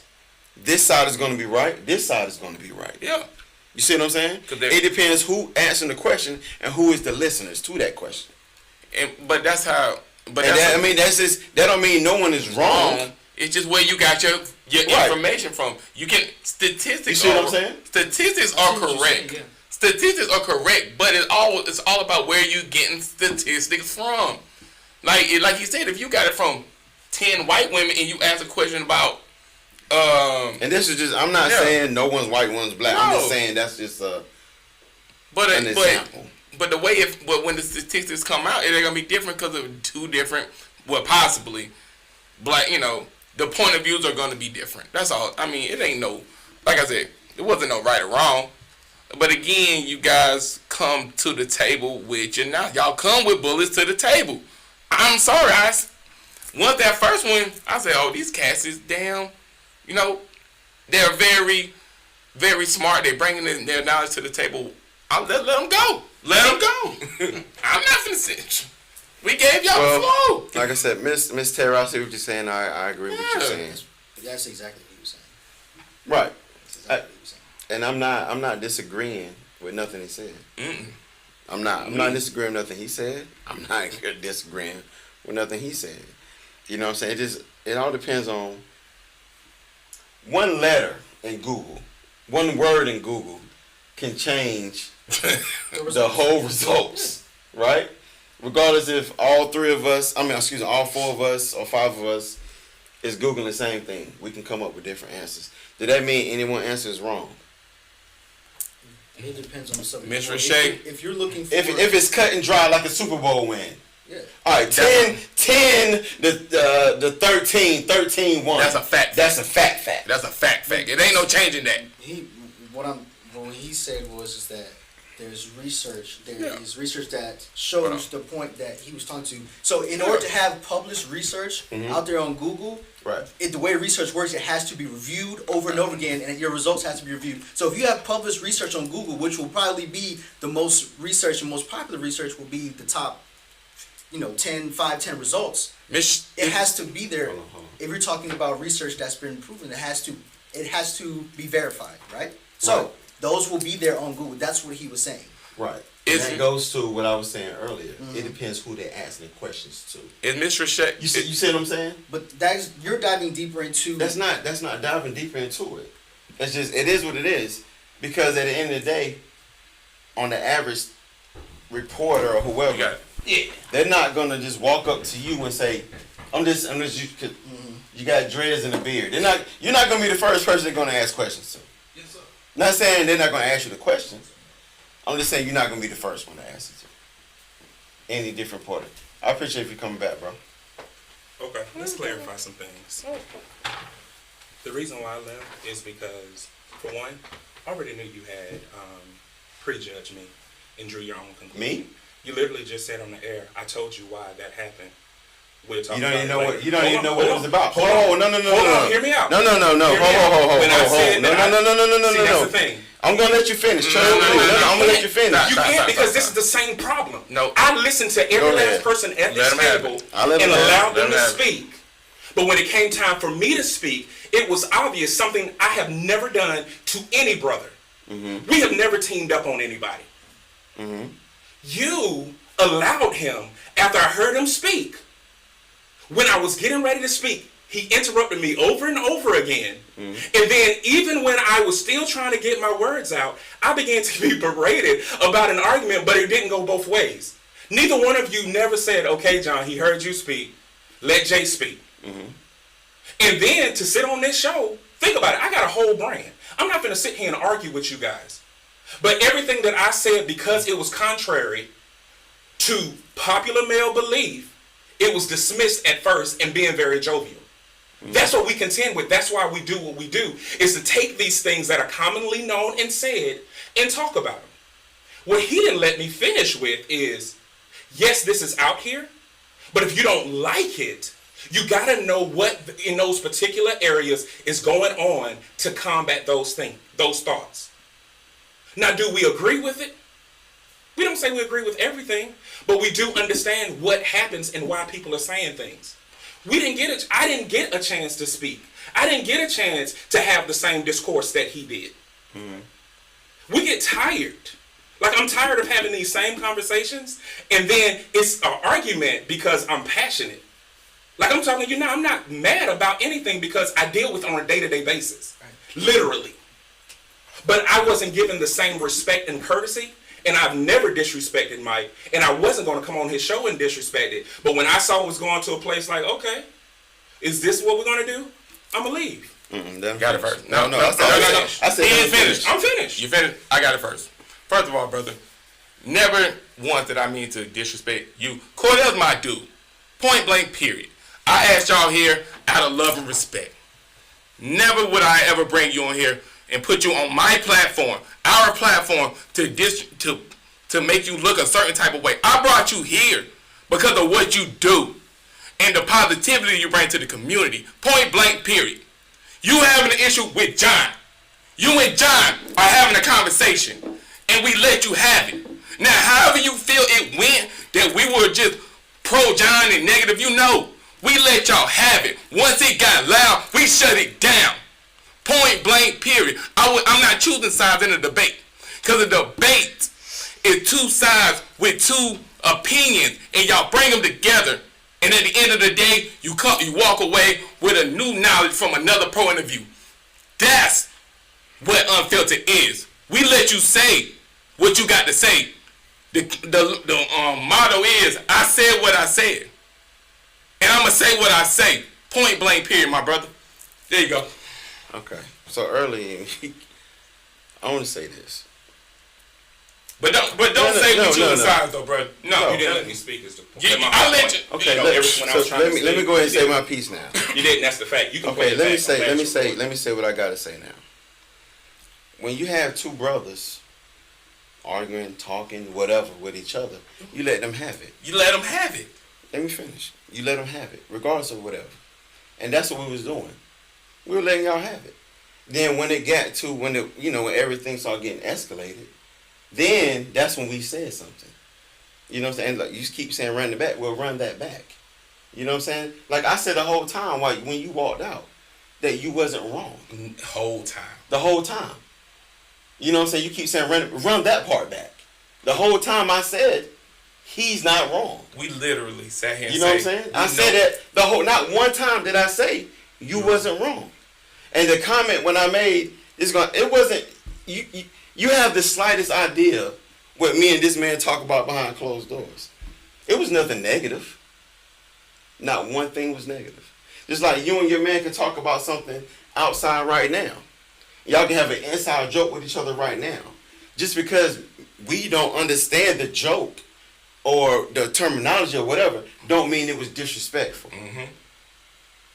this side is going to be right. This side is going to be right. Yeah. You see what I'm saying? 'Cause It depends who answering the question and who is the listeners to that question. But that's how. But And that's that, I mean, that's just that don't mean no one is wrong. wrong. It's just where you got your Right. information from. You can statistics. You see what I'm saying? Statistics are correct. Yeah. Statistics are correct, but it's all about where you getting statistics from. Like you said, if you got it from 10 white women and you ask a question about And this is just I'm not Yeah. saying no one's white, one's black. I'm just No. saying that's just an but example. but the way but when the statistics come out, they're gonna be different because of two different, possibly black. The point of views are gonna be different. That's all. I mean, it ain't no, like I said, it wasn't no right or wrong. But again, you guys come to the table with y'all come with bullets to the table. I'm sorry, once that first one, I said, oh, these cats is damn, they're very, very smart. They're bringing their knowledge to the table. I'll let them go. Let them go. I'm not finna sit. We gave y'all the flow. Like I said, Miss Terra, I see what you're saying. I agree with what you're saying. That's exactly what he was saying. Right. That's exactly what he was saying. And I'm not disagreeing with nothing he said. I'm not disagreeing with nothing he said. I'm not disagreeing with nothing he said. You know what I'm saying? It all depends on one letter in Google, one word in Google can change the whole results, right? Regardless if all all 4 of us or 5 of us is Googling the same thing, we can come up with different answers. Does that mean any one answer is wrong? It depends on the subject. Miss If Rashay? you- If you're looking for, If it's cut and dry like a Super Bowl win. yeah, All right, 10, the 13 won. That's a fact. That's a fact. That's a fact. It ain't no changing that. what he said was is that there's research. There Yeah. is research that shows the point that he was talking to. So in order to have published research out there on Google, Right. the way research works, it has to be reviewed over and over again, and your results have to be reviewed. So if you have published research on Google, which will probably be the most research and most popular research, will be the top, 10 results. It has to be there. Hold on. If you're talking about research that's been proven, it has to be verified, right? So Right. those will be there on Google. That's what he was saying. Right. Is And that it- goes to what I was saying earlier. It depends who they're asking questions to. Is Miss Rashay? You see what I'm saying? But you're diving deeper into. That's not diving deeper into it. It's just it is what it is. Because at the end of the day, on the average reporter or whoever, You got it. Yeah. they're not gonna just walk up to you and say, I'm just you got dreads and a beard. You're not gonna be the first person they're gonna ask questions to. Yes, sir. Not saying they're not gonna ask you the questions. I'm just saying you're not gonna be the first one to ask it to. Any different reporter. I appreciate you coming back, bro. Okay, let's clarify some things. The reason why I left is because, for one, I already knew you had prejudged me and drew your own conclusion. Me? You literally just said on the air, I told you why that happened. We'll talk You don't about even it know later. what you don't Hold even on, know what it hold was on. about. Hold Hold on. on, no. Hold on, hear me out. No. Hear me out. When I said that No. See, that's the thing. I'm gonna let you finish. No, I'm gonna let you finish. You Stop, can't stop, because stop, this stop. is the same problem. No. I listened to every Go ahead. last person at Let this 'em have table it. I'll let 'em and have it. allowed them Let 'em to have it. speak. But when it came time for me to speak, it was obvious something I have never done to any brother. We have never teamed up on anybody. You allowed him, after I heard him speak, when I was getting ready to speak, He interrupted me over and over again. And then even when I was still trying to get my words out, I began to be berated about an argument, but it didn't go both ways. Neither one of you never said, okay, John, he heard you speak. Let Jay speak. And then to sit on this show, think about it. I got a whole brand. I'm not going to sit here and argue with you guys. But everything that I said, because it was contrary to popular male belief, it was dismissed at first and being very jovial. That's what we contend with. That's why we do what we do, is to take these things that are commonly known and said and talk about them. What he didn't let me finish with is, yes, this is out here, but if you don't like it, you got to know what in those particular areas is going on to combat those things, those thoughts. Now, do we agree with it? We don't say we agree with everything, but we do understand what happens and why people are saying things. I didn't get a chance to speak. I didn't get a chance to have the same discourse that he did. We get tired. Like, I'm tired of having these same conversations, and then it's an argument because I'm passionate. Like, I'm telling you now, I'm not mad about anything because I deal with it on a day-to-day basis. Literally. But I wasn't given the same respect and courtesy, and I've never disrespected Mike, and I wasn't going to come on his show and disrespect it. But when I saw it was going to a place like, okay, is this what we're going to do? I'm going to leave. Got it first. No. I said he ain't finish. finished. I'm finished. You finished? I got it first. First of all, brother, never once did I mean to disrespect you. Cordell's my dude. Point blank, period. I asked y'all here out of love and respect. Never would I ever bring you on here and put you on my platform, our platform, to make you look a certain type of way. I brought you here because of what you do and the positivity you bring to the community. Point blank, period. You having an issue with John. You and John are having a conversation, and we let you have it. Now, however you feel it went, that we were just pro John and negative, we let y'all have it. Once it got loud, we shut it down. Point blank, period. I'm not choosing sides in a debate, because a debate is two sides with two opinions, and y'all bring them together, and at the end of the day, you walk away with a new knowledge from another point of view. That's what Unfiltered is. We let you say what you got to say. The motto is, I said what I said, and I'm going to say what I say. Point blank, period, my brother. There you go. Okay. So early, I want to say this. But don't say we choose sides though, bro. No, You didn't let me speak. Is the point. I'll let you. Okay, let me go ahead and say my piece now. You didn't. That's the fact. You can Okay, let me say what I gotta say now. When you have two brothers arguing, talking, whatever with each other, you let them have it. You let them have it. Let me finish. You let them have it, regardless of whatever. And that's what we was doing. We were letting y'all have it. Then when it got to when everything started getting escalated, then that's when we said something. You know what I'm saying? Like, you just keep saying run it back. We'll run that back. You know what I'm saying? Like I said the whole time when you walked out, that you wasn't wrong. The whole time. You know what I'm saying? You keep saying run that part back. The whole time I said he's not wrong. We literally sat here and you know what I'm saying? I said that not one time did I say you wasn't wrong. And the comment when I made it wasn't you have the slightest idea what me and this man talk about behind closed doors. It was nothing negative. Not one thing was negative. Just like you and your man can talk about something outside right now. Y'all can have an inside joke with each other right now. Just because we don't understand the joke or the terminology or whatever, don't mean it was disrespectful. Mm-hmm.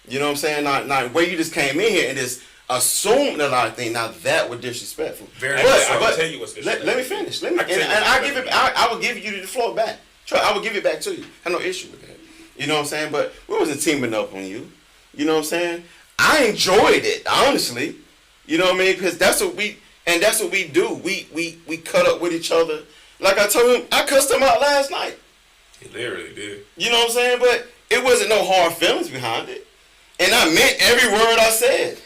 You know what I'm saying? Not where you just came in here and just assumed a lot of things. Now that was disrespectful. I will tell you what's disrespectful. Let me finish. I will give you the floor back. I will give it back to you. I have no issue with that. You know what I'm saying? But we wasn't teaming up on you. You know what I'm saying? I enjoyed it, honestly. You know what I mean? Because that's what we do. We cut up with each other. Like I told him, I cussed him out last night. He literally did. You know what I'm saying? But it wasn't no hard feelings behind it. And I meant every word I said.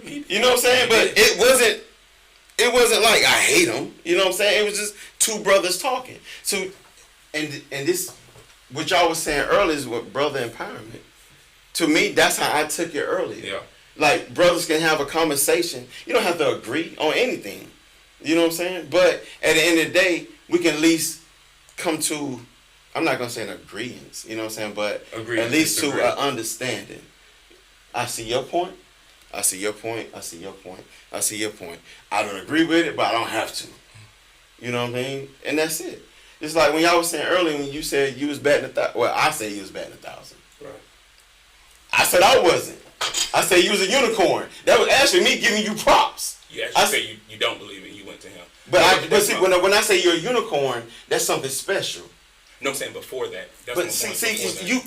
You know what I'm saying? But it wasn't like I hate him. You know what I'm saying? It was just two brothers talking. So and this what y'all was saying earlier is what brother empowerment. to me, that's how I took it earlier. Yeah. Like, brothers can have a conversation. You don't have to agree on anything. You know what I'm saying? But at the end of the day, we can at least come to, I'm not going to say an agreement, you know what I'm saying? But Agreement, at least to disagree. an understanding. I see your point. I see your point. I see your point. I see your point. I don't agree with it, but I don't have to. You know what I mean? And that's it. It's like when y'all was saying earlier when you said you was batting 1,000. Well, I said you was batting 1,000. Right. I said I wasn't. I said you was a unicorn. That was actually me giving you props. You actually say you don't believe it. You went to him. But see, when I say you're a unicorn, that's something special. No, I'm saying before that. That's But my point, see, before that. you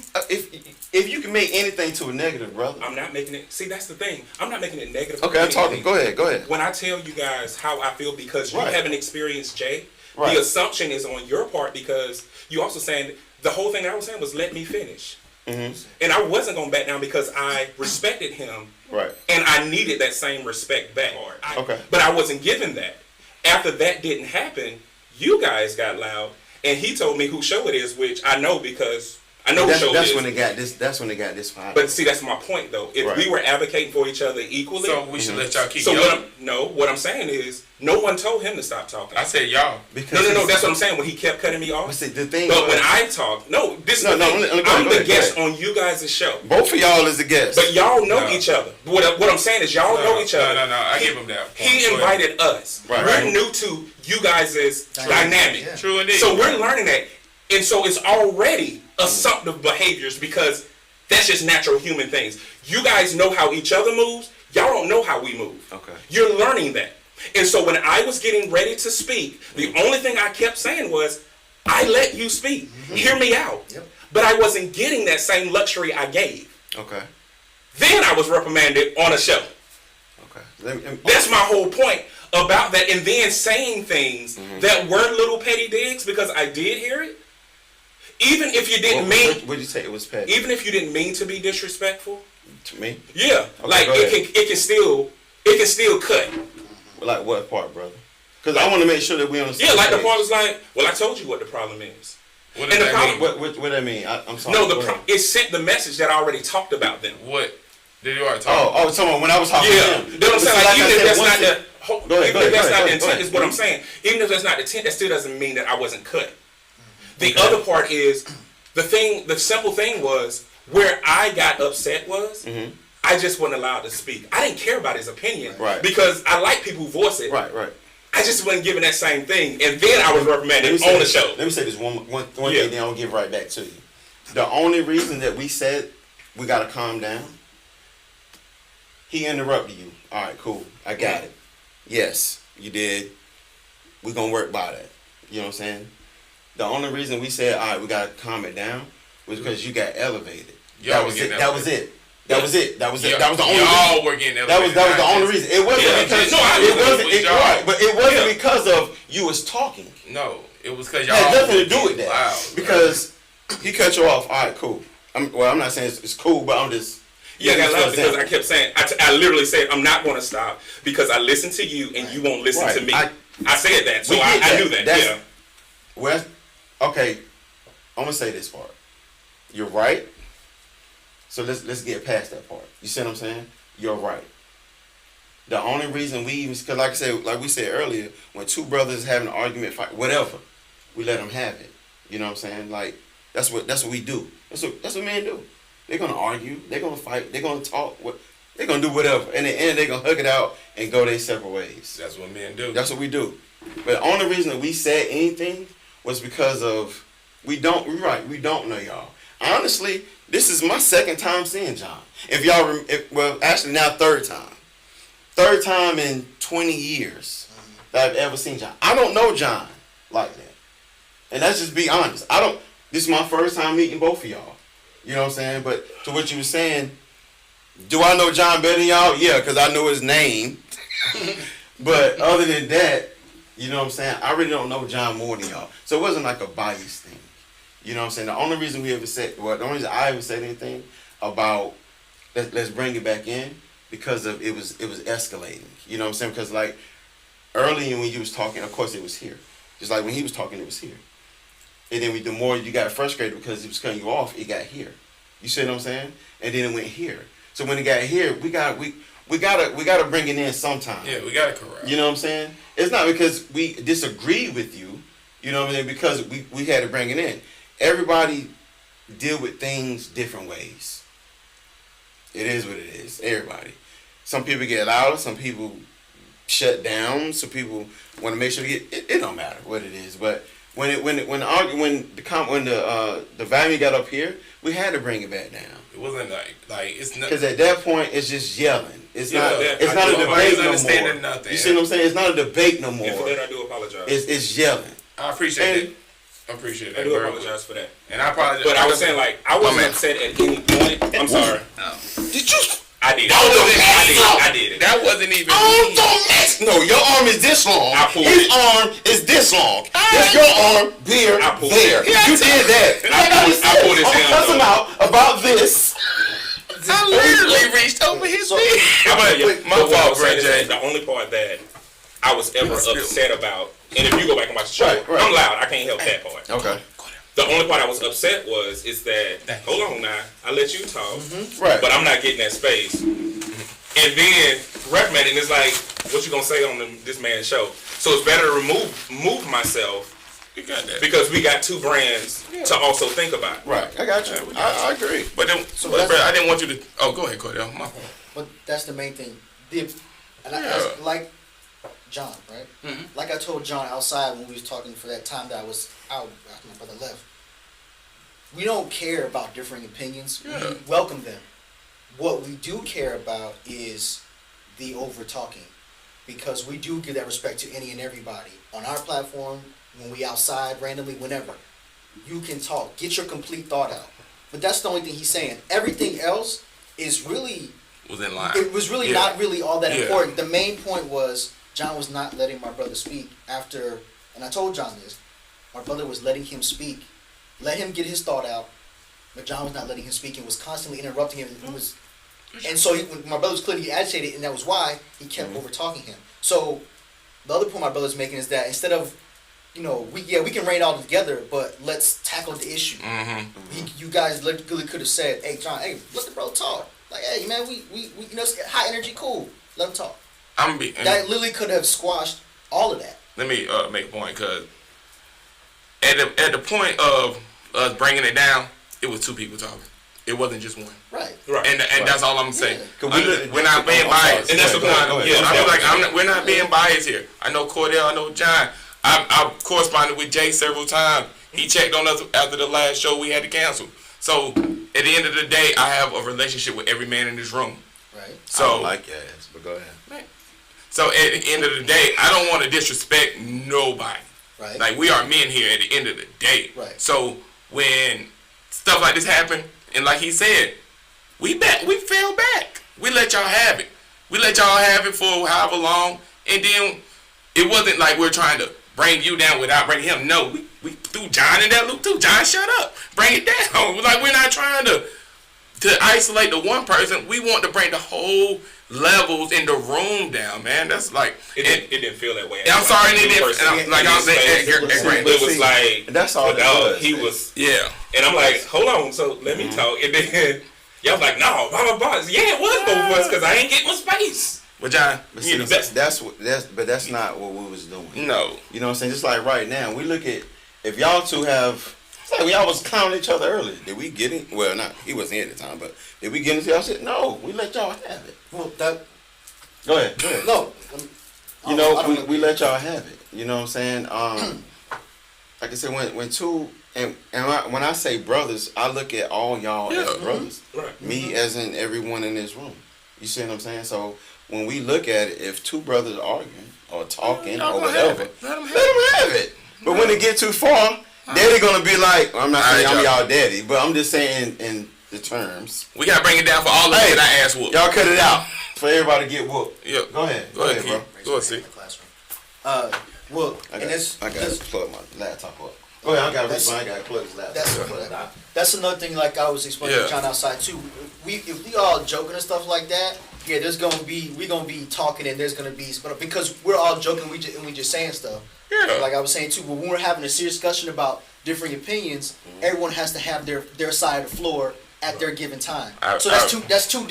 if you can make anything to a negative, brother. I'm not making it. See, that's the thing. I'm not making it negative. Okay, I'm talking. Go ahead. Go ahead. When I tell you guys how I feel because you Right. haven't experienced Jay, Right. the assumption is on your part because you also saying the whole thing I was saying was let me finish. Mm-hmm. And I wasn't going to back down because I respected him. Right. And I needed that same respect back. Okay. But I wasn't given that. After that didn't happen, you guys got loud. And he told me whose show it is, which I know because I know whose show it That's is. when they got this. That's when they got this fight. But see, that's my point, though. If Right. we were advocating for each other equally, So we should let y'all keep so yelling. what I'm saying is, no one told him to stop talking. I said y'all. because No. That's what I'm saying. When he kept cutting me off. But see, the thing. But when was- I talk, no, this is No, the no, thing. let me go I'm ahead, the go guest ahead. on you guys' show. both of y'all is the guest. But y'all know No. each other. What I'm saying is y'all know each other. No. I give him that. He Go ahead. invited us. Right. We're Right. new to you guys' dynamic. Yeah. True indeed. So we're learning that. And so it's already assumptive behaviors because that's just natural human things. You guys know how each other moves. Y'all don't know how we move. Okay. You're learning that. And so when I was getting ready to speak, the only thing I kept saying was, I let you speak. Hear me out. Yep. But I wasn't getting that same luxury I gave. Okay. Then I was reprimanded on a show. Okay. Let me- That's my whole point about that. And then saying things that weren't little petty digs because I did hear it. Even if you didn't mean, What'd you say it was petty? even if you didn't mean to be disrespectful, To me? yeah, Okay, like go it ahead. can still cut. Like what part, brother? Because I want to make sure that we understand. Yeah, like the part was like, well, I told you what the problem is. What does And the that problem- mean? What that mean? I'm sorry. No, Go ahead. it sent the message that I already talked about them. What did you already talk? Oh, someone when I was talking Yeah, to you him. know what I'm saying? But Like, see, even I if said, that's once not it- the Go ahead, even if that's not the go intent, ahead. is what I'm saying. Even if that's not the intent, that still doesn't mean that I wasn't cut. The Okay. other part is the simple thing was where I got upset was I just wasn't allowed to speak. I didn't care about his opinion Right. because I like people who voice it. Right. I just wasn't given that same thing, and then I was reprimanded Let me say on the this- show. Let me say this one Yeah. thing, then I'll give right back to you. The only reason that we said we gotta calm down, he interrupted you. All right, cool. I got it. Yes, you did. We gonna work by that. You know what I'm saying? The only reason we said, all right, we gotta calm it down was because you got elevated. Y'all That were was getting it. That was elevated. it. That was it. That was it. Yeah, That was the only y'all reason. were getting That was elevated, the not only just- reason. It wasn't Yeah, because no, I it agree wasn't with it, y'all. right, but it wasn't Yeah. because of you was talking. No, it was because It y'all had nothing were to do with getting that. loud, bro. Because he cut you off. All right, cool. I'm not saying it's cool, but I'm just. Yeah, I got using loud for because I example. kept saying, I literally said, I'm not going to stop because I listen to you and you won't listen Right. to me. I- I said that, so We I get knew that. That's- Yeah. Well, okay. I'm gonna say this part. You're right. So let's get past that part. You see what I'm saying? You're right. The only reason we even, because like I said, like we said earlier, when two brothers have an argument, fight, whatever, we let them have it. You know what I'm saying? Like that's what we do. That's what men do. They're gonna argue. They're gonna fight. They're gonna talk. They're gonna do whatever. In the end, they're gonna hug it out and go their separate ways. That's what men do. That's what we do. But the only reason that we said anything was because of we don't know y'all. Honestly, this is my second time seeing John. If y'all, well, actually now third time in 20 years that I've ever seen John. I don't know John like that, and let's just be honest. This is my first time meeting both of y'all. You know what I'm saying? But to what you were saying, do I know John better than y'all? Yeah, because I know his name. But other than that, you know what I'm saying? I really don't know John more than y'all. So it wasn't like a bias thing. You know what I'm saying? The only reason the only reason I ever said anything about let's bring it back in because of it was escalating. You know what I'm saying? Because like earlier when you was talking, of course it was here. Just like when he was talking, it was here. And then the more you got frustrated because he was cutting you off, it got here. You see what I'm saying? And then it went here. So when it got here, we gotta bring it in sometime. Yeah, we got to correct. You know what I'm saying? It's not because we disagree with you. You know what I mean? Because we had to bring it in. Everybody deal with things different ways. It is what it is. Everybody. Some people get louder. Some people shut down. Some people want to make sure it don't matter what it is. But when the value got up here, we had to bring it back down. It wasn't like it's not Because at that point, it's just yelling. It's Yeah, not. that- It's I not a do- debate nobody's no more. understanding nothing. You see what I'm saying? It's not a debate no more. And for that, I do apologize. It's yelling. I appreciate And- it. I appreciate I that. do very apologize for that. much. And I apologize. But I was saying, like, I wasn't man. upset at any point. I'm sorry. Did you? I did. That was I did it. that wasn't even. Don't mess. No, your arm is this long. I pulled His it. arm is this long. That's your arm there. I pulled there. it. You did that. I pulled his I'm hand cussing him off. out about this. I literally reached over his So- feet. But My what I fault, was bro, saying is Jay. that the only part that I was ever was still- upset about, and if you go back and watch the show, Right. I'm loud. I can't help that part. Okay. The only part I was upset is that, hold on now, I let you talk, Right. but I'm not getting that space. And then reprimanding is like, what you gonna say on this man's show? So it's better to move myself You got that. because we got two brands to also think about. Right. I got you. I agree. But then, So but, that's- bro, I didn't want you to. Oh, go ahead, Cordell. My fault. But that's the main thing. Yeah. Like John, right? Mhm. Like I told John outside when we was talking for that time that I was out after my brother left. We don't care about differing opinions. Yeah. We welcome them. What we do care about is the over talking, because we do give that respect to any and everybody on our platform. When we outside randomly, whenever you can talk, get your complete thought out. But that's the only thing he's saying. Everything else is really. Was in line. It was really Yeah. not really all that Yeah. important. The main point was John was not letting my brother speak after, and I told John this. My brother was letting him speak, let him get his thought out, but John was not letting him speak and was constantly interrupting him. And so when my brother was clearly agitated, and that was why he kept over talking him. So the other point my brother's making is that instead of, we can reign all together, but let's tackle the issue. You guys literally could have said, "Hey, John, hey, let the bro talk." Like, hey, man, we it's high energy, cool. Let him talk. I'm be. That literally could have squashed all of that. Let me make a point, because at the point of us bringing it down, it was two people talking. It wasn't just one. Right. Right. And that's all I'm saying. Yeah. We're not being biased. And that's the point. Yeah, I feel like we're not being biased here. I know Cordell, I know John. I've corresponded with Jay several times. He checked on us after the last show we had to cancel. So at the end of the day, I have a relationship with every man in this room. Right. I So don't like your ass, but go ahead. So at the end of the day, I don't want to disrespect nobody. Right. Like, we are men here at the end of the day. Right. So when stuff like this happen, and like he said, we fell back. We let y'all have it. We let y'all have it for however long, and then it wasn't like we're trying to bring you down without bringing him. No, we threw John in that loop too. John, shut up. Bring it down. Like, we're not trying to isolate the one person. We want to bring the whole levels in the room down, man. That's like It didn't feel that way. I'm sorry, it didn't. Like I was saying, But it was like, That's all but that dog, was. he was, yeah. and I'm like, hold on, so let me talk. And then y'all was like, no, blah blah blah. Yeah, it was both of us because I ain't getting my space. But John, But you see, know, that's not what we was doing. no. You know what I'm saying? Just like right now, we look at if y'all two have. It's like we always clowning each other earlier. Did we get it? Well, not he wasn't here at the time, but did we get into y'all shit? No, we let y'all have it. Well, that Go ahead. Go ahead. no. You know, we let y'all have it. You know what I'm saying? Like I said, when two when I say brothers, I look at all y'all as brothers. Right. Me as in everyone in this room. You see what I'm saying? So when we look at it, if two brothers are arguing or talking Y'all or gonna have whatever, it. Let 'em have let them have it. But when it get too far, daddy gonna be like, I'm not saying Alright, I'm y'all. y'all daddy, but I'm just saying in the terms. We gotta bring it down for all of Hey, that I ass whoop. Y'all cut it out for everybody to get whooped. Yep. Go ahead. Go ahead, bro. Keith. Go ahead, see. Classroom. Well, I and it's gotta plug my laptop up. Go ahead, I gotta plug his laptop. that's another thing. Like I was explaining Yeah. to John outside too. If we all joking and stuff like that, yeah, we're gonna be talking and there's gonna be, but because we're all joking, we just saying stuff. Yeah. Like I was saying too, when we're having a serious discussion about differing opinions, everyone has to have their side of the floor at their given time. I- So that's two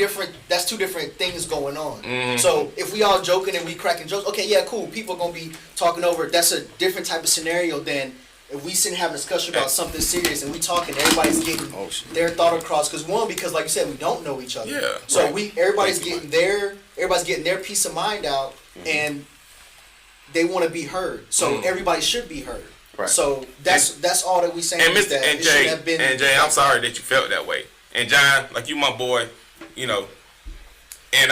different things going on. Mhm. So if we all joking and we cracking jokes, okay, yeah, cool. People are gonna be talking over. That's a different type of scenario than if we sit and have a discussion about something serious and we talking. Everybody's getting their thought across. Because like you said, we don't know each other. Yeah, So right. everybody's getting their peace of mind out, and they want to be heard. So everybody should be heard. Right. So that's all that we saying. And is Mr. that and it should Jay, have been and Jay, I'm sorry that you felt that way. And John, like you, my boy, you know, and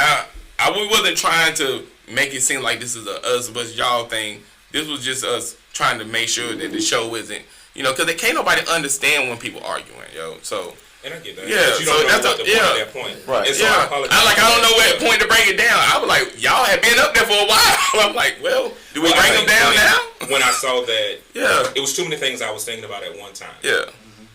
we wasn't trying to make it seem like this is a us versus y'all thing. This was just us trying to make sure that the show isn't, you know, because they can't nobody understand when people arguing, yo. So. And I get that. Yeah, But you so don't know that's what a- the point yeah. at that point. Right. And so Yeah, I apologize. I don't know what point to bring it down. I was like, y'all have been up there for a while. I'm like, well, do we Well, I bring them think down when- now? When I saw that, Yeah, it was too many things I was thinking about at one time. yeah,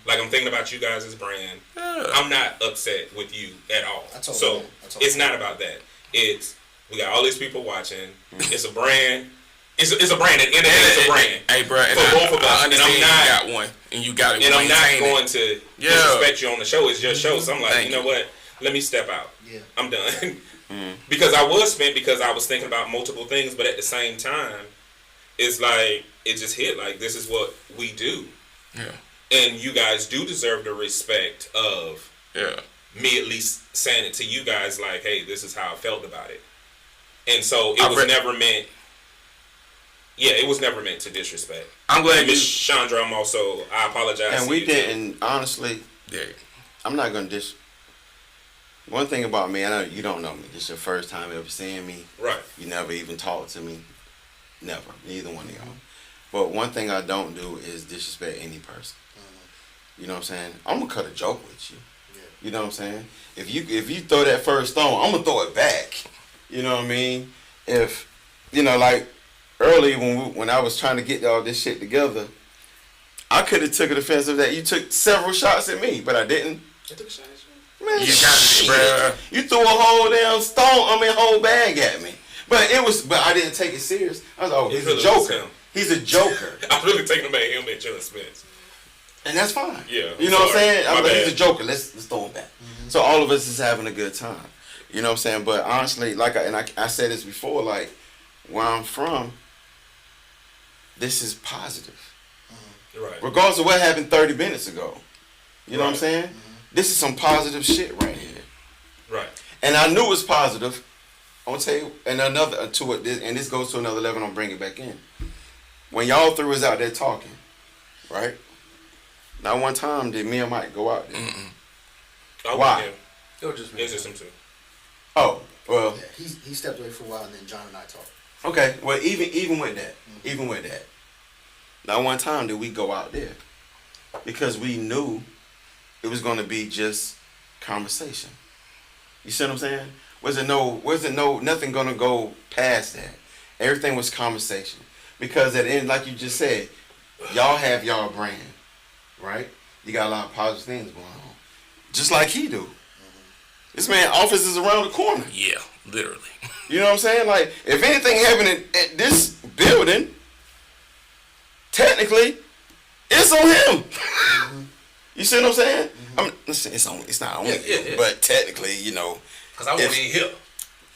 Like I'm thinking about you guys as brand. yeah. I'm not upset with you at all. I told So you. it's not about that. It's we got all these people watching. It's a brand. It's a brand. At the end of the day, it's a brand. Hey, bro, and For both of us, I and understand I'm not- you got one, and you got it. And I'm not maintain it. going to Yeah. disrespect you on the show. It's your show. So I'm like, Thank you know you. what? Let me step out. Yeah. I'm done. Because I was spent because I was thinking about multiple things, but at the same time, it's like it just hit like this is what we do. Yeah, And you guys do deserve the respect of yeah. me at least saying it to you guys like, hey, this is how I felt about it. And so it I was read- never meant. Yeah, it was never meant to disrespect. I'm glad Miss you. Chandra, I apologize. And to we you, too. didn't, honestly, Yeah, I'm not going to one thing about me, I know you don't know me. This is your first time ever seeing me. Right. You never even talked to me. Never. Neither one of y'all. But one thing I don't do is disrespect any person. You know what I'm saying? I'm going to cut a joke with you. You know what I'm saying? If you throw that first stone, I'm going to throw it back. You know what I mean? If, you know, like early when I was trying to get all this shit together, I could have took it offensive that you took several shots at me, but I didn't. I took a shot at you. Man, You got it, shit. bruh. You threw a whole damn whole bag at me. But I didn't take it serious. I was like, oh, he's a really was joker. him. He's a joker. I'm really taking him at him at your expense. And that's fine. Yeah, You know what I'm sorry. saying? My I'm like, bad. he's a joker. Let's throw him back. So all of us is having a good time. You know what I'm saying? But honestly, I said this before, like, where I'm from, this is positive. Right. Regardless of what happened 30 minutes ago. You know what I'm saying? This is some positive shit right here. Right. And I knew it was positive. I'm gonna tell you, and this goes to another level. I'm bring it back in. When y'all three was out there talking, right? Not one time did me and Mike go out there. I Why? went It was just me. in. It's just him too. Oh, well, Yeah, he stepped away for a while, and then John and I talked. okay. Well, even with that, not one time did we go out there because we knew it was gonna be just conversation. You see what I'm saying? Wasn't nothing gonna go past that. Everything was conversation. Because at the end, like you just said, y'all have y'all brand, right? You got a lot of positive things going on. Just like he do. This man office is around the corner. yeah, literally. You know what I'm saying? Like, if anything happened at this building, technically, it's on him. You see what I'm saying? Listen, it's not on him, yeah. but technically, you know, Cause I wasn't even here.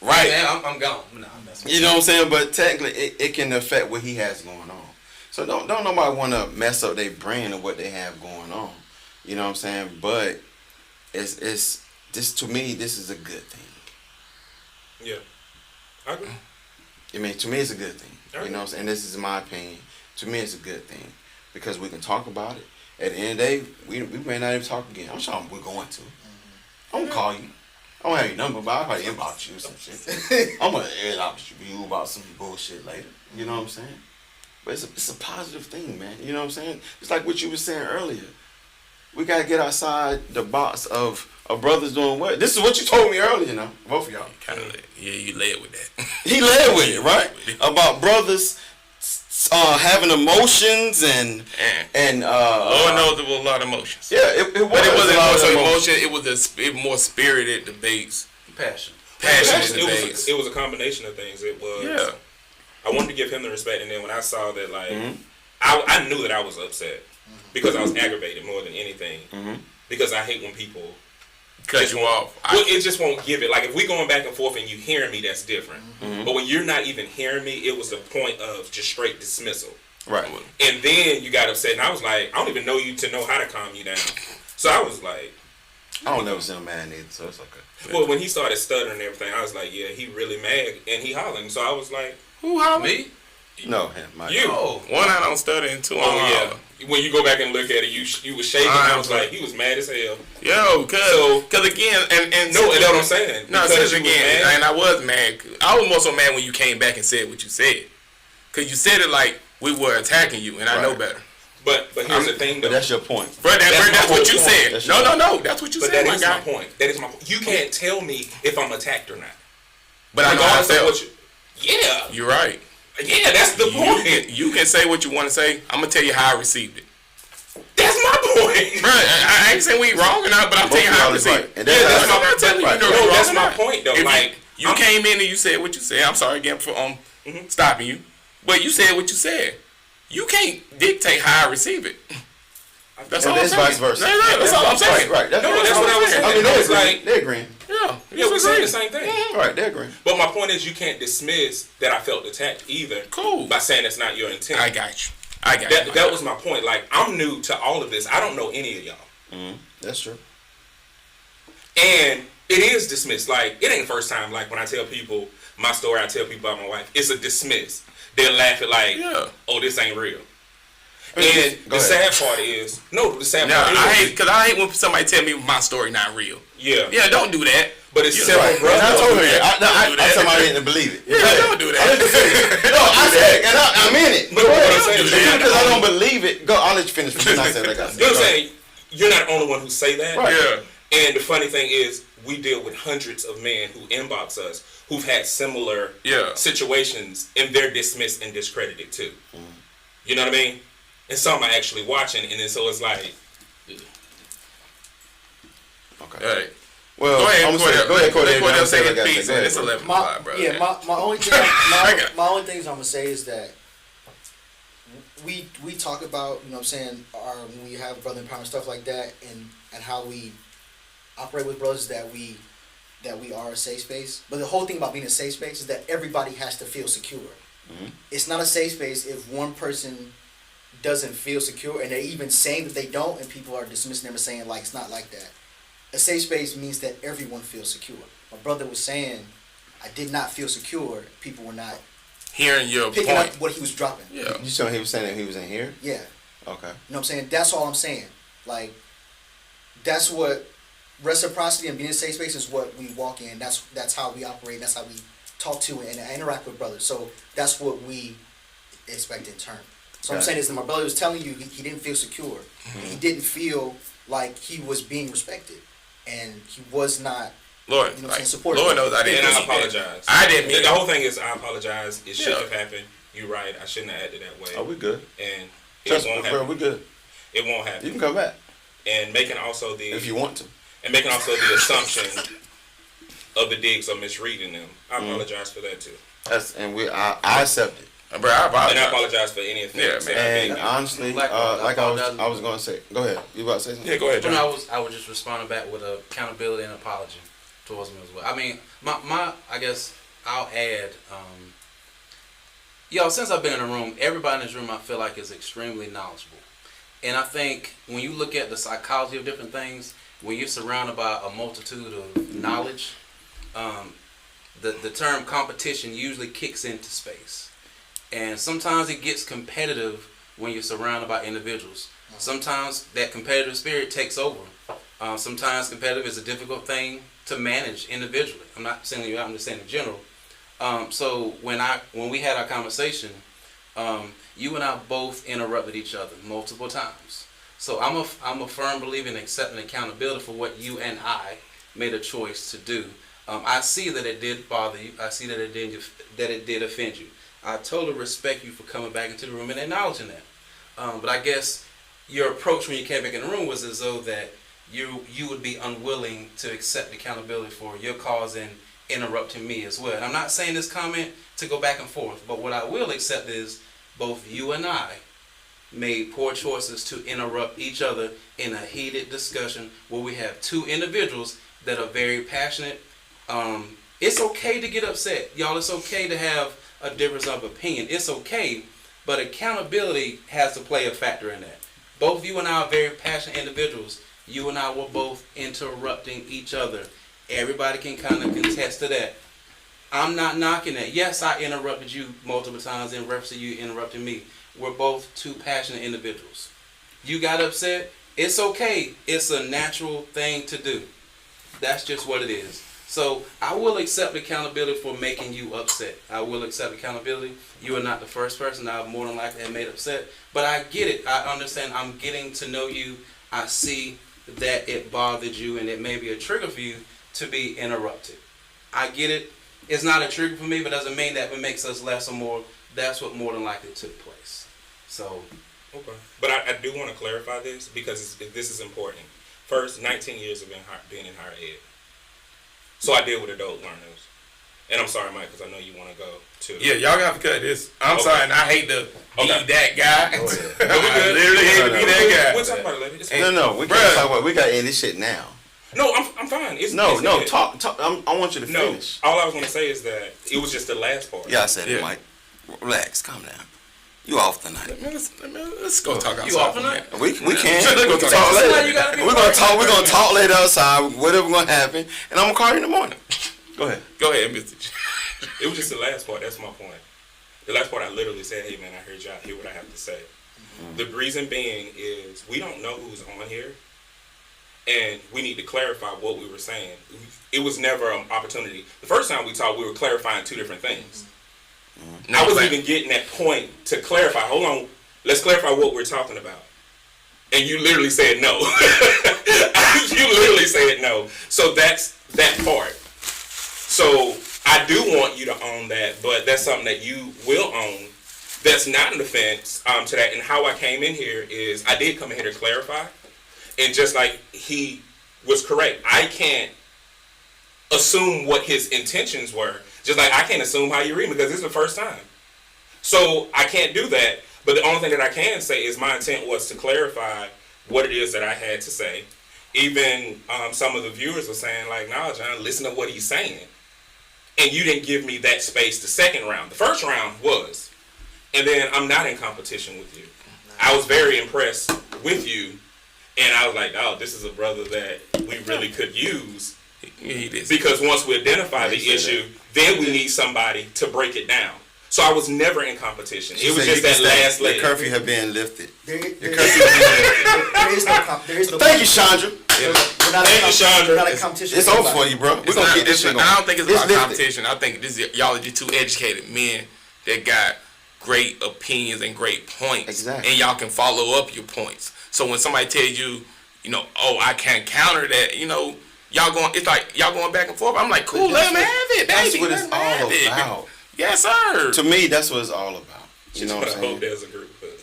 right? Man, I'm gone. Nah, I'm messing with You know what I'm saying? But technically, it can affect what he has going on. So don't nobody want to mess up their brand or what they have going on. You know what I'm saying? But it's this, to me, this is a good thing. Yeah. I agree. I mean, to me, it's a good thing. Okay. You know what I'm saying? This is my opinion. To me, it's a good thing because we can talk about it. At the end of the day, we may not even talk again. I'm sure we're going to. I'm going to call you. I don't have your number, but I'll probably inbox you or some shit. I'm going to inbox you about some bullshit later. You know what I'm saying? But it's a positive thing, man. You know what I'm saying? It's like what you were saying earlier. We got to get outside the box of brothers doing what? This is what you told me earlier, now. Both of y'all. Kind of, yeah, you led with that. He led with it, right? About brothers having emotions and Lord knows there was a lot of emotions. yeah, it But it a lot wasn't of more so emotion. emotion. It was more spirited debates, passion. passionate It debates. was a combination of things. It was. Yeah. I wanted to give him the respect, and then when I saw that, like, I knew that I was upset because I was aggravated more than anything. Because I hate when people cut you off. Well, it just won't give it. Like if we going back and forth and you hearing me, that's different. Mm-hmm. But when you're not even hearing me, it was a point of just straight dismissal. Right. And then you got upset, and I was like, I don't even know you to know how to calm you down. So I was like, I don't never see him mad either, so it's okay. well, when he started stuttering and everything, I was like, yeah, he really mad, and he hollering. So I was like, Who hollering? Me? No, him, Mike. you. Oh. One I don't stutter and two I Oh don't yeah. holler. When you go back and look at it, you was shaking. I was like, he was mad as hell. Yo, cause again, and No, that's what I'm saying. No, Because since you was again, mad. and I was mad. I was more so mad when you came back and said what you said, cause you said it like we were attacking you, and I know Right. better. But here's the thing, though. But that's your point. Bro, That's that's my what you whole point. said. That's No, your no, no. That's what you But said, that my is guy. my point. That is my point. You can't tell me if I'm attacked or not. But I know how I Regardless of felt. what you. Yeah. You're right. Yeah, that's the point. You can say what you want to say. I'm gonna tell you how I received it. That's my point. Bro, I ain't saying we wrong or not, but I'm telling you how I Both received right. it. And Yeah, that's I'm not telling you right. no, No, you're that's wrong or my not. point, though. If Like, you I'm- came in and you said what you said. I'm sorry again for stopping you, but you said what you said. You can't dictate how I receive it. That's all And I'm it's saying. vice versa. No, that's all I'm saying. Right. That's No, what that's what I was saying. I mean, It's they're like- agreeing. They're agreeing. Yeah, Yeah, we're saying the same thing. Right, they're agreeing. But my point is, you can't dismiss that I felt attacked either. Cool. By saying it's not your intent. I got you. I got you. That was my point. Like, I'm new to all of this. I don't know any of y'all. That's true. And it is dismissed. Like, it ain't the first time, like, when I tell people my story, I tell people about my wife, it's a dismiss. They'll laugh at, like, Yeah. oh, this ain't real. Go And the ahead. sad part is, the sad Now, part I is, hate when somebody tell me my story not real. yeah. Yeah, don't do that. But it's You- several Right. brothers. And I told her that. that. Don't do I that. told her I didn't believe it. Yeah, don't do that. No, I said, and I'm in it. But what I'm saying do is, that. Because I don't believe it. Go. I'll let you finish. Then I said, like I said. you know what I'm saying? You're not the only one who say that. Right. Yeah. And the funny thing is, we deal with hundreds of men who inbox us who've had similar Yeah. situations, and they're dismissed and discredited too. You know what I mean? And some are actually watching, and then so it's like, Okay. All right. Well, Go ahead, I'm gonna say, Cordell. go ahead, Cordell. Let Cordell I'm gonna say what I his gotta piece, say. Go man. ahead, It's Cordell. 11 My, o'clock, bro. yeah, my only thing, my only things I'm gonna say is that we talk about, you know what I'm saying, when we have brother empowerment stuff like that, and how we operate with brothers, that we are a safe space. But the whole thing about being a safe space is that everybody has to feel secure. It's not a safe space if one person doesn't feel secure, and they're even saying that they don't, and people are dismissing them and saying like it's not like that. A safe space means that everyone feels secure. My brother was saying, I did not feel secure. People were not Hearing your picking point. up what he was dropping. Yeah. You saw he was saying that he was in here. Yeah. Okay. You know what I'm saying? That's all I'm saying. Like, that's what reciprocity and being in a safe space is what we walk in. That's how we operate. That's how we talk to and interact with brothers. So that's what we expect in turn. So I'm Got saying is that my brother was telling you he didn't feel secure. He didn't feel like he was being respected. And he was not, Lord, you know what I'm like, saying, supportive. Lord knows I didn't and I mean that. apologize. I didn't mean The that. whole thing is, I apologize. It shouldn't Yeah. have happened. You're right. I shouldn't have acted that way. Oh, we good. And it Trust me, won't bro. happen. We good. It won't You happen. can come back And making also the if you want to. the assumption of the digs of misreading them. I apologize for that too. That's I accept it. Bro, I And I apologize. apologize for any offense. Yeah, that I And made. honestly, Like, like I apologize. was gonna say. Go ahead. You about to say something? Yeah, go ahead, When John. I was just responding back with accountability and apology towards me as well. I mean, my I guess I'll add, since I've been in the room, everybody in this room I feel like is extremely knowledgeable. And I think when you look at the psychology of different things, when you're surrounded by a multitude of knowledge, the term competition usually kicks into space. And sometimes it gets competitive when you're surrounded by individuals. Sometimes that competitive spirit takes over. Sometimes competitive is a difficult thing to manage individually. I'm not saying you out, I'm just saying in general. So when we had our conversation, you and I both interrupted each other multiple times. So I'm a firm believer in accepting accountability for what you and I made a choice to do. I see that it did bother you. I see that it did offend you. I totally respect you for coming back into the room and acknowledging that. But I guess your approach when you came back in the room was as though that you would be unwilling to accept accountability for your cause and interrupting me as well. And I'm not saying this comment to go back and forth, but what I will accept is both you and I made poor choices to interrupt each other in a heated discussion where we have two individuals that are very passionate. It's okay to get upset, y'all. It's okay to have a difference of opinion. It's okay, but accountability has to play a factor in that. Both you and I are very passionate individuals. You and I were both interrupting each other. Everybody can kind of contest to that. I'm not knocking that. Yes, I interrupted you multiple times in reference to you interrupting me. We're both two passionate individuals. You got upset. It's okay. It's a natural thing to do. That's just what it is. So I will accept accountability for making you upset. I will accept accountability. You are not the first person I've more than likely have made upset. But I get it. I understand. I'm getting to know you. I see that it bothered you and it may be a trigger for you to be interrupted. I get it. It's not a trigger for me, but doesn't mean that it makes us less or more. That's what more than likely took place. So, okay. But I do want to clarify this because this is important. First, 19 years of being in higher ed. So I deal with adult learners. And I'm sorry, Mike, because I know you want to go too. Yeah, y'all got to cut this. I'm sorry, and I hate to be that guy. Go ahead. I literally hate to be that guy. We'll talk about it later. No, we can't talk about it. We got to end this shit now. No, I'm fine. It's Talk. I want you to finish. All I was going to say is that it was just the last part. Yeah, I said it, Mike. Relax, calm down. You off tonight. Let's go talk outside. You off tonight? We can. Let's go We can talk talk later. outside. We're gonna talk later outside. Whatever gonna happen, and I'm gonna call you in the morning. Go ahead, Mr. It was just the last part. That's my point. The last part, I literally said, "Hey, man, I heard y'all hear what I have to say." Mm-hmm. The reason being is we don't know who's on here, and we need to clarify what we were saying. It was never an opportunity. The first time we talked, we were clarifying two different things. Mm-hmm. I was even getting that point to clarify. Hold on, let's clarify what we're talking about. And you literally said no. You literally said no. So that's that part. So I do want you to own that, but that's something that you will own. That's not an offense to that. And how I came in here is I did come in here to clarify. And just like he was correct, I can't assume what his intentions were. Just like I can't assume how you read because this is the first time. So I can't do that. But the only thing that I can say is my intent was to clarify what it is that I had to say. Even some of the viewers were saying like, "Nah, John, listen to what he's saying." And you didn't give me that space the second round. The first round was. And then I'm not in competition with you. I was very impressed with you. And I was like, oh, this is a brother that we really could use. Because once we identify the issue, then we need somebody to break it down. So I was never in competition. It was just that last leg. The curfew had been lifted. There is no. Thank you, Chandra. Thank you, Chandra. We're not a competition. It's over for you, bro. We're gonna get this shit going. I don't think it's about competition. I think y'all are just two educated men that got great opinions and great points. Exactly. And y'all can follow up your points. So when somebody tells you, oh, I can't counter that, y'all going back and forth. I'm like, cool, let them have it, baby. That's what it's all about. Yes, sir. To me, that's what it's all about. You know what I'm I saying? hope there's a group hug.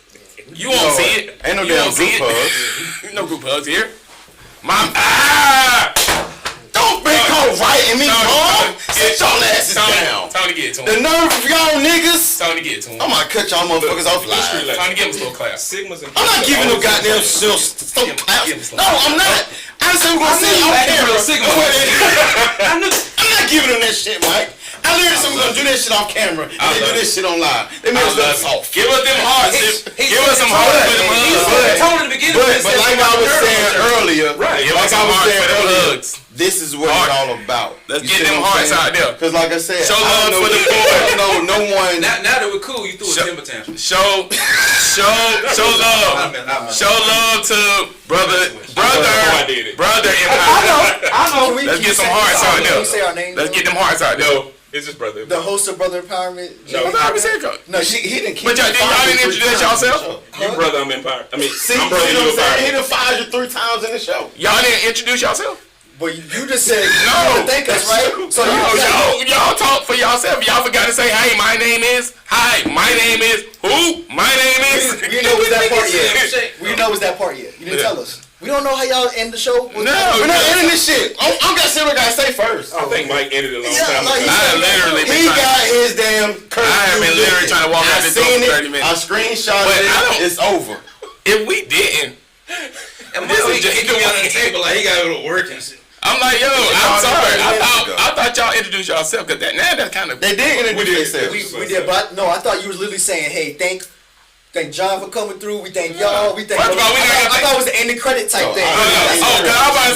You won't see it. Ain't no damn group hugs. No group hugs here. Don't be called writing me wrong. Sit your asses down. Time to get it to him. The nerve of y'all niggas. Time to get it to him. I'm gonna cut y'all motherfuckers off live. Time to give him a little class. Sigmas and I'm not giving no goddamn still claps. No, I'm not. I said we're gonna see you on camera. I'm not giving them that shit, Mike. I literally said we're gonna do that shit off camera and they do this shit on live. They made us look soft. Give us them hearts. Give us some hearts for them hugs. But like I was saying earlier, this is what it's all about. Let's get them hearts out there. Because like I said, show love for the boy. No one. Now that we're cool, you threw a temper tantrum. Show love. Show love to brother. I know. Let's get some hearts out there. Can you say our names? Let's get them hearts out there. It's just brother. The host of Brother Empowerment. No, he didn't keep. But y'all didn't introduce yourself. You brother, I'm Empire. I mean, See, I'm brother, you know you what I'm saying? He Empire. done fired you 3 times in the show. Y'all didn't introduce yourself. But you just said No. you thank us, right? So y'all talk for yourself. Y'all forgot to say, hey, my name is. Hi, my name is. Who? My name is. We didn't know it was that part yet. We didn't know it was that part yet. You didn't tell us. We don't know how y'all end the show. We're not ending this shit. I'm gonna say what I gotta say first. I think Mike ended it a long time ago. He got his damn curfew. I have been literally trying to walk out this door for 30 minutes. I screenshot it. It's over. If we didn't, And Mike, he could be on the table like he got to go to work and shit. oh I'm like, yo, I'm sorry. I thought y'all introduced yourself because that kind of. They did introduce themselves. We did, but no, I thought you was literally saying, hey, thank John for coming through. We thank y'all. We thank. First of all, I thought it was the ending credit type thing. Cause I was about to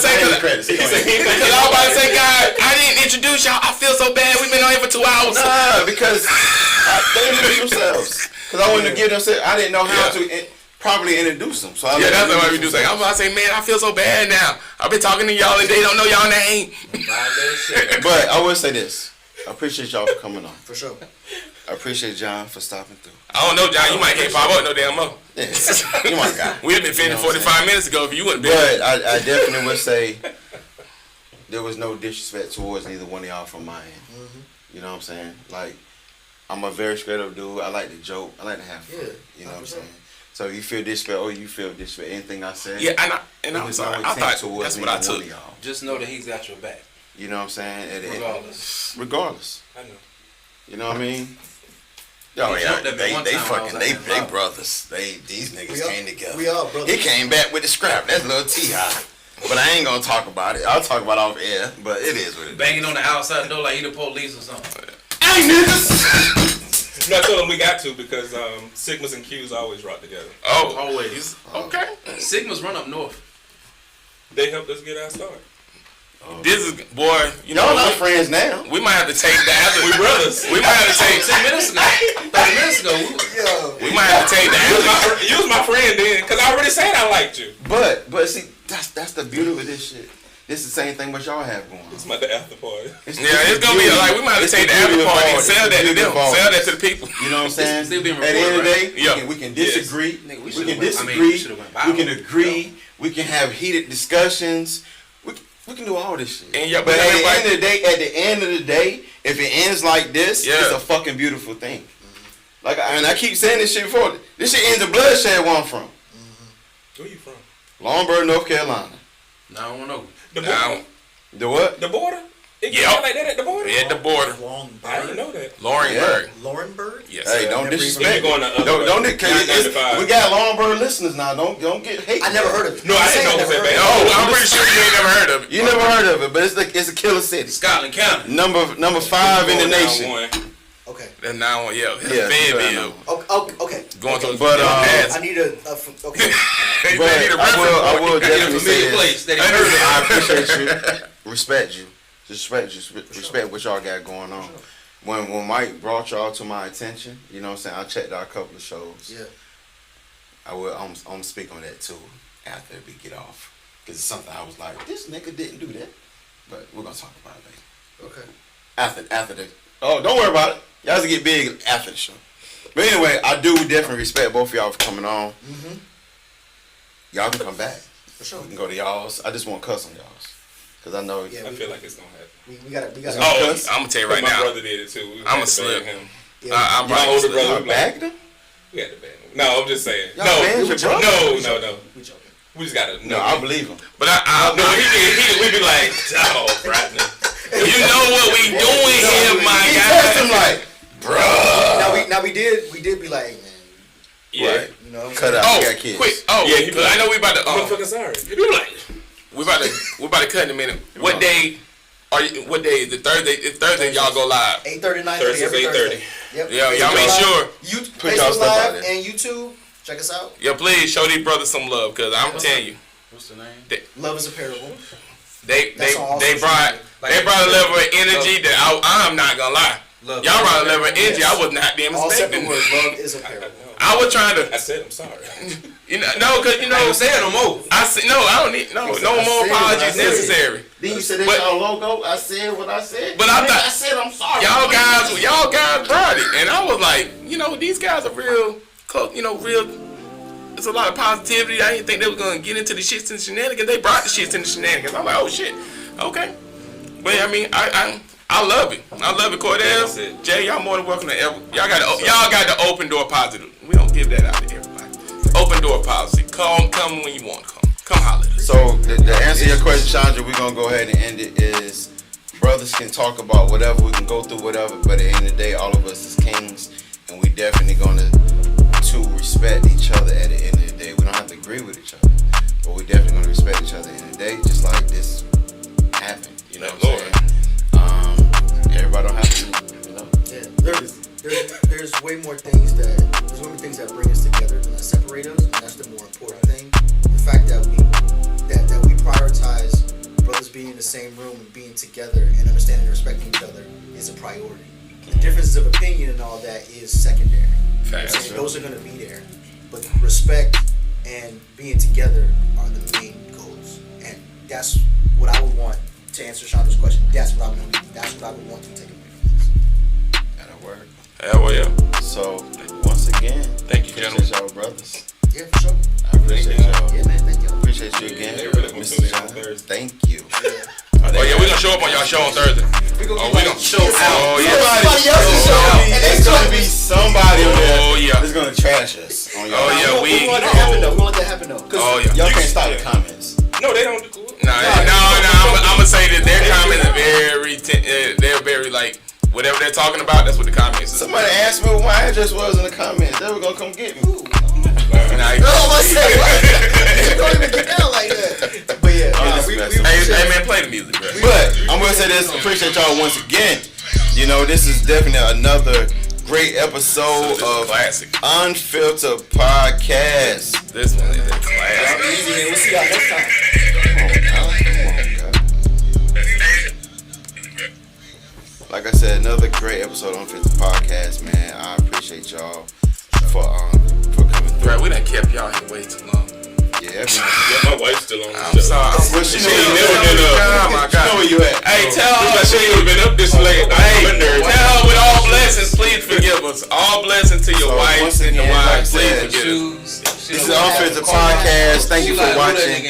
say, God, I didn't introduce y'all. I feel so bad. We've been on here for 2 hours. Nah, because they introduced themselves. Because I wanted to give them. I didn't know how to properly introduce them. So That's what we do. I'm about to say, man, I feel so bad now. I've been talking to y'all and they don't know y'all name. But I will say this: I appreciate y'all for coming on. For sure. I appreciate John for stopping through. I don't know, John. You might can't pop up no damn more. Yeah, you my guy. We'd have been finished 45 minutes ago if you wouldn't been. But I definitely would say there was no disrespect towards neither one of y'all from my end. You know what I'm saying? Like, I'm a very straight up dude. I like to joke. I like to have fun. You know what I'm saying? So you feel disrespect or you feel disrespect, anything I said. Yeah, and I'm sorry. I thought that's what I took. Just know that he's got your back. You know what I'm saying? Regardless. I know. You know what I mean? Oh yeah, they brothers. These niggas came together. We are brothers. He came back with the scrap. That's little T.I. But I ain't gonna talk about it. I'll talk about it off air. But it is what it is. Banging on the outside door like he the police or something. Hey niggas! No, I told him we got to because Sigmas and Qs always rock together. Oh, always. Okay. Sigmas run up north. They helped us get our start. This is, boy, y'all not friends now. We might have to take the after. We brothers. We might have to take 10 minutes ago. 30 minutes ago. We might have to take the after. You was my friend then, because I already said I liked you. But see, that's the beauty of this shit. This is the same thing what y'all have going on. It's about the after party. It's gonna be like we might have to take the after party and sell that to them. Sell that to the people. You know what I'm saying? Still being At the end of the day, right? we can disagree. Yes. We can disagree. We can agree. We can have heated discussions. We can do all this shit. And but at the end of the day, if it ends like this, it's a fucking beautiful thing. Like, I keep saying this shit before. This shit ends in bloodshed where I'm from. Where you from? Longburn, North Carolina. No, I don't know. The border? The what? The border? It get like that at the border? At the border. I didn't know that. Laurenburg. Laurenburg? Yes. Hey, don't disrespect. Don't we got Longburn listeners now. Don't get hate. I never heard of it. No, I didn't know it was that bad. No, I'm pretty sure you ain't never heard of it. You never heard of it, but it's a killer city. Scotland County. Number 5 in the nation. Okay. And now, Fayetteville. Okay. Going to but I need a okay. But I will definitely say place this. that he heard of. I appreciate you. Respect you. Respect what y'all got going on. When Mike brought y'all to my attention, you know what I'm saying, I checked out a couple of shows. Yeah. I'm gonna speak on that too after we get off. Because it's something I was like, this nigga didn't do that. But we're gonna talk about it later. Okay. After the don't worry about it. Y'all just get big after the show. But anyway, I do definitely respect both of y'all for coming on. Y'all can come back. For sure. We can go to y'all's. I just won't cuss on y'all's. Because I know I feel like it's going to happen. We got Oh, I'm going to tell you right my now. My brother did it too. I'm a slip. him. I'm my older brother. You bagged him? We had to ban him. No, I'm just saying. Y'all banned your brother? No. We joking. We just got to. No, I believe him. But we be like, oh, Bradley. You know what we doing here, my He guy. texted him like, bruh. Now we did be like, man. Yeah. Right. You know. Cut out. Oh, We got kids. quick. Oh, Yeah, cause I know we about to. Motherfucker, sorry. You be like, We about to cut in a minute. What day? What day is it? Thursday? It's Thursday. Y'all go live. 8:30, 9:30. Thursdays, every 8:30. Thursday. Yep. Yeah, y'all make sure. Put y'all Facebook stuff out Live there. and YouTube. Check us out. Yeah, please show these brothers some love, cause I'm telling you, What's the name? Love is a parable. they That's on all brought social a level of energy that I'm not gonna lie. Love. Y'all brought a level of energy I was not damn All separate expecting. words. Love is a parable. I was trying to, I said I'm sorry. cause you know. Don't say it no more. I said no. I don't need no more apologies necessary. Then you said that's y'all logo. I said what I said. But I thought I said I'm sorry. y'all guys brought it, and I was like, these guys are real close. Real. There's a lot of positivity. I didn't think they were gonna get into the shits and shenanigans. They brought the shits and the shenanigans. I'm like, oh shit, okay. But I mean, I love it. I love it, Cordell. Jay, y'all more than welcome to ever. Y'all got the open door positive. We don't give that out to everybody. Open door policy. Come when you want to come. Come holler at us. So to answer your question, Chandra, we're gonna go ahead and end it. Is brothers can talk about whatever, we can go through whatever, but at the end of the day, all of us is kings, and we definitely gonna respect each other at the end of the day. We don't have to agree with each other, but we definitely gonna respect each other at the end of the day, just like this separate us, and that's the more important thing. The fact that we prioritize brothers being in the same room and being together and understanding and respecting each other is a priority. The differences of opinion and all that is secondary. Facts. And those are going to be there, but respect and being together are the main goals, and that's what I would want to answer Chandra's question. That's what I would want to take away from this. That'll work. Hell yeah. So once again, Thank you, appreciate gentlemen. y'all brothers. Yeah, for sure. I appreciate y'all. Yeah, man. Thank you. Appreciate you again, Yeah, really gonna Mr. tune in on John. Thursday. Thank you. Oh yeah, we gonna show up on y'all show on Thursday. Oh, we gonna show out. Oh yeah. Somebody else's show, and It's gonna be somebody Oh there yeah. that's gonna trash us on y'all. Oh yeah, We gonna let that happen though. We gonna let that happen though. 'Cause Oh yeah. Y'all can't stop the comments. No, they don't. No. I'm gonna say that their comments are they're very like whatever they're talking about. That's what the comments is. Somebody asked me what my address was in the comments. They were gonna come get me. Nah, No, I'm saying, what? Don't even get down like that. But yeah, we Hey man, play the music, bro. But I'm gonna say this. Appreciate y'all once again. You know, this is definitely another great episode of Classic. Unfiltered Podcast. This one is a classic. easy, man. We'll see y'all next time. Like I said, another great episode on Unfiltered Podcast, man. I appreciate y'all for coming through. Bro, we done kept y'all here way too long. Yeah, Yeah, my wife's still on the I'm show. sorry. Well, she She ain't never been up. Oh my you know God. where you at. Hey, tell her. She ain't been up this late. Hey, tell her with all blessings, please forgive us. All blessings to your So, wife once and your again, like I wives, please said, forgive us. This is Unfiltered Podcast. Thank you for watching.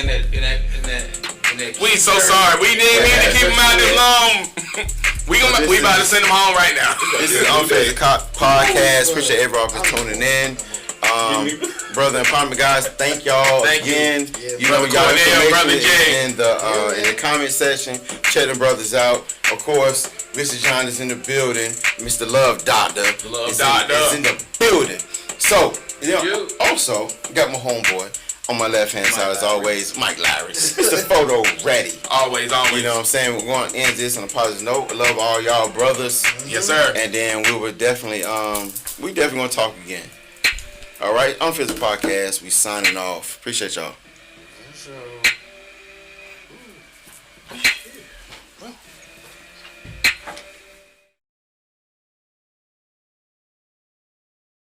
We so sorry. We didn't mean to keep him out this long. we about to send him home right now. This is Unfiltered Podcast. Appreciate everyone for tuning in. Brother Empowerment guys, thank y'all Thank you. again. Yeah, You know, Brother y'all Cornell, Brother information Jay. in the comment section. Check them brothers out. Of course, Mr. John is in the building. Mr. Love Doctor is in the building. So, you know, also got my homeboy on my left hand side as always, Mike Larris. It's the photo ready. Always. You know what I'm saying? We're going to end this on a positive note. I love all y'all brothers. Yes, sir. And then we will definitely gonna talk again. All right, Unfiltered Podcast. We signing off. Appreciate y'all. So.